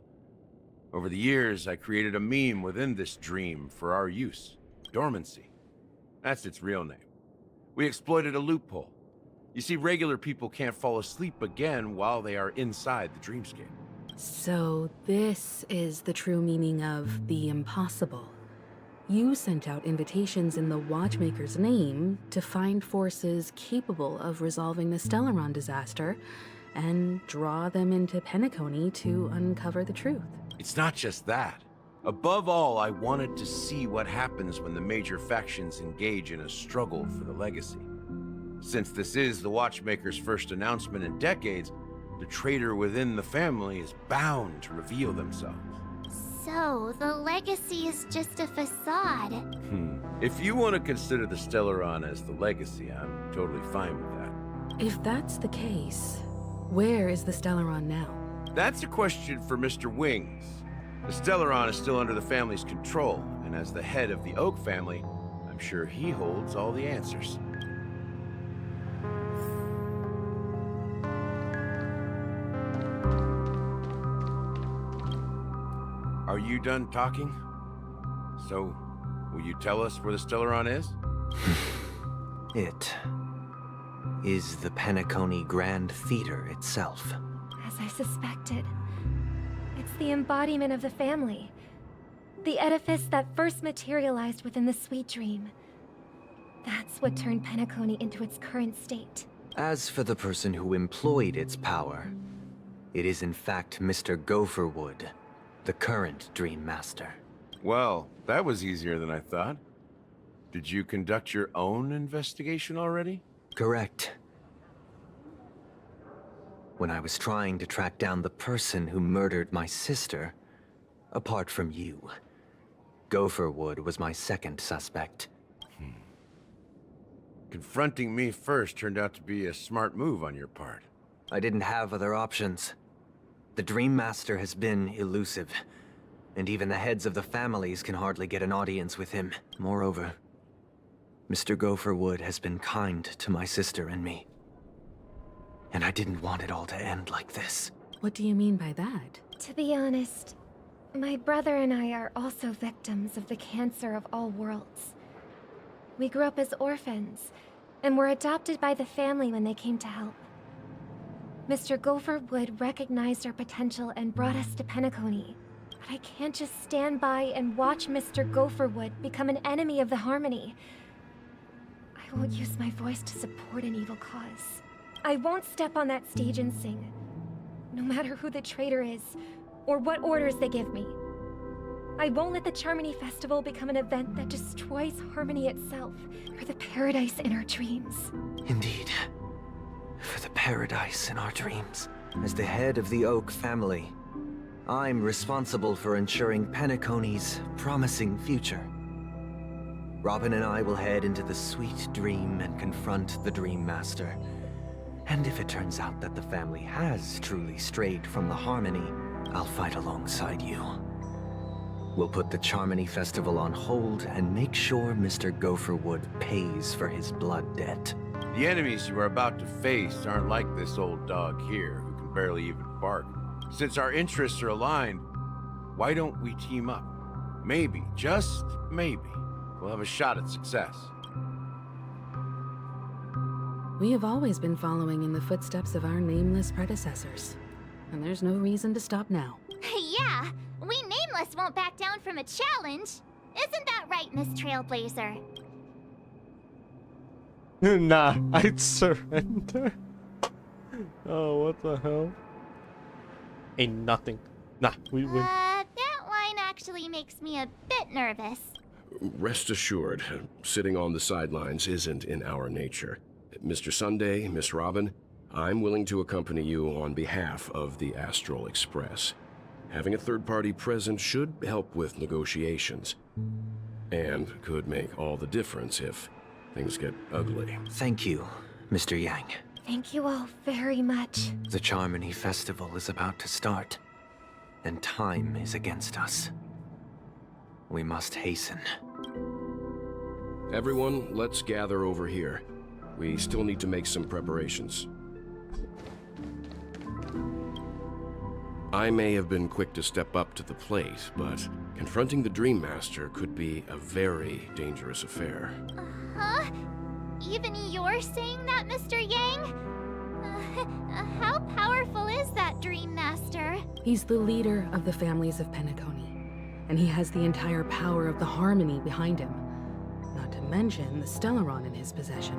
Over the years, I created a meme within this dream for our use, Dormancy. That's its real name. We exploited a loophole. You see, regular people can't fall asleep again while they are inside the dreamscape. So this is the true meaning of the impossible. You sent out invitations in the Watchmaker's name to find forces capable of resolving the Stellaron disaster and draw them into Penacony to uncover the truth. It's not just that. Above all, I wanted to see what happens when the major factions engage in a struggle for the legacy. Since this is the Watchmaker's first announcement in decades, the traitor within the family is bound to reveal themselves. So, the legacy is just a facade. If you want to consider the Stellaron as the legacy, I'm totally fine with that. If that's the case, where is the Stellaron now? That's a question for Mr. Wings. The Stellaron is still under the family's control, and as the head of the Oak family, I'm sure he holds all the answers. Are you done talking? So, will you tell us where the Stellaron is? It is the Penacony Grand Theater itself. As I suspected. It's the embodiment of the family. The edifice that first materialized within the Sweet Dream. That's what turned Penacony into its current state. As for the person who employed its power, it is in fact Mr. Gopherwood, the current Dream Master. Well, that was easier than I thought. Did you conduct your own investigation already? Correct. When I was trying to track down the person who murdered my sister, apart from you, Gopherwood was my second suspect. Confronting me first turned out to be a smart move on your part. I didn't have other options. The Dream Master has been elusive, and even the heads of the families can hardly get an audience with him. Moreover, Mr. Gopherwood has been kind to my sister and me. And I didn't want it all to end like this. What do you mean by that? To be honest, my brother and I are also victims of the cancer of all worlds. We grew up as orphans, and were adopted by the family when they came to help. Mr. Gopherwood recognized our potential and brought us to Penacony. But I can't just stand by and watch Mr. Gopherwood become an enemy of the Harmony. I won't use my voice to support an evil cause. I won't step on that stage and sing, no matter who the traitor is, or what orders they give me. I won't let the Charmony Festival become an event that destroys Harmony itself, or the paradise in our dreams. Indeed. For the paradise in our dreams. As the head of the Oak family, I'm responsible for ensuring Penacony's promising future. Robin and I will head into the Sweet Dream and confront the Dream Master. And if it turns out that the family has truly strayed from the Harmony, I'll fight alongside you. We'll put the Charmony Festival on hold and make sure Mr. Gopherwood pays for his blood debt. The enemies you are about to face aren't like this old dog here, who can barely even bark. Since our interests are aligned, why don't we team up? Maybe, just maybe, we'll have a shot at success. We have always been following in the footsteps of our nameless predecessors, and there's no reason to stop now. Yeah, we Nameless won't back down from a challenge. Isn't that right, Miss Trailblazer? Nah, I'd surrender. Oh, what the hell? Ain't nothing. Nah, we win. That line actually makes me a bit nervous. Rest assured, sitting on the sidelines isn't in our nature. Mr. Sunday, Miss Robin, I'm willing to accompany you on behalf of the Astral Express. Having a third party present should help with negotiations, and could make all the difference if things get ugly. Thank you, Mr. Yang. Thank you all very much. The Charmony Festival is about to start, and time is against us. We must hasten. Everyone, let's gather over here. We still need to make some preparations. I may have been quick to step up to the plate, but confronting the Dream Master could be a very dangerous affair. Huh? Even you're saying that, Mr. Yang? How powerful is that Dream Master? He's the leader of the families of Penacony, and he has the entire power of the Harmony behind him. Not to mention the Stellaron in his possession.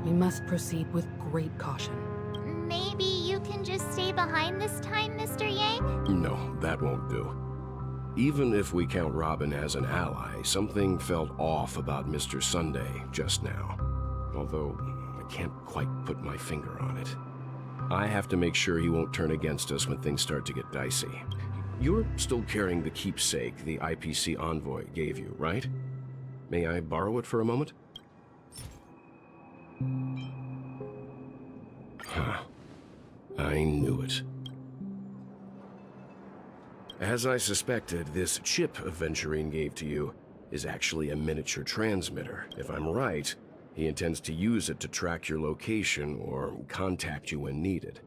We must proceed with great caution. Maybe you can just stay behind this time, Mr. Yang? No, that won't do. Even if we count Robin as an ally, something felt off about Mr. Sunday just now. Although, I can't quite put my finger on it. I have to make sure he won't turn against us when things start to get dicey. You're still carrying the keepsake the IPC envoy gave you, right? May I borrow it for a moment? Huh. I knew it. As I suspected, this chip Aventurine gave to you is actually a miniature transmitter. If I'm right, he intends to use it to track your location or contact you when needed.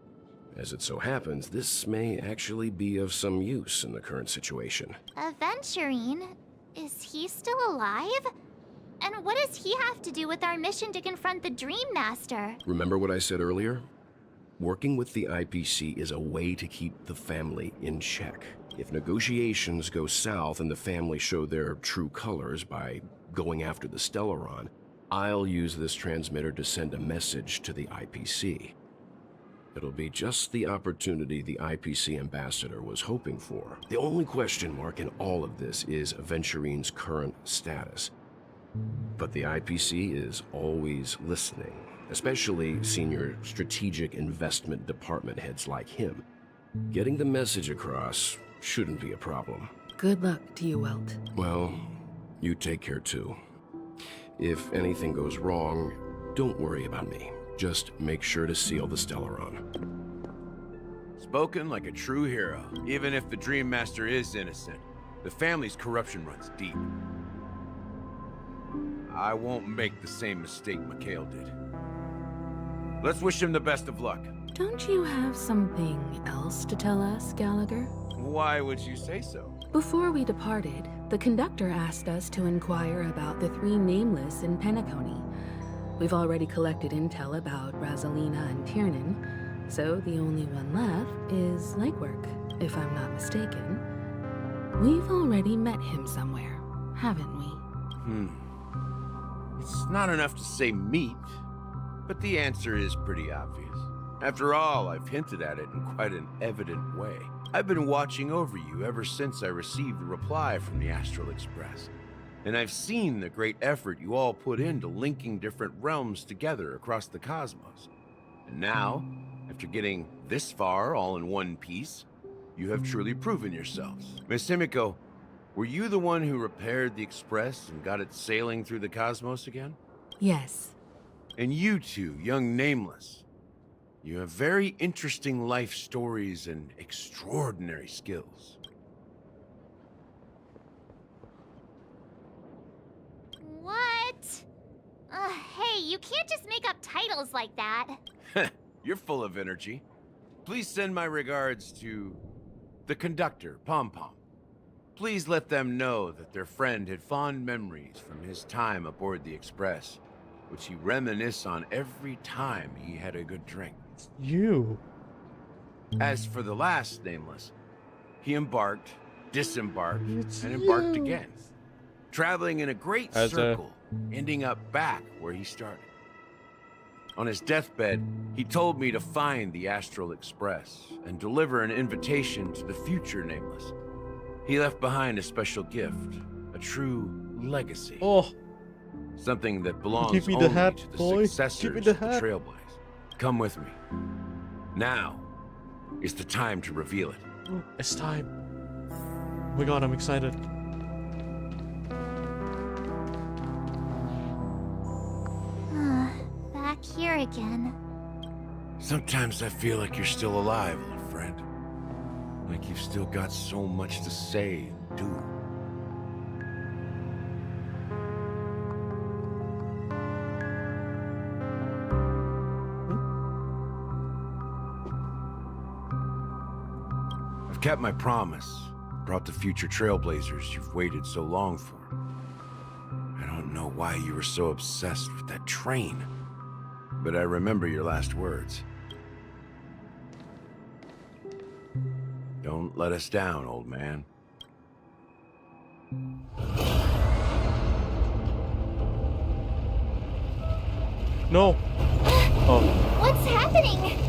As it so happens, this may actually be of some use in the current situation. Aventurine? Is he still alive? And what does he have to do with our mission to confront the Dream Master? Remember what I said earlier? Working with the IPC is a way to keep the family in check. If negotiations go south and the family show their true colors by going after the Stellaron, I'll use this transmitter to send a message to the IPC. It'll be just the opportunity the IPC ambassador was hoping for. The only question mark in all of this is Aventurine's current status. But the IPC is always listening, especially senior strategic investment department heads like him. Getting the message across shouldn't be a problem. Good luck to you, Welt. Well, you take care too. If anything goes wrong, don't worry about me. Just make sure to seal the Stellaron. Spoken like a true hero. Even if the Dream Master is innocent, the family's corruption runs deep. I won't make the same mistake Mikhail did. Let's wish him the best of luck. Don't you have something else to tell us, Gallagher? Why would you say so? Before we departed, the conductor asked us to inquire about the three Nameless in Penacony. We've already collected intel about Rosalina and Tiernan, so the only one left is Legwork, if I'm not mistaken. We've already met him somewhere, haven't we? It's not enough to say meet, but the answer is pretty obvious. After all, I've hinted at it in quite an evident way. I've been watching over you ever since I received the reply from the Astral Express. And I've seen the great effort you all put into linking different realms together across the cosmos. And now, after getting this far all in one piece, you have truly proven yourselves. Miss Himiko, were you the one who repaired the Express and got it sailing through the cosmos again? Yes. And you two, young Nameless, you have very interesting life stories and extraordinary skills. What? Hey, you can't just make up titles like that. You're full of energy. Please send my regards to the conductor, Pom Pom. Please let them know that their friend had fond memories from his time aboard the Express, which he reminisced on every time he had a good drink. You. As for the last nameless, he embarked, disembarked, and embarked again, traveling in a great circle, ending up back where he started. On his deathbed, he told me to find the Astral Express and deliver an invitation to the future nameless. He left behind a special gift, a true legacy. Oh. Something that belongs Give me only the hat, to the boy. successors Give me of the the hat. Trailblaze. Come with me. Now is the time to reveal it. It's time. Oh my god, I'm excited. Back here again. Sometimes I feel like you're still alive, old friend. Like you've still got so much to say and do. I've kept my promise. Brought the future trailblazers you've waited so long for. I don't know why you were so obsessed with that train, but I remember your last words. Don't let us down, old man. No. Oh. What's happening?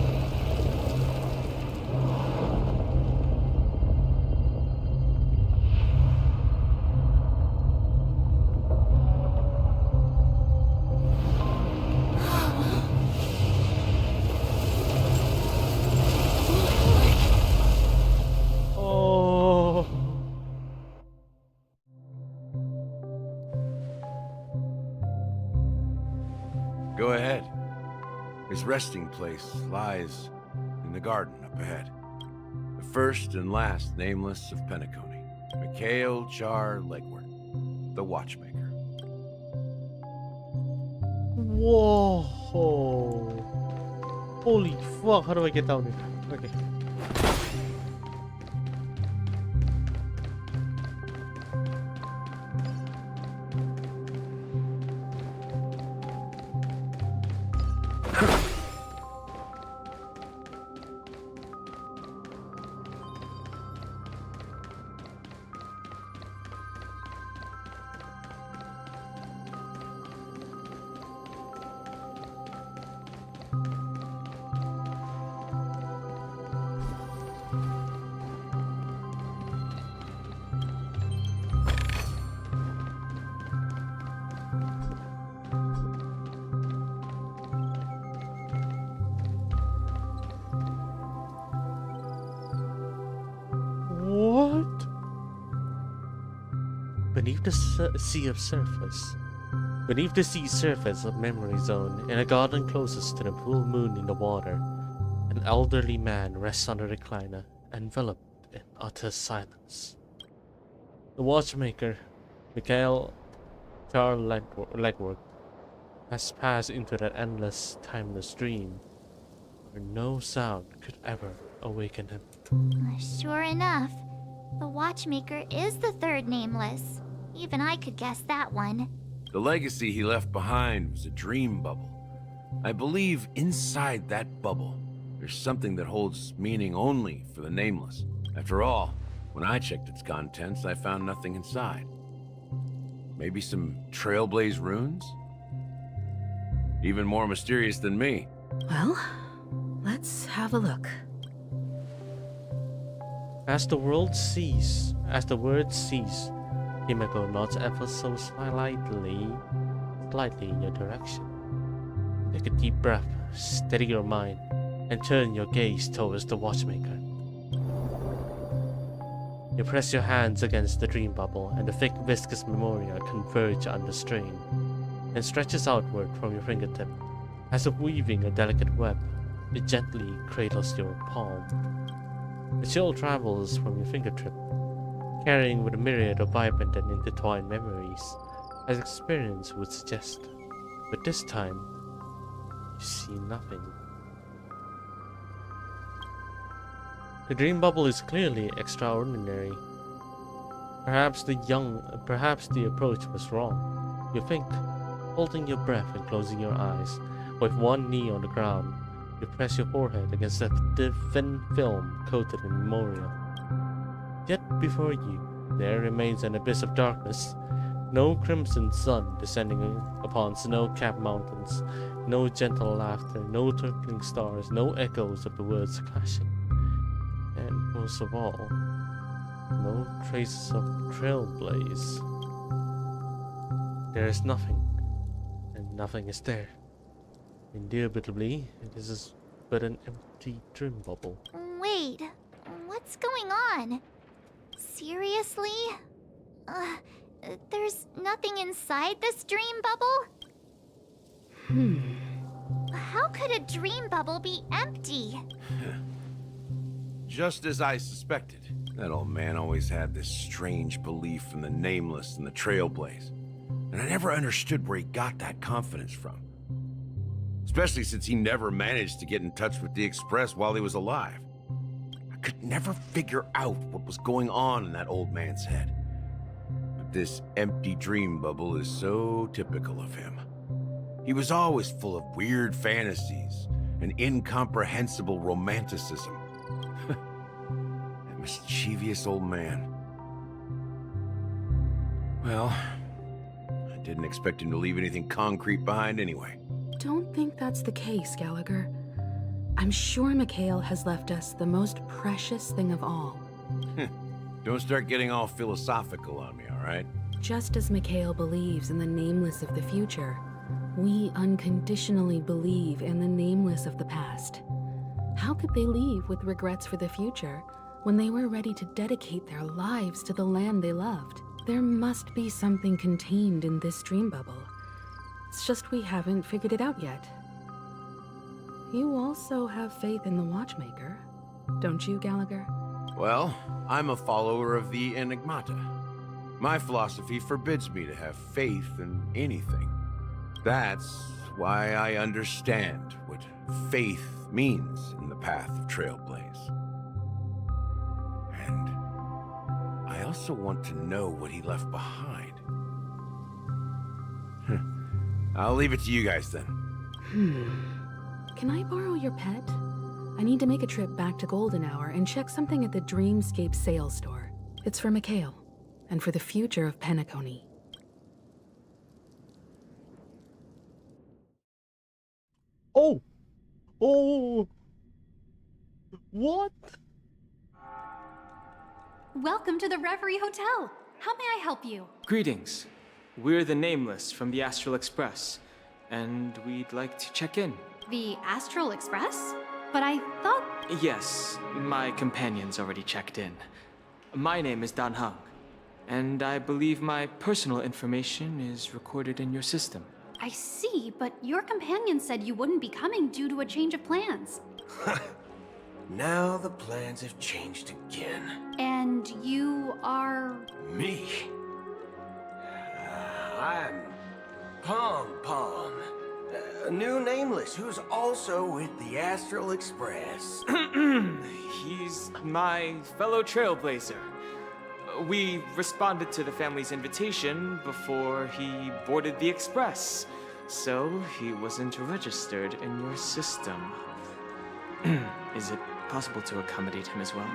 Oh. Go ahead. His resting place lies in the garden up ahead. The first and last nameless of Penacony, Mikhail Char Legworth, the Watchmaker. Whoa. Holy fuck, how do I get down here? Okay. What? Beneath the sea of surface. Beneath the sea surface of Memory Zone, in a garden closest to the full moon in the water, an elderly man rests on a recliner, enveloped in utter silence. The Watchmaker, Mikhail Char Legworth, has passed into that endless, timeless dream, where no sound could ever awaken him. Sure enough, the Watchmaker is the third nameless. Even I could guess that one. The legacy he left behind was a dream bubble. I believe inside that bubble, there's something that holds meaning only for the nameless. After all, when I checked its contents, I found nothing inside. Maybe some Trailblaze runes? Even more mysterious than me. Well, let's have a look. As the word cease, Himeko nods ever so slightly in your direction. Take a deep breath, steady your mind, and turn your gaze towards the Watchmaker. You press your hands against the dream bubble, and the thick, viscous memoria converge under strain, and stretches outward from your fingertip. As if weaving a delicate web, it gently cradles your palm. The chill travels from your fingertip, carrying with a myriad of vibrant and intertwined memories, as experience would suggest. But this time, you see nothing. The dream bubble is clearly extraordinary. Perhaps the approach was wrong. You think, holding your breath and closing your eyes, with one knee on the ground, you press your forehead against the thin film coated in memorial. Yet before you, there remains an abyss of darkness. No crimson sun descending upon snow-capped mountains, no gentle laughter, no twinkling stars, no echoes of the words clashing. And most of all, no traces of trailblaze. There is nothing, and nothing is there. Indubitably, this is but an empty dream bubble. Wait, what's going on? Seriously? There's nothing inside this dream bubble? How could a dream bubble be empty? Just as I suspected. That old man always had this strange belief in the nameless and the trailblaze. And I never understood where he got that confidence from. Especially since he never managed to get in touch with the Express while he was alive. I could never figure out what was going on in that old man's head. But this empty dream bubble is so typical of him. He was always full of weird fantasies and incomprehensible romanticism. That mischievous old man. Well, I didn't expect him to leave anything concrete behind anyway. Don't think that's the case, Gallagher. I'm sure Mikhail has left us the most precious thing of all. Don't start getting all philosophical on me, all right? Just as Mikhail believes in the nameless of the future, we unconditionally believe in the nameless of the past. How could they leave with regrets for the future when they were ready to dedicate their lives to the land they loved? There must be something contained in this dream bubble. It's just we haven't figured it out yet. You also have faith in the Watchmaker, don't you, Gallagher? Well, I'm a follower of the Enigmata. My philosophy forbids me to have faith in anything. That's why I understand what faith means in the path of Trailblaze. And I also want to know what he left behind. I'll leave it to you guys then. Can I borrow your pet? I need to make a trip back to Golden Hour and check something at the Dreamscape sales store. It's for Mikhail, and for the future of Penacony. Oh! Oh! What? Welcome to the Reverie Hotel. How may I help you? Greetings. We're the Nameless from the Astral Express, and we'd like to check in. The Astral Express? But I thought... Yes, my companion's already checked in. My name is Dan Hang, and I believe my personal information is recorded in your system. I see, but your companion said you wouldn't be coming due to a change of plans. Now the plans have changed again. And you are... Me? I'm Pom Pom, a new Nameless who's also with the Astral Express. He's my fellow trailblazer. We responded to the family's invitation before he boarded the express, so he wasn't registered in your system. Is it possible to accommodate him as well?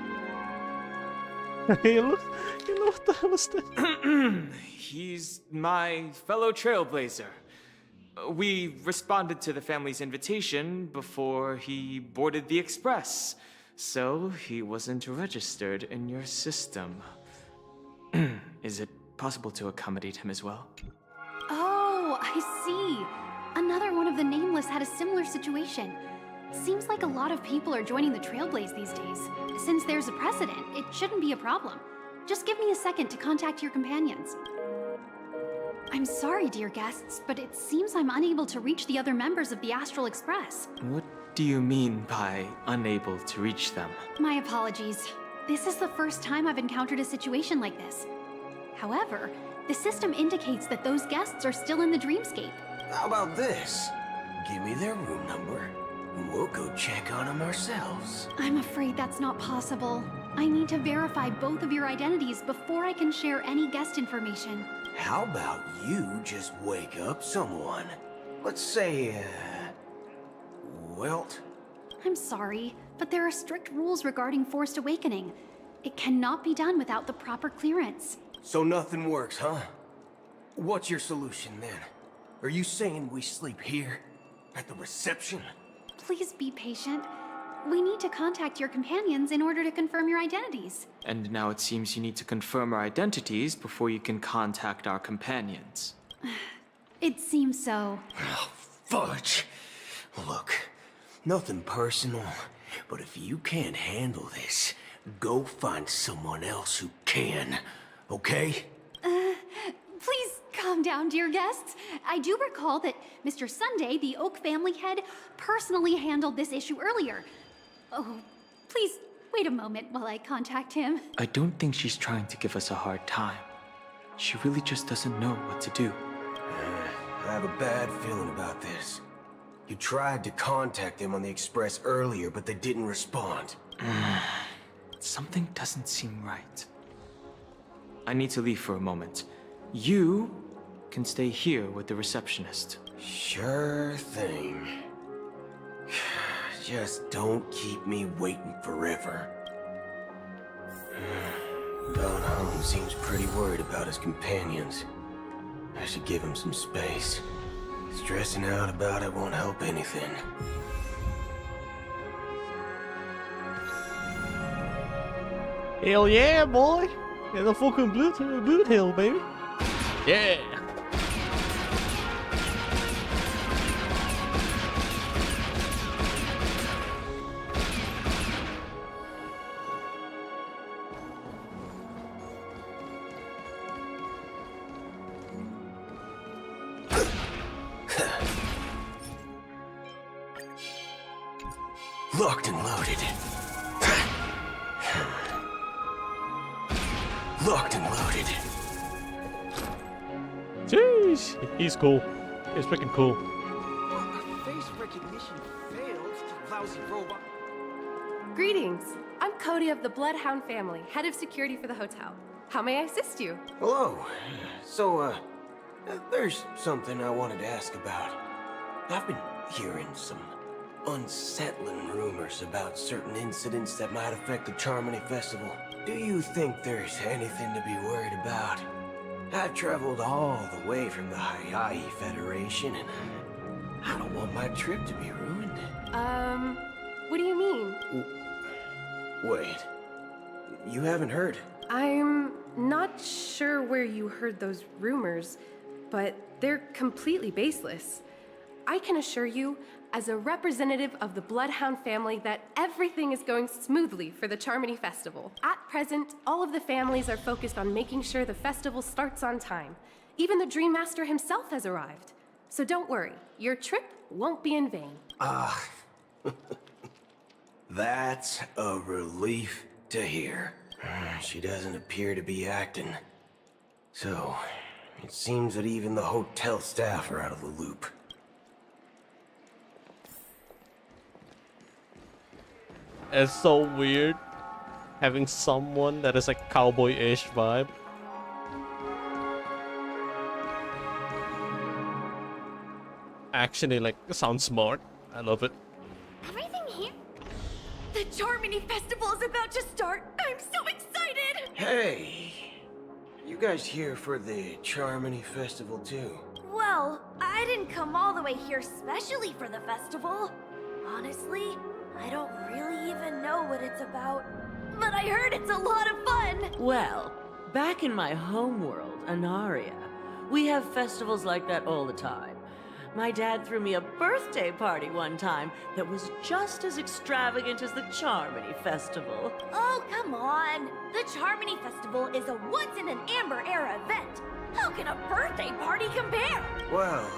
You know what the hell is that? He's my fellow trailblazer. We responded to the family's invitation before he boarded the express, so he wasn't registered in your system. Is it possible to accommodate him as well? Oh, I see. Another one of the Nameless had a similar situation. Seems like a lot of people are joining the Trailblaze these days. Since there's a precedent, it shouldn't be a problem. Just give me a second to contact your companions. I'm sorry, dear guests, but it seems I'm unable to reach the other members of the Astral Express. What do you mean by unable to reach them? My apologies. This is the first time I've encountered a situation like this. However, the system indicates that those guests are still in the dreamscape. How about this? Give me their room number. We'll go check on them ourselves. I'm afraid that's not possible. I need to verify both of your identities before I can share any guest information. How about you just wake up someone? Let's say, Welt? I'm sorry, but there are strict rules regarding forced awakening. It cannot be done without the proper clearance. So nothing works, huh? What's your solution then? Are you saying we sleep here? At the reception? Please be patient. We need to contact your companions in order to confirm your identities. And now it seems you need to confirm our identities before you can contact our companions. It seems so. Oh, fudge! Look, nothing personal, but if you can't handle this, go find someone else who can, okay? Please calm down, dear guests. I do recall that Mr. Sunday, the Oak family head, personally handled this issue earlier. Oh, please wait a moment while I contact him. I don't think she's trying to give us a hard time. She really just doesn't know what to do. I have a bad feeling about this. You tried to contact them on the Express earlier, but they didn't respond. Something doesn't seem right. I need to leave for a moment. You can stay here with the receptionist. Sure thing. Just don't keep me waiting forever. Don Hung seems pretty worried about his companions. I should give him some space. Stressing out about it won't help anything. Hell yeah, boy! In the fucking boot hill, baby. Yeah. Locked and loaded. Locked and loaded. Jeez, he's cool. He's freaking cool. Face recognition failed, lousy robot. Greetings. I'm Cody of the Bloodhound family, head of security for the hotel. How may I assist you? Hello. So, there's something I wanted to ask about. I've been hearing some unsettling rumors about certain incidents that might affect the Charmony Festival. Do you think there's anything to be worried about? I've traveled all the way from the Hayahi Federation, and I don't want my trip to be ruined. What do you mean? Wait, you haven't heard? I'm not sure where you heard those rumors, but they're completely baseless. I can assure you, as a representative of the Bloodhound family, that everything is going smoothly for the Charmony Festival. At present, all of the families are focused on making sure the festival starts on time. Even the Dream Master himself has arrived. So don't worry, your trip won't be in vain. That's a relief to hear. She doesn't appear to be acting. So, it seems that even the hotel staff are out of the loop. It's so weird having someone that is like cowboy-ish vibe. Actually, like, sounds smart. I love it. Everything here? The Charmony Festival is about to start! I'm so excited! Hey! You guys here for the Charmony Festival too? Well, I didn't come all the way here specially for the festival. Honestly, I don't really even know what it's about. But I heard it's a lot of fun! Well, back in my homeworld, Anaria, we have festivals like that all the time. My dad threw me a birthday party one time that was just as extravagant as the Charmony Festival. Oh, come on! The Charmony Festival is a once-in-an-Amber Era event. How can a birthday party compare? Well,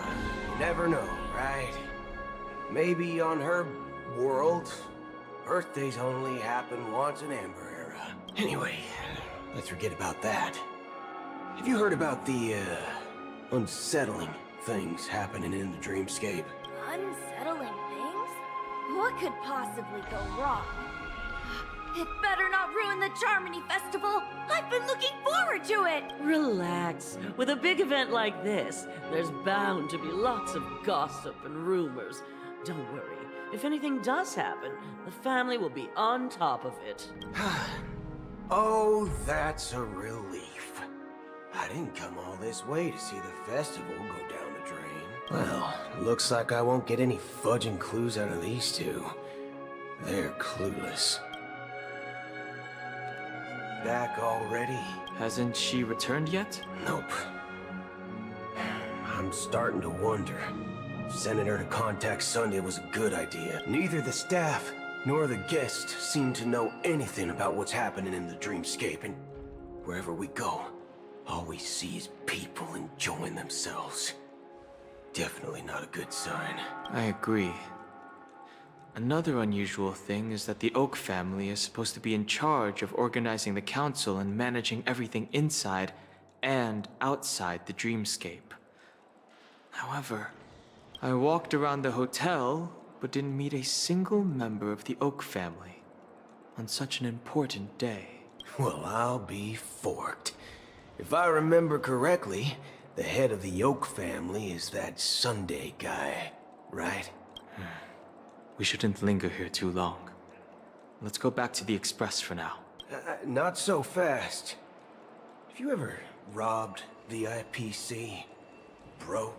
you never know, right? Maybe on her world, birthdays only happen once in Amber Era. Anyway, let's forget about that. Have you heard about the, unsettling things happening in the dreamscape? Unsettling things? What could possibly go wrong? It better not ruin the Charmony Festival! I've been looking forward to it! Relax. With a big event like this, there's bound to be lots of gossip and rumors. Don't worry. If anything does happen, the family will be on top of it. Oh, that's a relief. I didn't come all this way to see the festival go down the drain. Well, looks like I won't get any fudging clues out of these two. They're clueless. Back already? Hasn't she returned yet? Nope. I'm starting to wonder. Sending her to contact Sunday was a good idea. Neither the staff nor the guests seem to know anything about what's happening in the dreamscape, and wherever we go, all we see is people enjoying themselves. Definitely not a good sign. I agree. Another unusual thing is that the Oak family is supposed to be in charge of organizing the council and managing everything inside and outside the dreamscape. However, I walked around the hotel, but didn't meet a single member of the Oak family on such an important day. Well, I'll be forked. If I remember correctly, the head of the Oak family is that Sunday guy, right? We shouldn't linger here too long. Let's go back to the Express for now. Not so fast. Have you ever robbed the IPC, bro?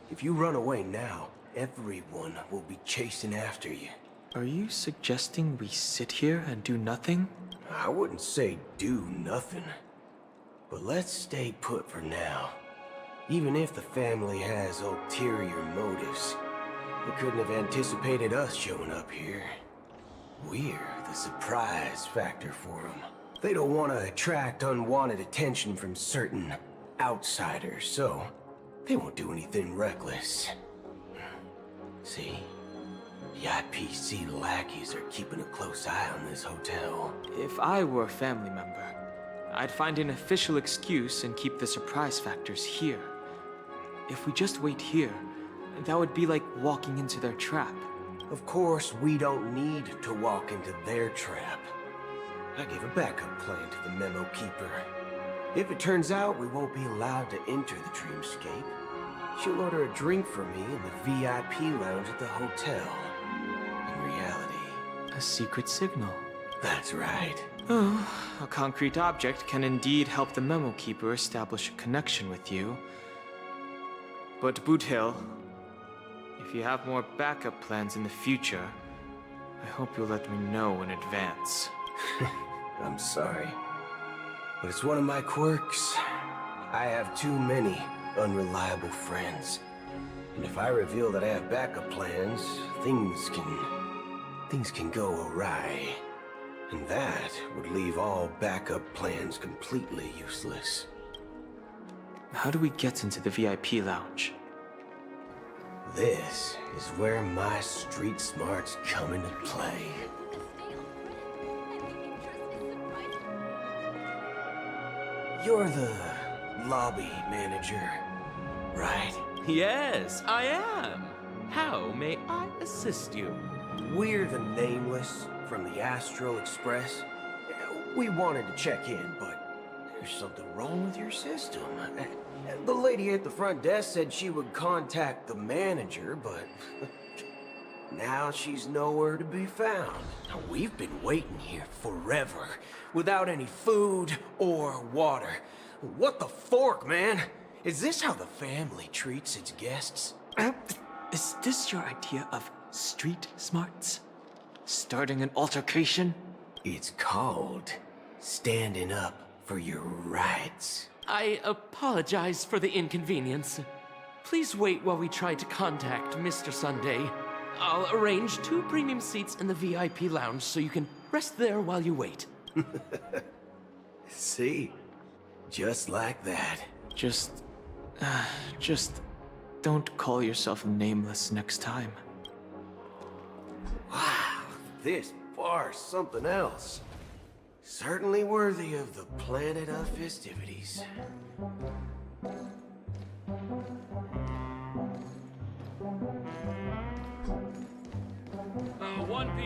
If you run away now, everyone will be chasing after you. Are you suggesting we sit here and do nothing? I wouldn't say do nothing. But let's stay put for now. Even if the family has ulterior motives, they couldn't have anticipated us showing up here. We're the surprise factor for them. They don't want to attract unwanted attention from certain outsiders, so they won't do anything reckless. See? The IPC lackeys are keeping a close eye on this hotel. If I were a family member, I'd find an official excuse and keep the surprise factors here. If we just wait here, that would be like walking into their trap. Of course, we don't need to walk into their trap. I gave a backup plan to the memo keeper. If it turns out we won't be allowed to enter the dreamscape, she'll order a drink for me in the VIP lounge at the hotel. In reality... A secret signal. That's right. Oh, a concrete object can indeed help the memo keeper establish a connection with you. But Boot Hill, if you have more backup plans in the future, I hope you'll let me know in advance. I'm sorry, but it's one of my quirks. I have too many unreliable friends. And if I reveal that I have backup plans, things can go awry. And that would leave all backup plans completely useless. How do we get into the VIP lounge? This is where my street smarts come into play. You're the lobby manager, right? Yes, I am. How may I assist you? We're the Nameless from the Astral Express. We wanted to check in, but there's something wrong with your system. The lady at the front desk said she would contact the manager, but now she's nowhere to be found. Now, we've been waiting here forever, without any food or water. What the fork, man? Is this how the family treats its guests? Is this your idea of street smarts? Starting an altercation? It's called standing up for your rights. I apologize for the inconvenience. Please wait while we try to contact Mr. Sunday. I'll arrange 2 premium seats in the VIP lounge so you can rest there while you wait. See? Just like that. Just don't call yourself Nameless next time. Wow, this bar's something else. Certainly worthy of the planet of festivities.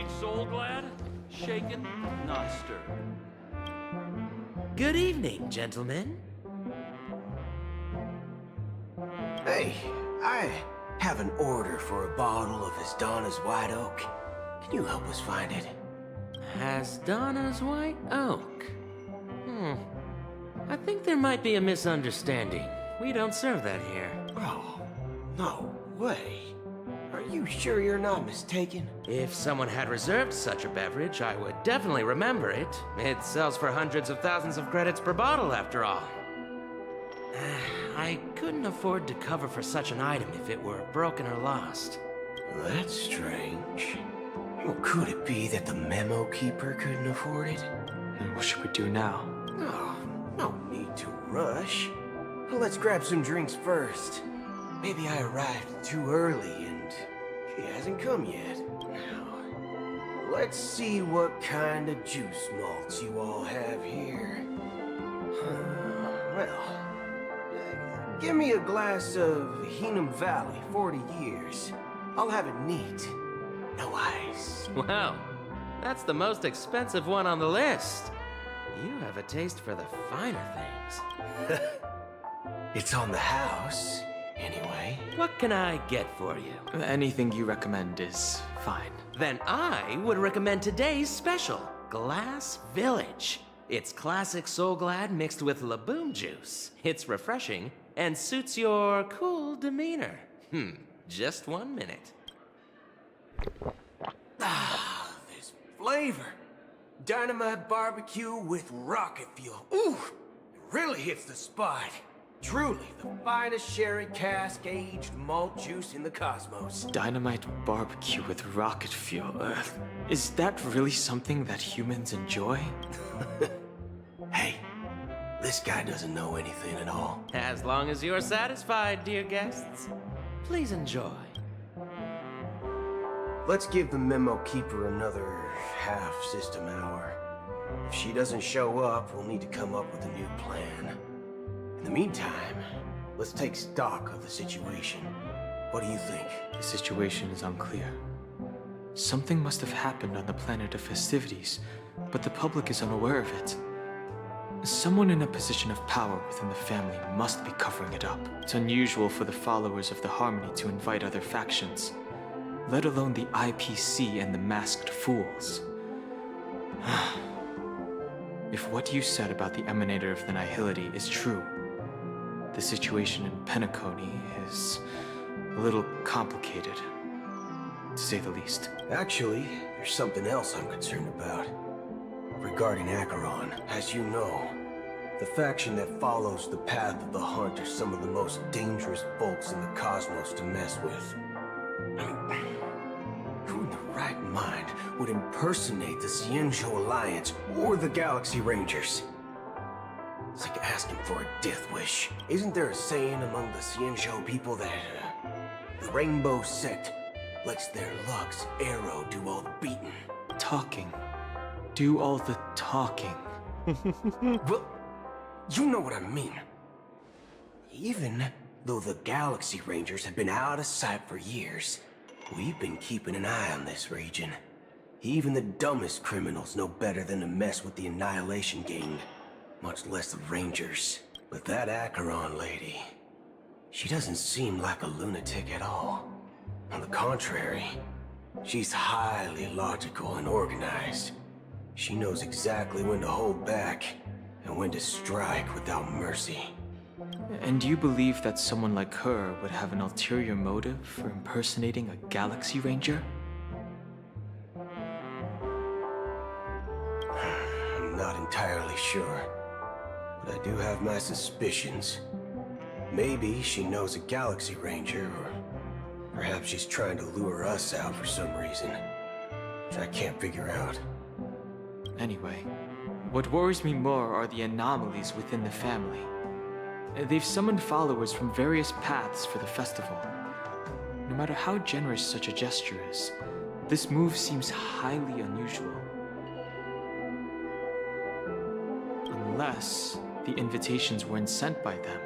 classic soul glad, shaken, not stirred. Good evening, gentlemen. Hey, I have an order for a bottle of Hasdana's White Oak. Can you help us find it? Hasdana's White Oak? I think there might be a misunderstanding. We don't serve that here. Oh, no way. Are you sure you're not mistaken? If someone had reserved such a beverage, I would definitely remember it. It sells for hundreds of thousands of credits per bottle, after all. I couldn't afford to cover for such an item if it were broken or lost. That's strange. Well, could it be that the memo keeper couldn't afford it? Then what should we do now? Oh, no need to rush. Well, let's grab some drinks first. Maybe I arrived too early and she hasn't come yet. Now, let's see what kind of juice malts you all have here. Well, give me a glass of Heenum Valley, 40 years. I'll have it neat. No ice. Wow, that's the most expensive one on the list. You have a taste for the finer things. It's on the house, anyway. What can I get for you? Anything you recommend is fine. Then I would recommend today's special, Glass Village. It's classic Soul Glad mixed with Laboom juice. It's refreshing and suits your cool demeanor. Just 1 minute. Ah, this flavor. Dynamite barbecue with rocket fuel. Ooh, it really hits the spot. Truly the finest sherry cask-aged malt juice in the cosmos. Dynamite barbecue with rocket fuel. Is that really something that humans enjoy? Hey, this guy doesn't know anything at all. As long as you're satisfied, dear guests, please enjoy. Let's give the memo keeper another half-system hour. If she doesn't show up, we'll need to come up with a new plan. In the meantime, let's take stock of the situation. What do you think? The situation is unclear. Something must have happened on the planet of festivities, but the public is unaware of it. Someone in a position of power within the family must be covering it up. It's unusual for the followers of the Harmony to invite other factions, let alone the IPC and the Masked Fools. If what you said about the Emanator of the Nihility is true, the situation in Penacony is a little complicated, to say the least. Actually, there's something else I'm concerned about. Regarding Acheron, as you know, the faction that follows the path of the Hunt are some of the most dangerous folks in the cosmos to mess with. Who in the right mind would impersonate the Xianzhou Alliance or the Galaxy Rangers? It's like asking for a death wish. Isn't there a saying among the Xianzhou people that the Rainbow Sect lets their Lux Arrow do all the beating? Talking. Do all the talking. Well, you know what I mean. Even though the Galaxy Rangers have been out of sight for years, we've been keeping an eye on this region. Even the dumbest criminals know better than to mess with the Annihilation Gang, much less the Rangers. But that Acheron lady, she doesn't seem like a lunatic at all. On the contrary, she's highly logical and organized. She knows exactly when to hold back and when to strike without mercy. And do you believe that someone like her would have an ulterior motive for impersonating a Galaxy Ranger? I'm not entirely sure, but I do have my suspicions. Maybe she knows a Galaxy Ranger, or perhaps she's trying to lure us out for some reason, which I can't figure out. Anyway, what worries me more are the anomalies within the family. They've summoned followers from various paths for the festival. No matter how generous such a gesture is, this move seems highly unusual. Unless the invitations weren't sent by them.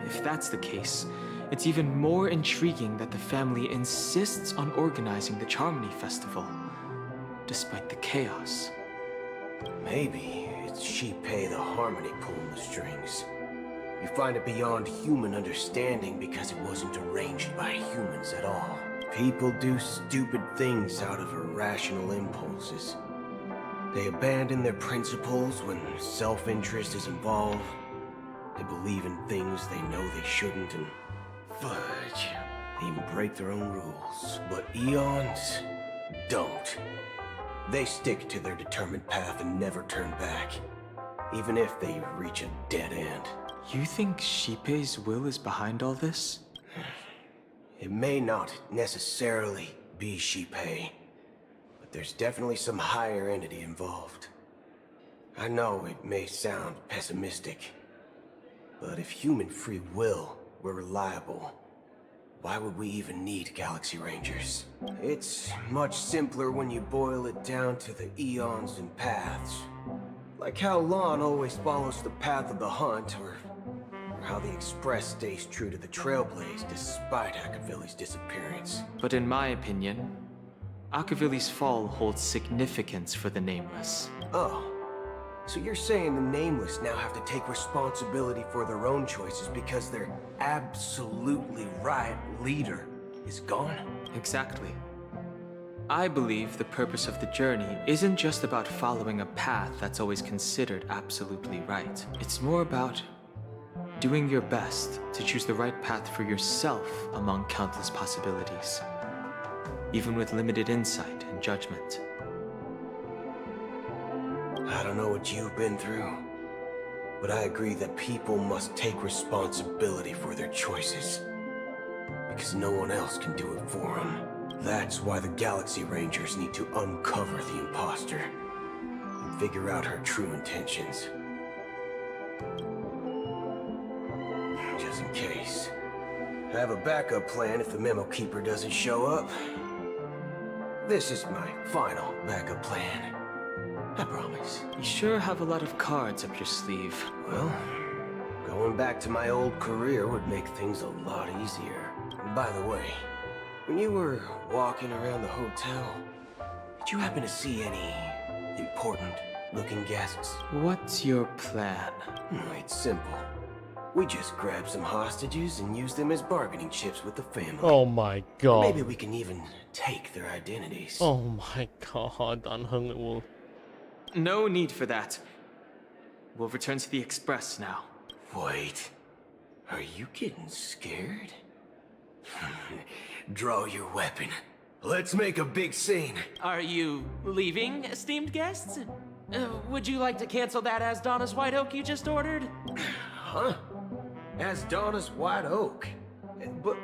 If that's the case, It's even more intriguing that the family insists on organizing the Charmony Festival, despite the chaos. Maybe it's Shipei the Harmony pulling the strings. You find it beyond human understanding because it wasn't arranged by humans at all. People do stupid things out of irrational impulses. They abandon their principles when self-interest is involved. They believe in things they know they shouldn't, and fudge. They even break their own rules. But Eons don't. They stick to their determined path and never turn back, even if they reach a dead end. You think Shipei's will is behind all this? It may not necessarily be Shipei, but there's definitely some higher entity involved. I know it may sound pessimistic, but if human free will were reliable, why would we even need Galaxy Rangers? It's much simpler when you boil it down to the eons and paths. Like how Lon always follows the path of the hunt, or how the Express stays true to the Trailblaze despite Akavili's disappearance. But in my opinion, Akavili's fall holds significance for the Nameless. Oh, so you're saying the Nameless now have to take responsibility for their own choices because their absolutely right leader is gone? Exactly. I believe the purpose of the journey isn't just about following a path that's always considered absolutely right. It's more about doing your best to choose the right path for yourself among countless possibilities, even with limited insight and judgment. I don't know what you've been through, but I agree that people must take responsibility for their choices, because no one else can do it for them. That's why the Galaxy Rangers need to uncover the imposter and figure out her true intentions. Just in case. I have a backup plan if the Memo Keeper doesn't show up. This is my final backup plan. I promise. You sure have a lot of cards up your sleeve. Well, going back to my old career would make things a lot easier. And by the way, when you were walking around the hotel, did you happen to see any important-looking guests? What's your plan? It's simple. We just grab some hostages and use them as bargaining chips with the family. Oh my god. Maybe we can even take their identities. Oh my god, Dan Heng will. No need for that. We'll return to the Express now. Wait. Are you getting scared? Draw your weapon. Let's make a big scene. Are you leaving, esteemed guests? Would you like to cancel that Asdonis White Oak you just ordered? Huh? Asdonis White Oak? But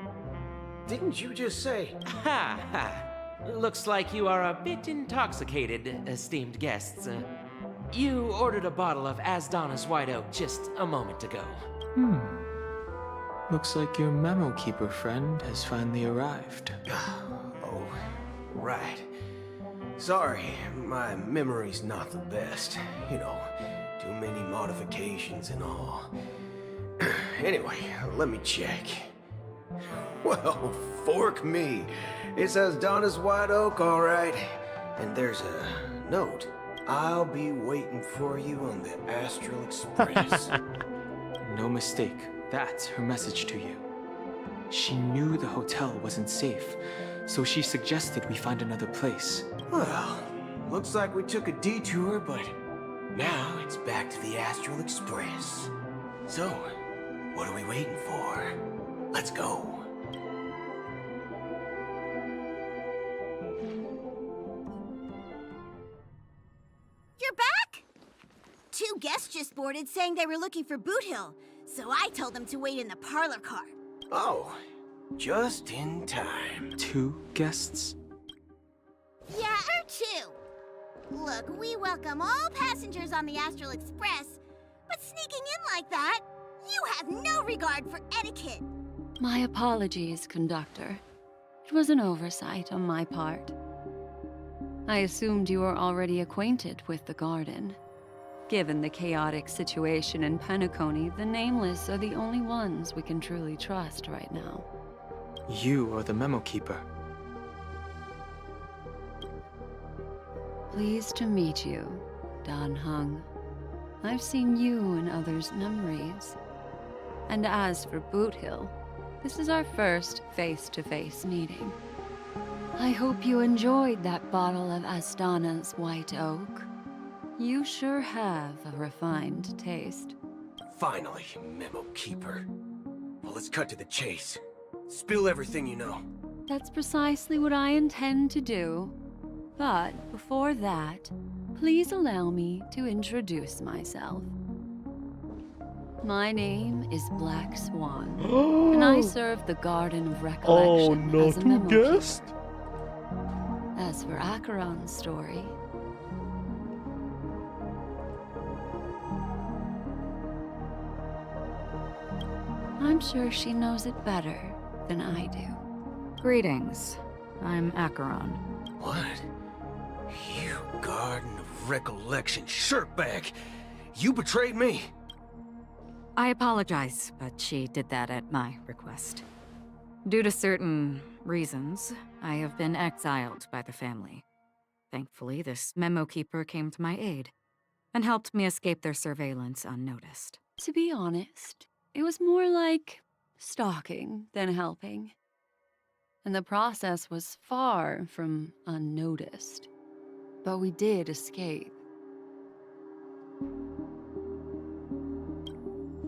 didn't you just say... Ha ha. Looks like you are a bit intoxicated, esteemed guests. You ordered a bottle of Asdonis White Oak just a moment ago. Looks like your Memo Keeper friend has finally arrived. Oh, right. Sorry, my memory's not the best. You know, too many modifications and all. Anyway, let me check. Well, fork me. It says Donna's White Oak, all right. And there's a note. I'll be waiting for you on the Astral Express. No mistake. That's her message to you. She knew the hotel wasn't safe, so she suggested we find another place. Well, looks like we took a detour, but now it's back to the Astral Express. So, what are we waiting for? Let's go. You're back? Two guests just boarded saying they were looking for Boot Hill, so I told them to wait in the parlor car. Oh, just in time. 2 guests? Yeah, or 2. Look, we welcome all passengers on the Astral Express, but sneaking in like that, you have no regard for etiquette. My apologies, conductor. It was an oversight on my part. I assumed you were already acquainted with the garden. Given the chaotic situation in Penacony, the Nameless are the only ones we can truly trust right now. You are the Memo Keeper. Pleased to meet you, Dan Heng. I've seen you in others' memories. And as for Boot Hill, this is our first face-to-face meeting. I hope you enjoyed that bottle of Astana's White Oak. You sure have a refined taste. Finally, Memo Keeper. Well, let's cut to the chase. Spill everything you know. That's precisely what I intend to do. But before that, please allow me to introduce myself. My name is Black Swan, and I serve the Garden of Recollection as a memo keeper. As for Acheron's story, I'm sure she knows it better than I do. Greetings. I'm Acheron. What? You Garden of Recollection shirtbag! You betrayed me! I apologize, but she did that at my request. Due to certain reasons, I have been exiled by the family. Thankfully, this Memo Keeper came to my aid and helped me escape their surveillance unnoticed. To be honest, it was more like stalking than helping. And the process was far from unnoticed. But we did escape.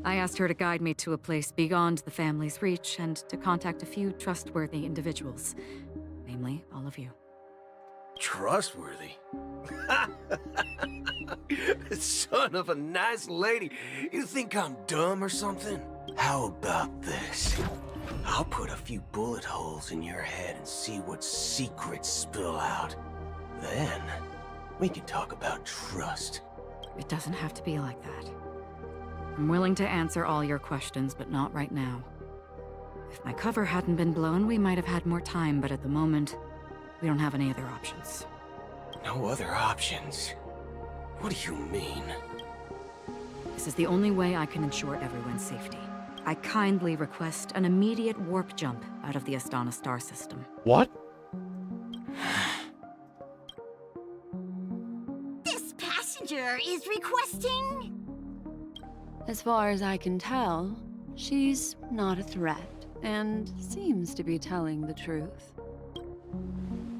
I asked her to guide me to a place beyond the family's reach and to contact a few trustworthy individuals. Namely, all of you. Trustworthy? Son of a nice lady. You think I'm dumb or something? How about this? I'll put a few bullet holes in your head and see what secrets spill out. Then, we can talk about trust. It doesn't have to be like that. I'm willing to answer all your questions, but not right now. If my cover hadn't been blown, we might have had more time, but at the moment, we don't have any other options. No other options? What do you mean? This is the only way I can ensure everyone's safety. I kindly request an immediate warp jump out of the Astana star system. What? This passenger is requesting... As far as I can tell, she's not a threat, and seems to be telling the truth.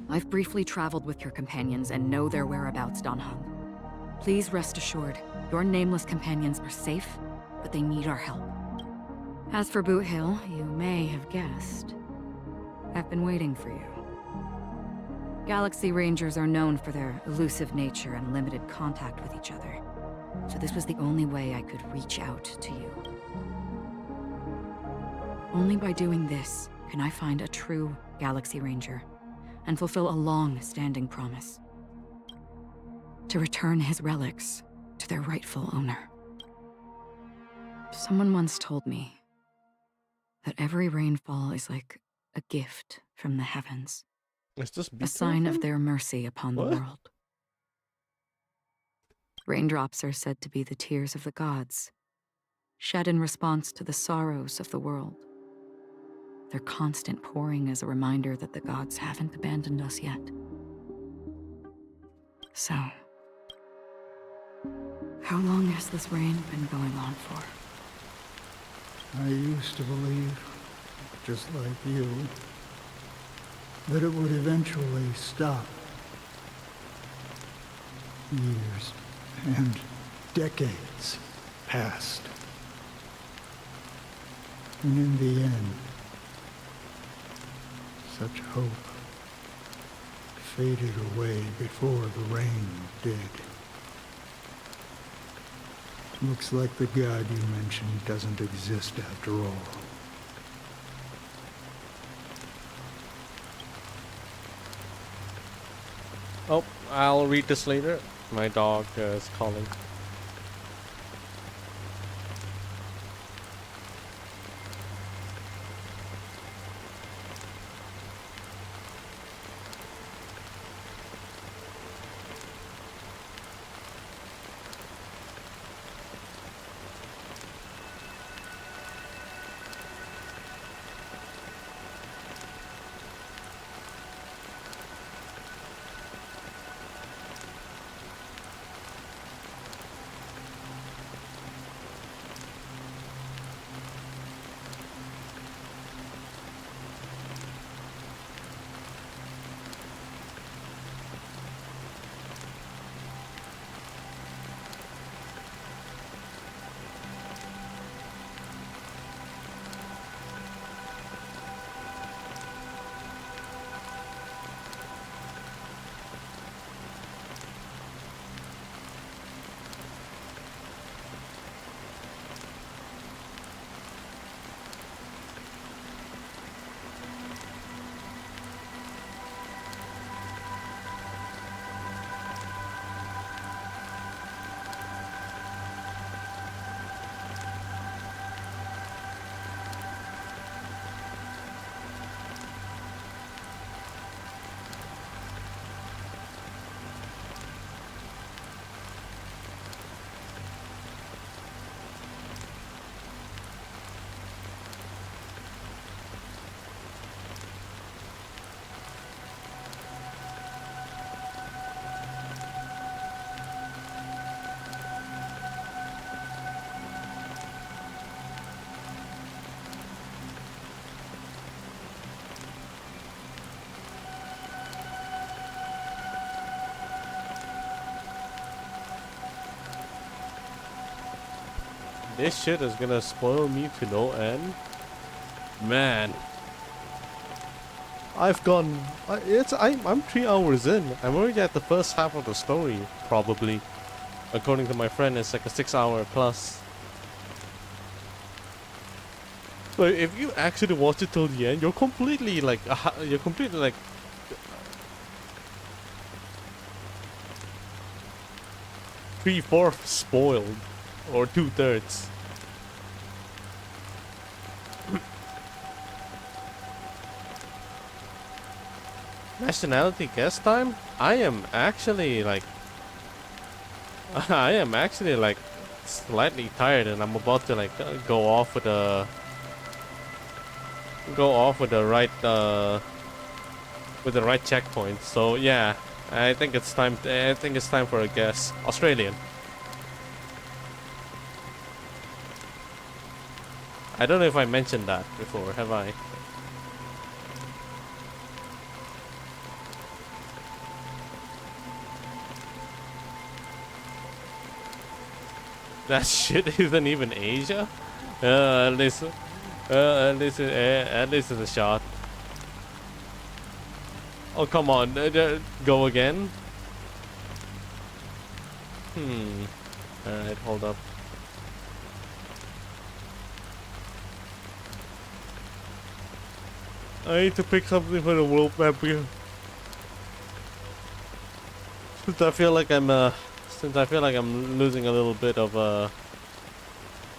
I've briefly traveled with your companions and know their whereabouts, Dan Heng. Please rest assured, your nameless companions are safe, but they need our help. As for Boot Hill, you may have guessed. I've been waiting for you. Galaxy Rangers are known for their elusive nature and limited contact with each other. So this was the only way I could reach out to you. Only by doing this can I find a true Galaxy Ranger and fulfill a long-standing promise. To return his relics to their rightful owner. Someone once told me that every rainfall is like a gift from the heavens. Is this a sign of their mercy upon the world. Raindrops are said to be the tears of the gods, shed in response to the sorrows of the world. Their constant pouring is a reminder that the gods haven't abandoned us yet. So, how long has this rain been going on for? I used to believe, just like you, that it would eventually stop. Years and decades passed. And in the end, such hope faded away before the rain did. Looks like the god you mentioned doesn't exist after all. Oh, I'll read this later. My dog is calling. This shit is gonna spoil me to no end. Man. I've gone... I'm 3 hours in. I'm already at the first half of the story, probably. According to my friend, it's like a 6 hour plus. But if you actually watch it till the end, you're completely like... you're completely like... 3/4 spoiled. Or 2/3. Nationality guest time? I am actually like slightly tired, and I'm about to like go off with the right checkpoint. So yeah, I think it's time for a guess. Australian. I don't know if I mentioned that before, have I? That shit isn't even Asia? At least it's a shot. Oh, come on. Go again? Alright, hold up. I need to pick something for the world map here. Since I feel like I'm losing a little bit of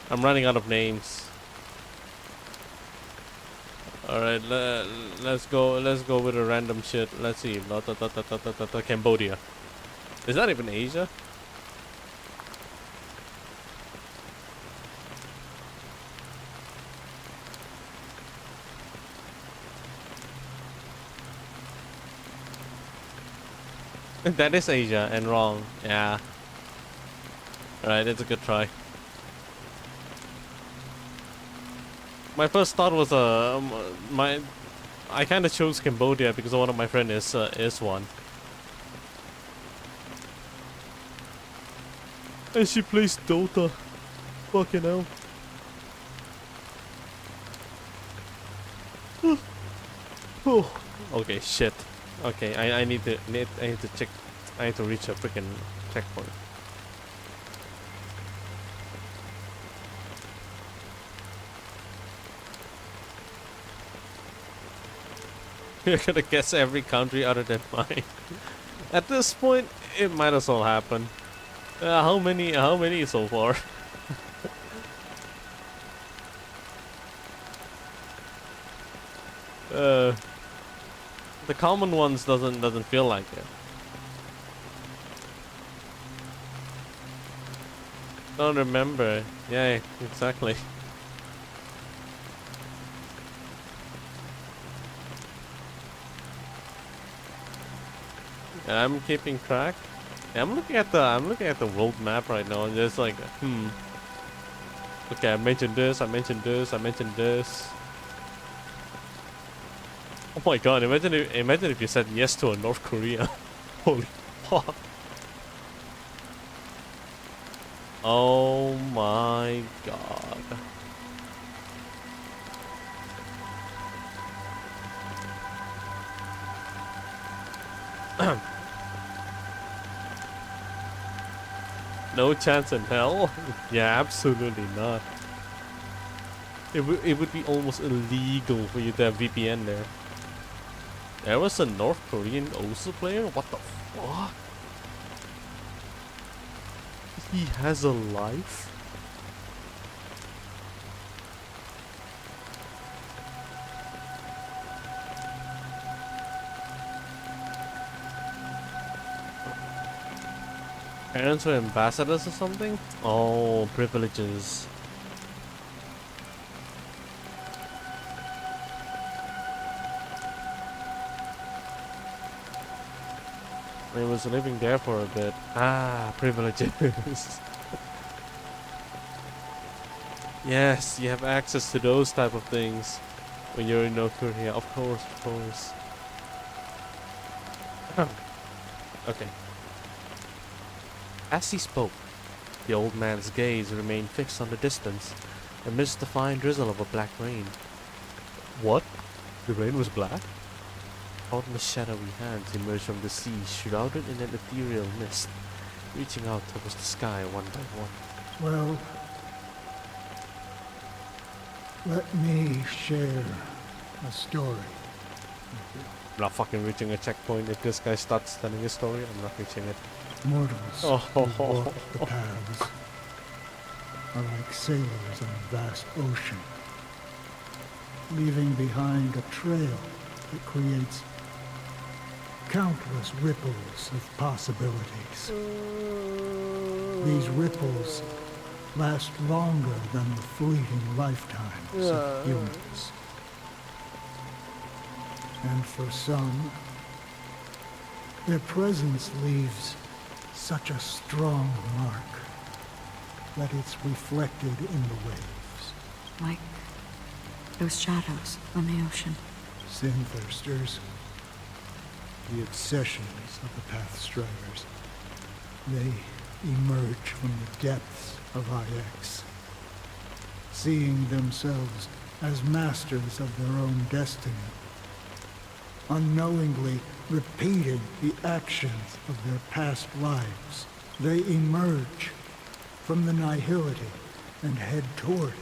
I'm running out of names. Alright, let's go with a random shit. Let's see. Cambodia. Is that even Asia? That is Asia and wrong. Yeah. Alright, it's a good try. My first thought was I kind of chose Cambodia because one of my friends is one. And she plays Dota. Fucking hell. Oh. Okay, shit. Okay, I need to check. I need to reach a freaking checkpoint. You're gonna guess every country other than mine. At this point, it might as well happen. How many so far? The common ones doesn't feel like it. Don't remember. Yeah, exactly. I'm keeping track. Yeah, I'm looking at the world map right now, and there's like, okay, I mentioned this, I mentioned this, I mentioned this. Oh my god, imagine if you said yes to a North Korea. Holy fuck. Oh my god. No chance in hell? Yeah, absolutely not. It would be almost illegal for you to have VPN there. There was a North Korean OSU player? What the fuck? He has a life? Parents were ambassadors or something? Oh, privileges. He was living there for a bit. Ah, privileges. Yes, you have access to those type of things when you're in North Korea. Of course, of course. Okay. As he spoke, The old man's gaze remained fixed on the distance, amidst the fine drizzle of a black rain. What? The rain was black? Countless shadowy hands emerged from the sea, shrouded in an ethereal mist, reaching out towards the sky one by one. Well, let me share a story. I'm not fucking reaching a checkpoint. If this guy starts telling his story, I'm not reaching it. Mortals who walk the paths are like sailors on a vast ocean, leaving behind a trail that creates countless ripples of possibilities. These ripples last longer than the fleeting lifetimes of humans. And for some, their presence leaves such a strong mark that it's reflected in the waves. Like those shadows on the ocean. Sin-thirsters, the obsessions of the Pathstriders, they emerge from the depths of IX, seeing themselves as masters of their own destiny, unknowingly repeating the actions of their past lives. They emerge from the nihility and head toward it,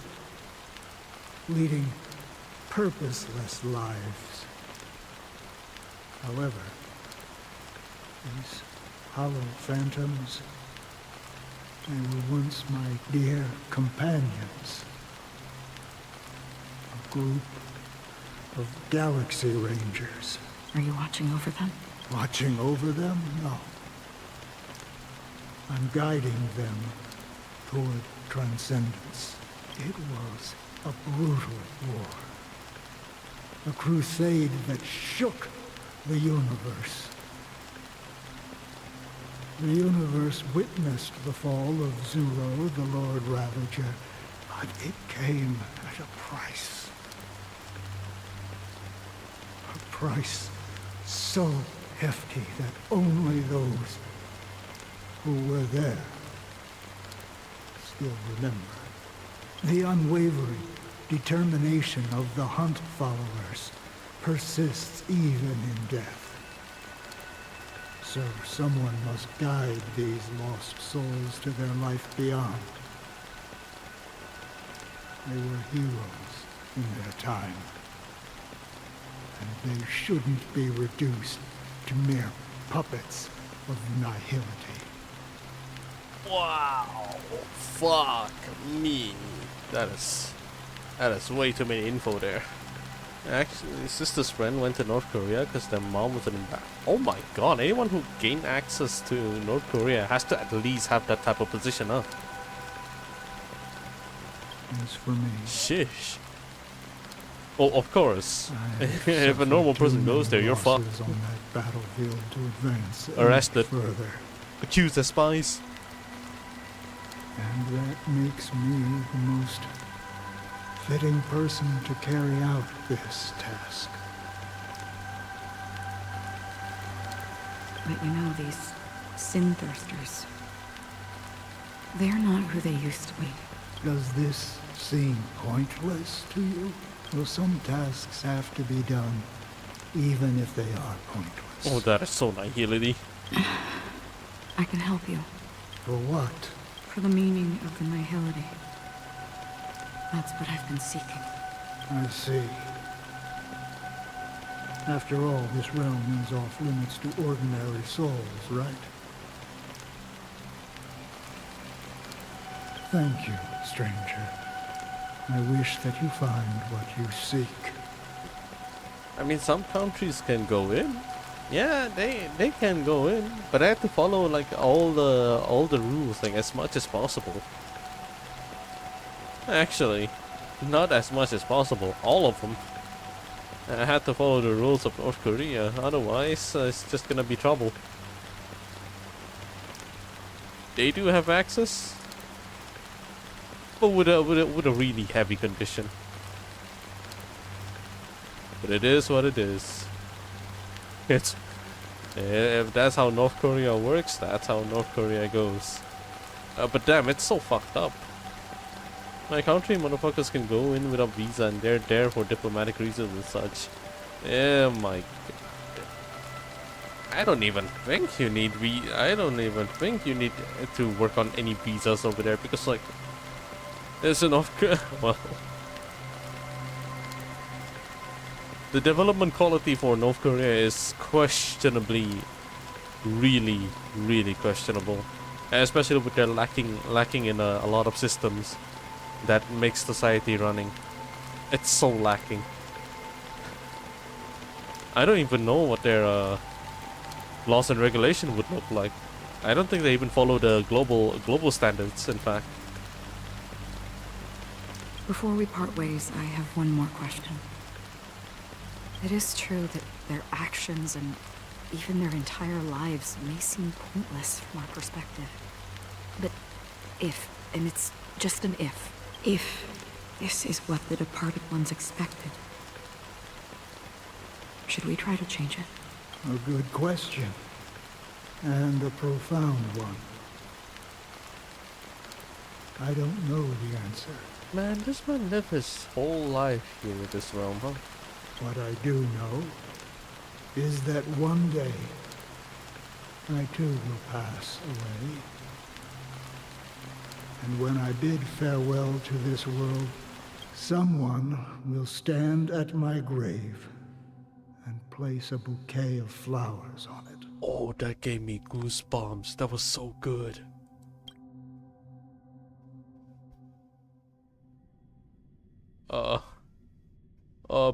leading purposeless lives. However, these hollow phantoms, they were once my dear companions. A group of Galaxy Rangers. Are you watching over them? Watching over them? No. I'm guiding them toward transcendence. It was a brutal war. A crusade that shook the universe. The universe witnessed the fall of Zuro, the Lord Ravager, but it came at a price. A price so hefty that only those who were there still remember. The unwavering determination of the Hunt followers persists even in death. So someone must guide these lost souls to their life beyond. They were heroes in their time, and they shouldn't be reduced to mere puppets of nihility. Wow. Fuck me. That is way too many info there. Actually, his sister's friend went to North Korea because their mom was in back. Oh my god, anyone who gained access to North Korea has to at least have that type of position, huh? As for me... Shish. Oh, of course. If a normal person goes there, you're fucked. On that battlefield to advance arrested. Further. Accused as spies. And that makes me the most fitting person to carry out this task. But you know, these sin-thirsters, they're not who they used to be. Does this seem pointless to you? Well, some tasks have to be done, even if they are pointless. Oh, that is so nihility. I can help you. For what? For the meaning of the nihility. That's what I've been seeking. I see. After all, this realm is off limits to ordinary souls, right? Thank you, stranger. I wish that you find what you seek. I mean, some countries can go in. Yeah, they can go in, but I have to follow like all the rules like as much as possible. Actually, not as much as possible, all of them. I had to follow the rules of North Korea, otherwise it's just gonna be trouble. They do have access, but with a really heavy condition. But it is what it is. It's if that's how North Korea works, that's how North Korea goes. But damn, it's so fucked up. My country motherfuckers can go in without visa and they're there for diplomatic reasons and such. Oh my god. I don't even think you need to work on any visas over there because like there's enough well the development quality for North Korea is questionably really questionable, especially with their lacking in a lot of systems that makes society running. It's so lacking. I don't even know what their laws and regulation would look like. I don't think they even follow the global standards, in fact. Before we part ways, I have one more question. It is true that their actions and even their entire lives may seem pointless from our perspective. But if, and it's just an if this is what the departed ones expected, should we try to change it? A good question. And a profound one. I don't know the answer. Man, this man lived his whole life here in this realm, huh? What I do know is that one day I too will pass away. And when I bid farewell to this world, someone will stand at my grave and place a bouquet of flowers on it. Oh, that gave me goosebumps. That was so good.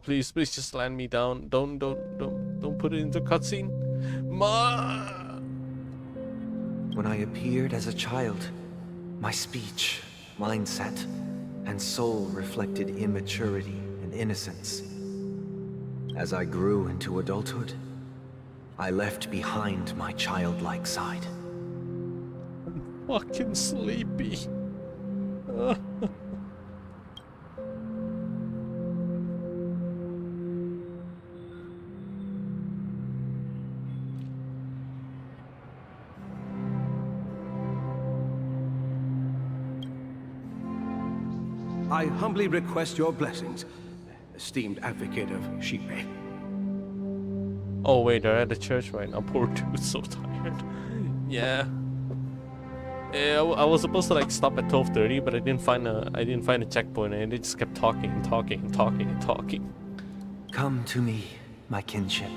Please just land me down. Don't put it into cutscene. When I appeared as a child, my speech, mindset, and soul reflected immaturity and innocence. As I grew into adulthood, I left behind my childlike side. Fucking sleepy. I humbly request your blessings, esteemed advocate of Shipe. Oh wait, they're at the church right now. Poor dude's so tired. Yeah. Yeah, I was supposed to like stop at 12:30, but I didn't find a checkpoint, and they just kept talking and talking and talking and talking. Come to me, my kinship.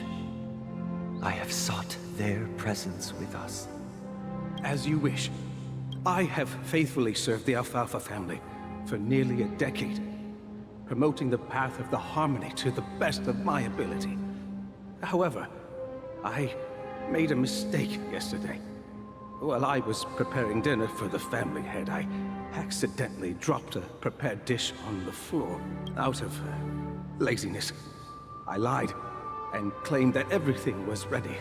I have sought their presence with us. As you wish. I have faithfully served the Alfalfa family for nearly a decade, promoting the path of the harmony to the best of my ability. However, I made a mistake yesterday. While I was preparing dinner for the family head, I accidentally dropped a prepared dish on the floor out of laziness. I lied and claimed that everything was ready.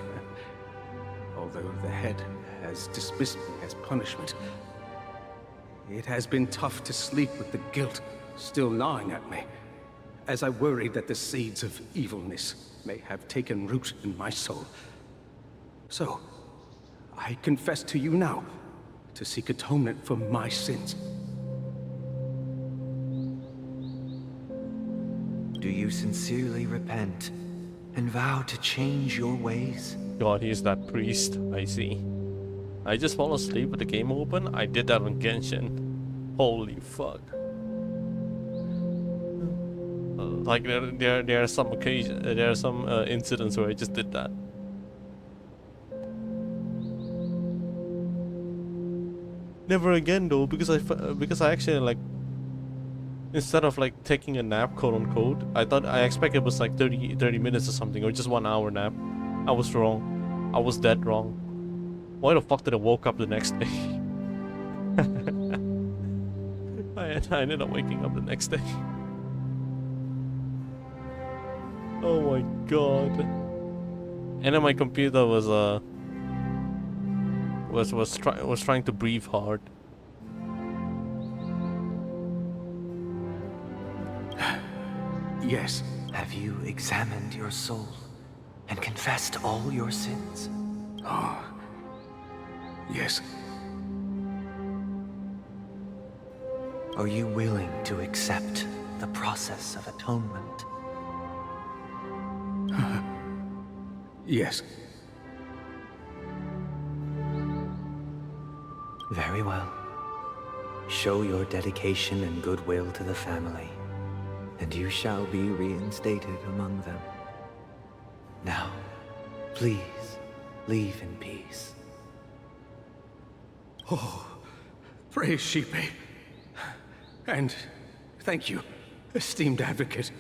Although the head has dismissed me as punishment, it has been tough to sleep with the guilt still gnawing at me, as I worried that the seeds of evilness may have taken root in my soul. So, I confess to you now, to seek atonement for my sins. Do you sincerely repent and vow to change your ways? God, he's that priest. I see. I just fall asleep with the game open. I did that on Genshin. Holy fuck. Like there are some incidents where I just did that. Never again though, because I actually like, instead of like taking a nap, quote unquote, I expected it was like 30 minutes or something, or just 1 hour nap. I was wrong. I was dead wrong. Why the fuck did I woke up the next day? I ended up waking up the next day. Oh my god. And then my computer was trying to breathe hard. Yes. Have you examined your soul and confessed all your sins? Oh. Yes. Are you willing to accept the process of atonement? Yes. Very well. Show your dedication and goodwill to the family, and you shall be reinstated among them. Now, please, leave in peace. Oh, praise Sheepy. And thank you, esteemed advocate.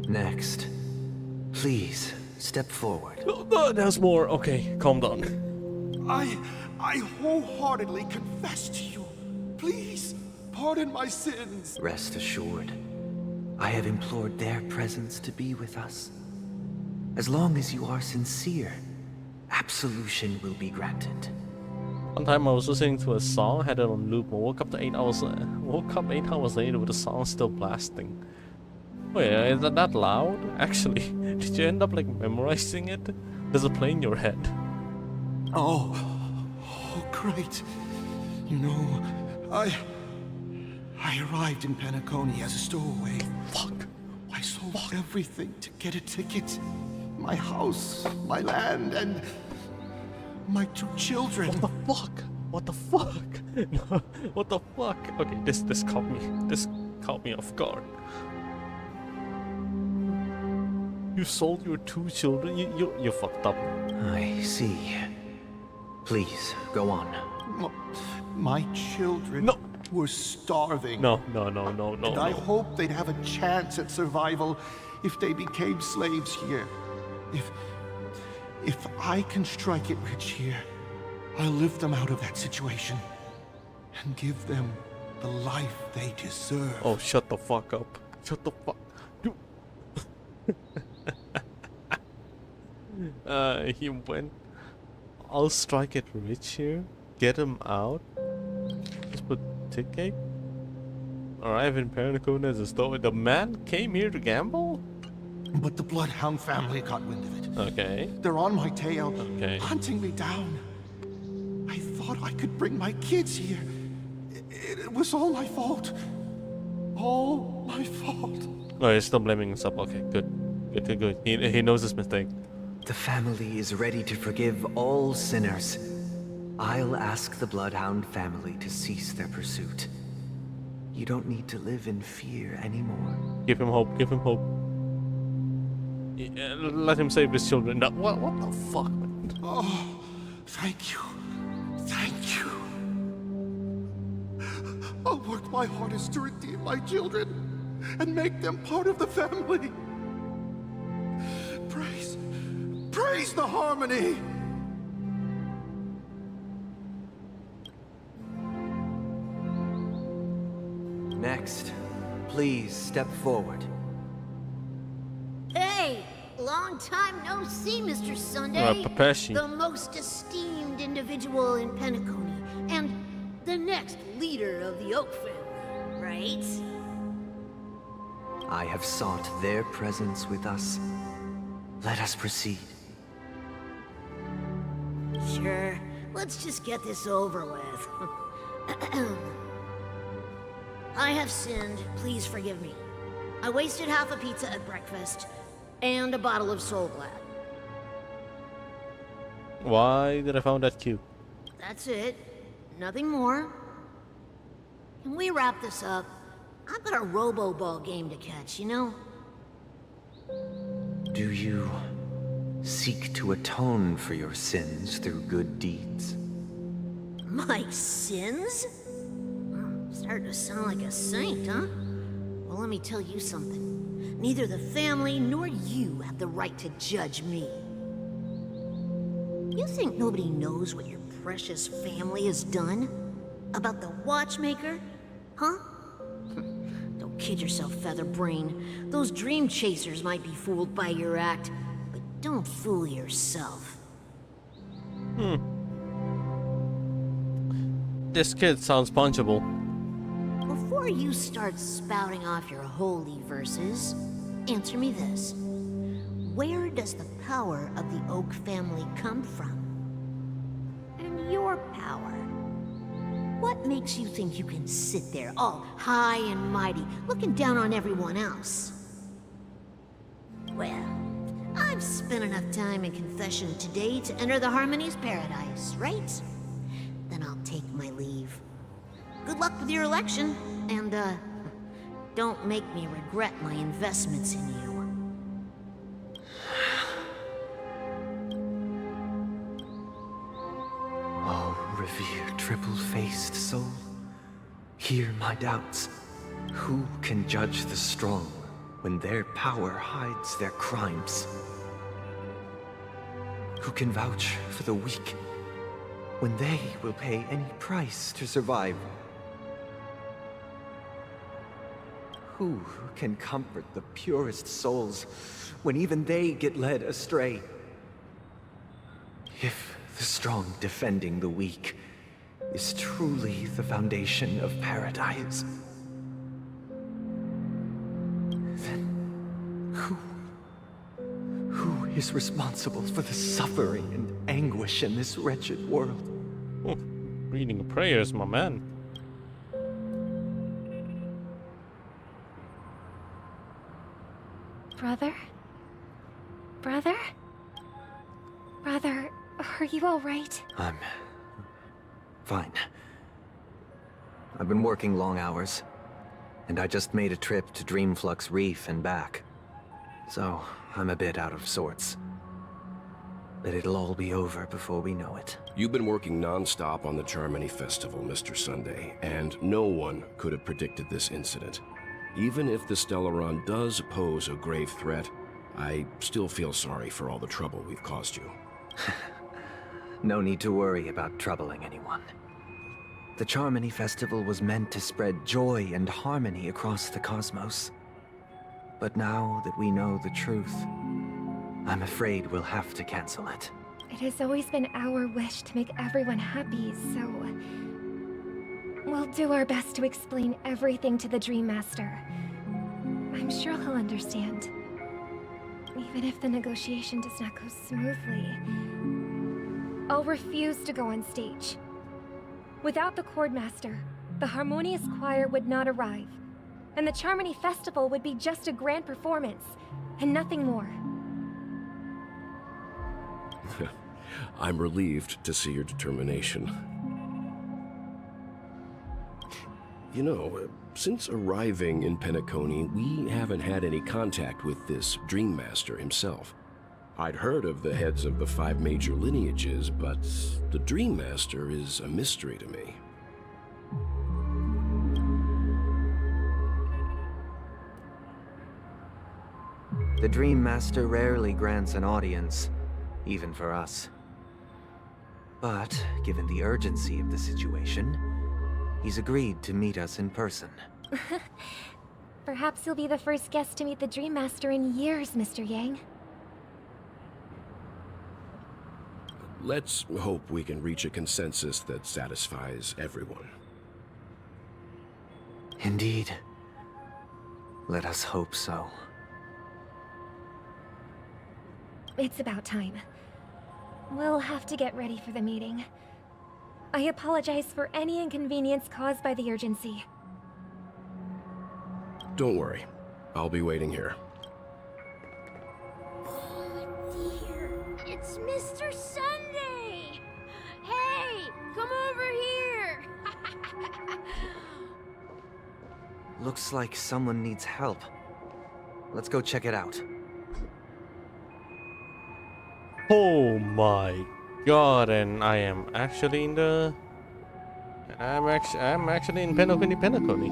Next, please step forward. There's more. Okay, calm down. I wholeheartedly confess to you. Please, pardon my sins. Rest assured, I have implored their presence to be with us. As long as you are sincere, absolution will be granted. One time I was listening to a song, had it on loop, and woke up 8 hours later with the song still blasting. Wait, is that loud? Actually, did you end up like memorizing it? Does it play in your head? Oh, great. You know, I arrived in Penacony as a stowaway. Fuck. I sold everything to get a ticket. My house, my land, and my 2 children. What the fuck? What the fuck? What the fuck? Okay, this caught me off guard. You sold your 2 children? You fucked up. I see. Please, go on. My children were starving. No. And I hoped they'd have a chance at survival if they became slaves here. If I can strike it rich here, I'll lift them out of that situation and give them the life they deserve. Oh, shut the fuck up. Shut the fuck. He went. I'll strike it rich here. Get him out. Just put ticket. Arrive in Penacony as a story. The man came here to gamble? But the Bloodhound family got wind of it. Okay. They're on my tail, Okay. hunting me down. I thought I could bring my kids here. It was all my fault. All my fault. No, he's still blaming himself. Okay, good. Good. He knows his mistake. The family is ready to forgive all sinners. I'll ask the Bloodhound family to cease their pursuit. You don't need to live in fear anymore. Give him hope. Give him hope. Let him save his children. No, what the fuck, man? Oh, thank you. Thank you. I'll work my hardest to redeem my children and make them part of the family. Praise the harmony! Next, please step forward. Hey! Long time no see, Mr. Sunday. Papashi. The most esteemed individual in Penacony, and the next leader of the Oak family, right? I have sought their presence with us. Let us proceed. Sure. Let's just get this over with. I have sinned. Please forgive me. I wasted half a pizza at breakfast, and a bottle of Soul Glad. Why did I find that cute? That's it. Nothing more. Can we wrap this up? I've got a robo-ball game to catch, you know? Do you seek to atone for your sins through good deeds? My sins? Starting to sound like a saint, huh? Well, let me tell you something. Neither the family nor you have the right to judge me. You think nobody knows what your precious family has done? About the watchmaker? Huh? Don't kid yourself, Featherbrain. Those dream chasers might be fooled by your act, but don't fool yourself. This kid sounds punchable. Well, before you start spouting off your holy verses, answer me this. Where does the power of the Oak family come from? And your power? What makes you think you can sit there all high and mighty, looking down on everyone else? Well, I've spent enough time in confession today to enter the Harmony's paradise, right? Then I'll take my leave. Good luck with your election, and, don't make me regret my investments in you. Oh, revered triple-faced soul, hear my doubts. Who can judge the strong when their power hides their crimes? Who can vouch for the weak when they will pay any price to survive? Who can comfort the purest souls when even they get led astray? If the strong defending the weak is truly the foundation of paradise, then who is responsible for the suffering and anguish in this wretched world? Oh, reading prayers, my man. Brother? Brother? Brother, are you all right? I'm fine. I've been working long hours, and I just made a trip to Dreamflux Reef and back. So, I'm a bit out of sorts. But it'll all be over before we know it. You've been working non-stop on the Charmony Festival, Mr. Sunday, and no one could have predicted this incident. Even if the Stellaron does pose a grave threat, I still feel sorry for all the trouble we've caused you. No need to worry about troubling anyone. The Charmony Festival was meant to spread joy and harmony across the cosmos. But now that we know the truth, I'm afraid we'll have to cancel it. It has always been our wish to make everyone happy, so... we'll do our best to explain everything to the Dream Master. I'm sure he'll understand. Even if the negotiation does not go smoothly, I'll refuse to go on stage. Without the Chord Master, the Harmonious Choir would not arrive, and the Charmony Festival would be just a grand performance, and nothing more. I'm relieved to see your determination. You know, since arriving in Penacony, we haven't had any contact with this Dream Master himself. I'd heard of the heads of the 5 major lineages, but the Dream Master is a mystery to me. The Dream Master rarely grants an audience, even for us. But, given the urgency of the situation, he's agreed to meet us in person. Perhaps you'll be the first guest to meet the Dream Master in years, Mr. Yang. Let's hope we can reach a consensus that satisfies everyone. Indeed. Let us hope so. It's about time. We'll have to get ready for the meeting. I apologize for any inconvenience caused by the urgency. Don't worry. I'll be waiting here. It's Mr. Sunday! Hey, come over here! Looks like someone needs help. Let's go check it out. Oh my god, and I am actually in the... I'm actually in Penacony.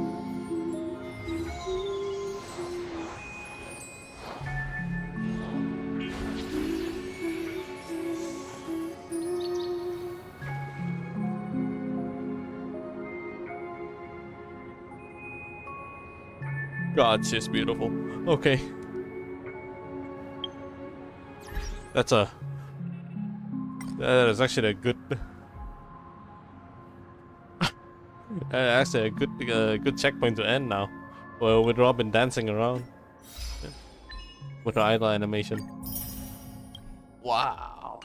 God, she's beautiful. Okay. That is actually a good... Actually, a good checkpoint to end now. Well, with Robin dancing around. Yeah. With her idle animation. Wow.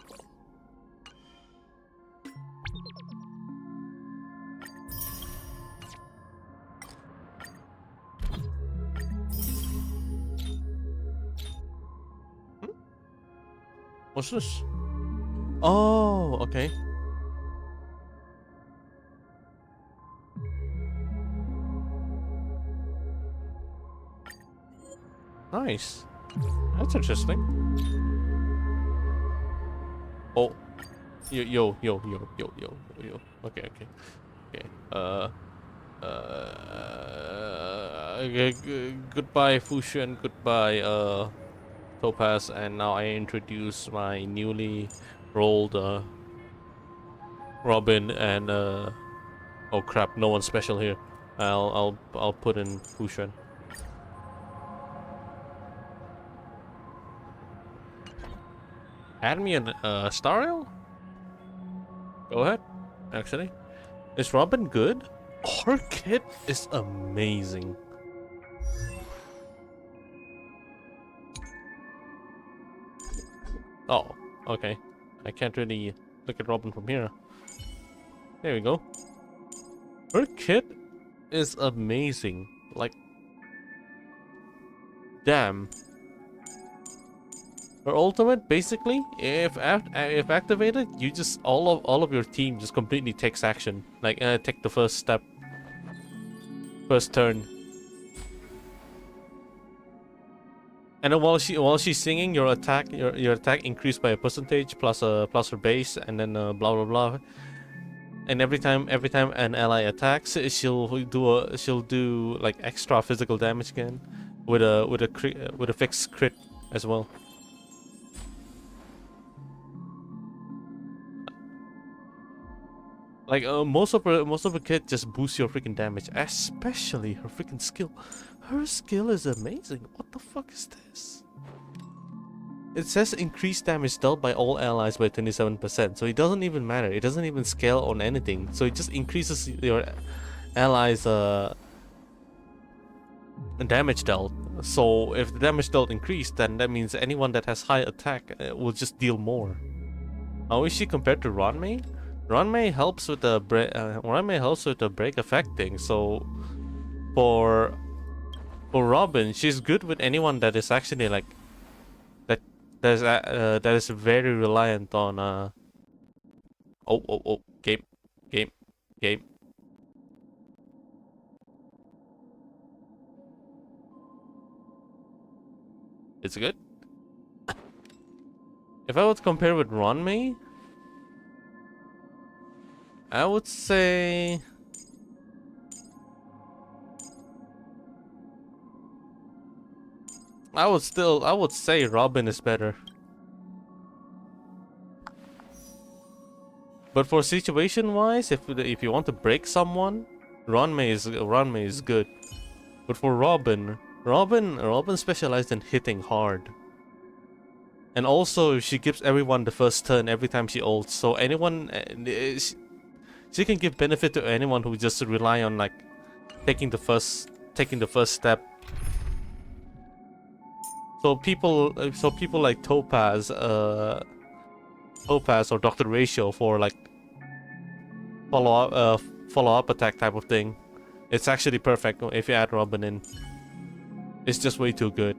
What's this? Oh, okay. Nice. That's interesting. Oh. Yo. Okay. Goodbye Fusion, goodbye Topaz, and now I introduce my newly rolled Robin and oh crap, no one special here. I'll put in Fusion. Add me a star rail? Go ahead. Actually, is Robin good? Her kit is amazing. Oh, okay. I can't really look at Robin from here. There we go. Her kit is amazing. Like, damn. Her ultimate, basically, if activated, you just all of your team just completely takes action. Like, take the first step, first turn. And then while she's singing, your attack increased by a percentage plus her base, and then blah blah blah. And every time an ally attacks, she'll do like extra physical damage again, with a fixed crit as well. Like most of her kit just boosts your freaking damage, especially her freaking skill. Her skill is amazing. What the fuck is this? It says increased damage dealt by all allies by 27%, so it doesn't even matter. It doesn't even scale on anything. So it just increases your allies' damage dealt. So if the damage dealt increased, then that means anyone that has high attack will just deal more. How is she compared to Ranmei? Ranmei helps with the break effect thing. So for Robin, she's good with anyone that is actually like that is very reliant on game. It's good. If I would compare with Ranmei, I would say I would say Robin is better. But for situation wise, if you want to break someone, Ranmei is good. But for Robin specialized in hitting hard. And also she gives everyone the first turn every time she ults. So anyone she can give benefit to anyone who just rely on like taking the first step. So people like Topaz or Dr. Ratio for like follow-up attack type of thing. It's actually perfect if you add Robin in. It's just way too good.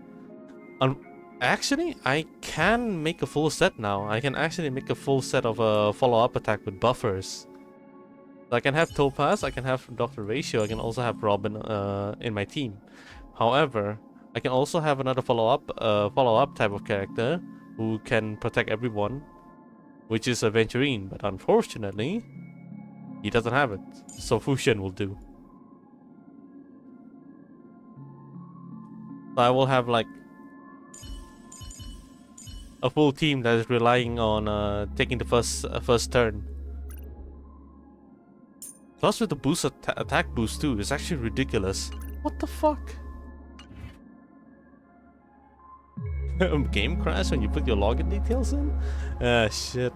Actually, I can make a full set now. I can actually make a full set of a follow-up attack with buffers. I can have Topaz, I can have Dr. Ratio, I can also have Robin in my team. However, I can also have another follow-up type of character who can protect everyone, which is Aventurine, but unfortunately, he doesn't have it. So Fusion will do. So I will have like a full team that is relying on taking the first turn. Plus with the attack boost too, it's actually ridiculous. What the fuck? Game crash when you put your login details in? Shit.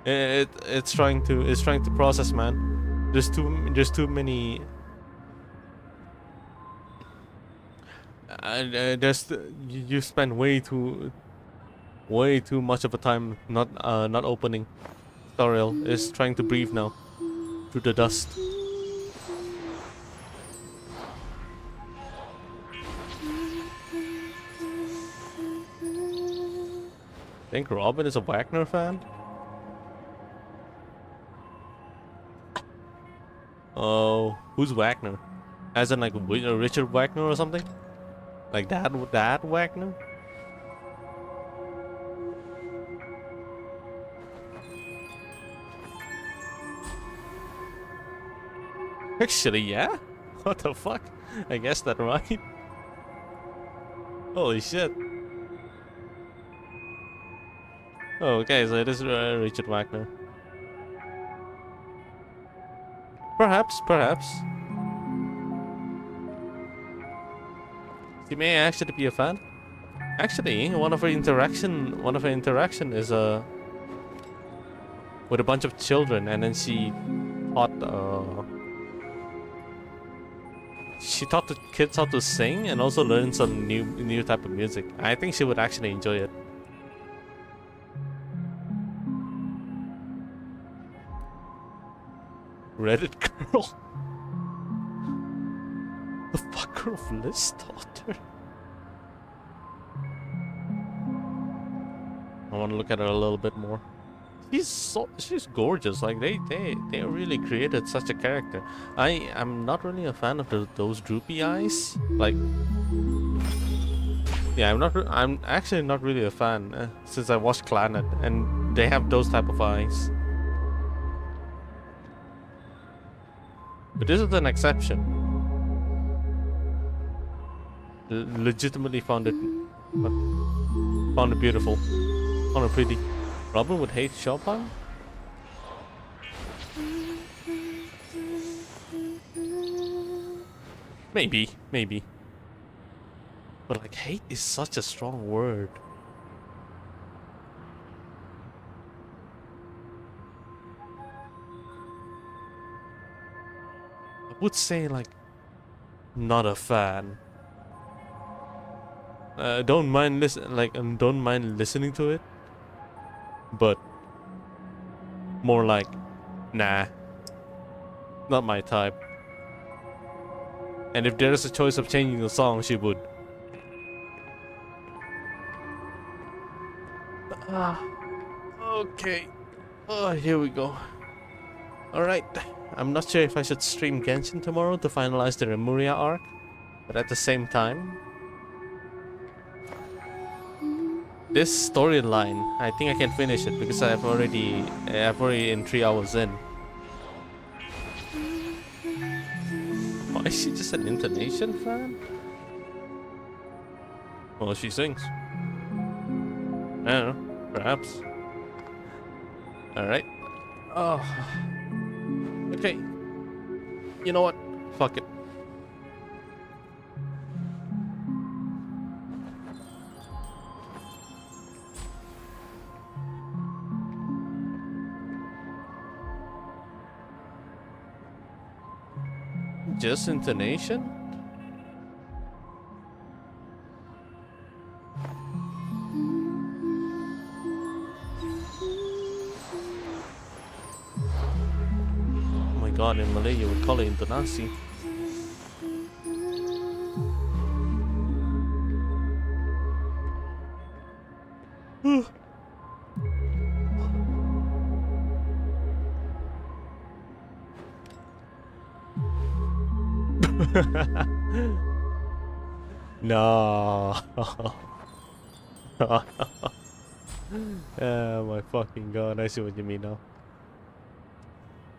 It's trying to process, man. There's too many. You spend way too much of a time not opening. Toriel is trying to breathe now through the dust. Think Robin is a Wagner fan? Oh, who's Wagner? As in like Richard Wagner or something? Like that Wagner? Actually, yeah? What the fuck? I guess that's right. Holy shit. Oh, okay, so it is Richard Wagner. Perhaps. She may actually be a fan. Actually, one of her interaction is with a bunch of children, and then she taught the kids how to sing and also learn some new type of music. I think she would actually enjoy it. Reddit girl. The fucker of Liz's daughter. I want to look at her a little bit more. She's gorgeous. Like they really created such a character. I'm not really a fan of those droopy eyes. Like, yeah, I'm actually not really a fan since I watched Clannad, and they have those type of eyes. But this is an exception. Legitimately found it beautiful. Found it pretty. Robin would hate Chopin? Maybe. But like, hate is such a strong word. I would say like, not a fan. Don't mind listening to it, but more like, nah, not my type. And if there is a choice of changing the song, she would. Okay. Oh, here we go. Alright. I'm not sure if I should stream Genshin tomorrow to finalize the Remuria arc, but at the same time, this storyline, I think I can finish it because I've already in 3 hours in. Why is she just an intonation fan? Well, she sings. I don't know, perhaps. Alright. Oh. Okay. You know what? Fuck it. Just intonation? Oh my god, in Malay you would call it intonasi. No. Oh my fucking god, I see what you mean now.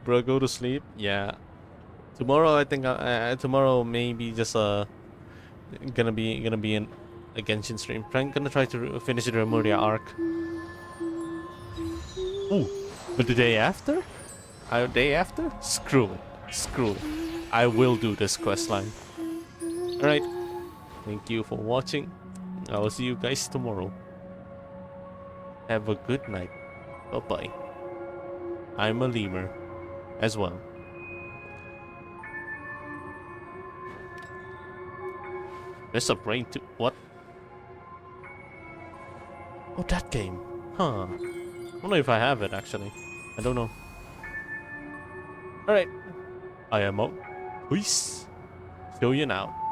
Bro, go to sleep? Yeah. Tomorrow I think tomorrow maybe just gonna be in a Genshin stream. I'm gonna try to finish the Remuria arc. Ooh, but the day after? Day after? Screw it. I will do this questline. Alright. Thank you for watching. I will see you guys tomorrow. Have a good night. Bye bye. I'm a lemur as well. Best of Brain 2. What? Oh, that game. Huh. I don't know if I have it actually. I don't know. Alright. I am out. Peace. See you now.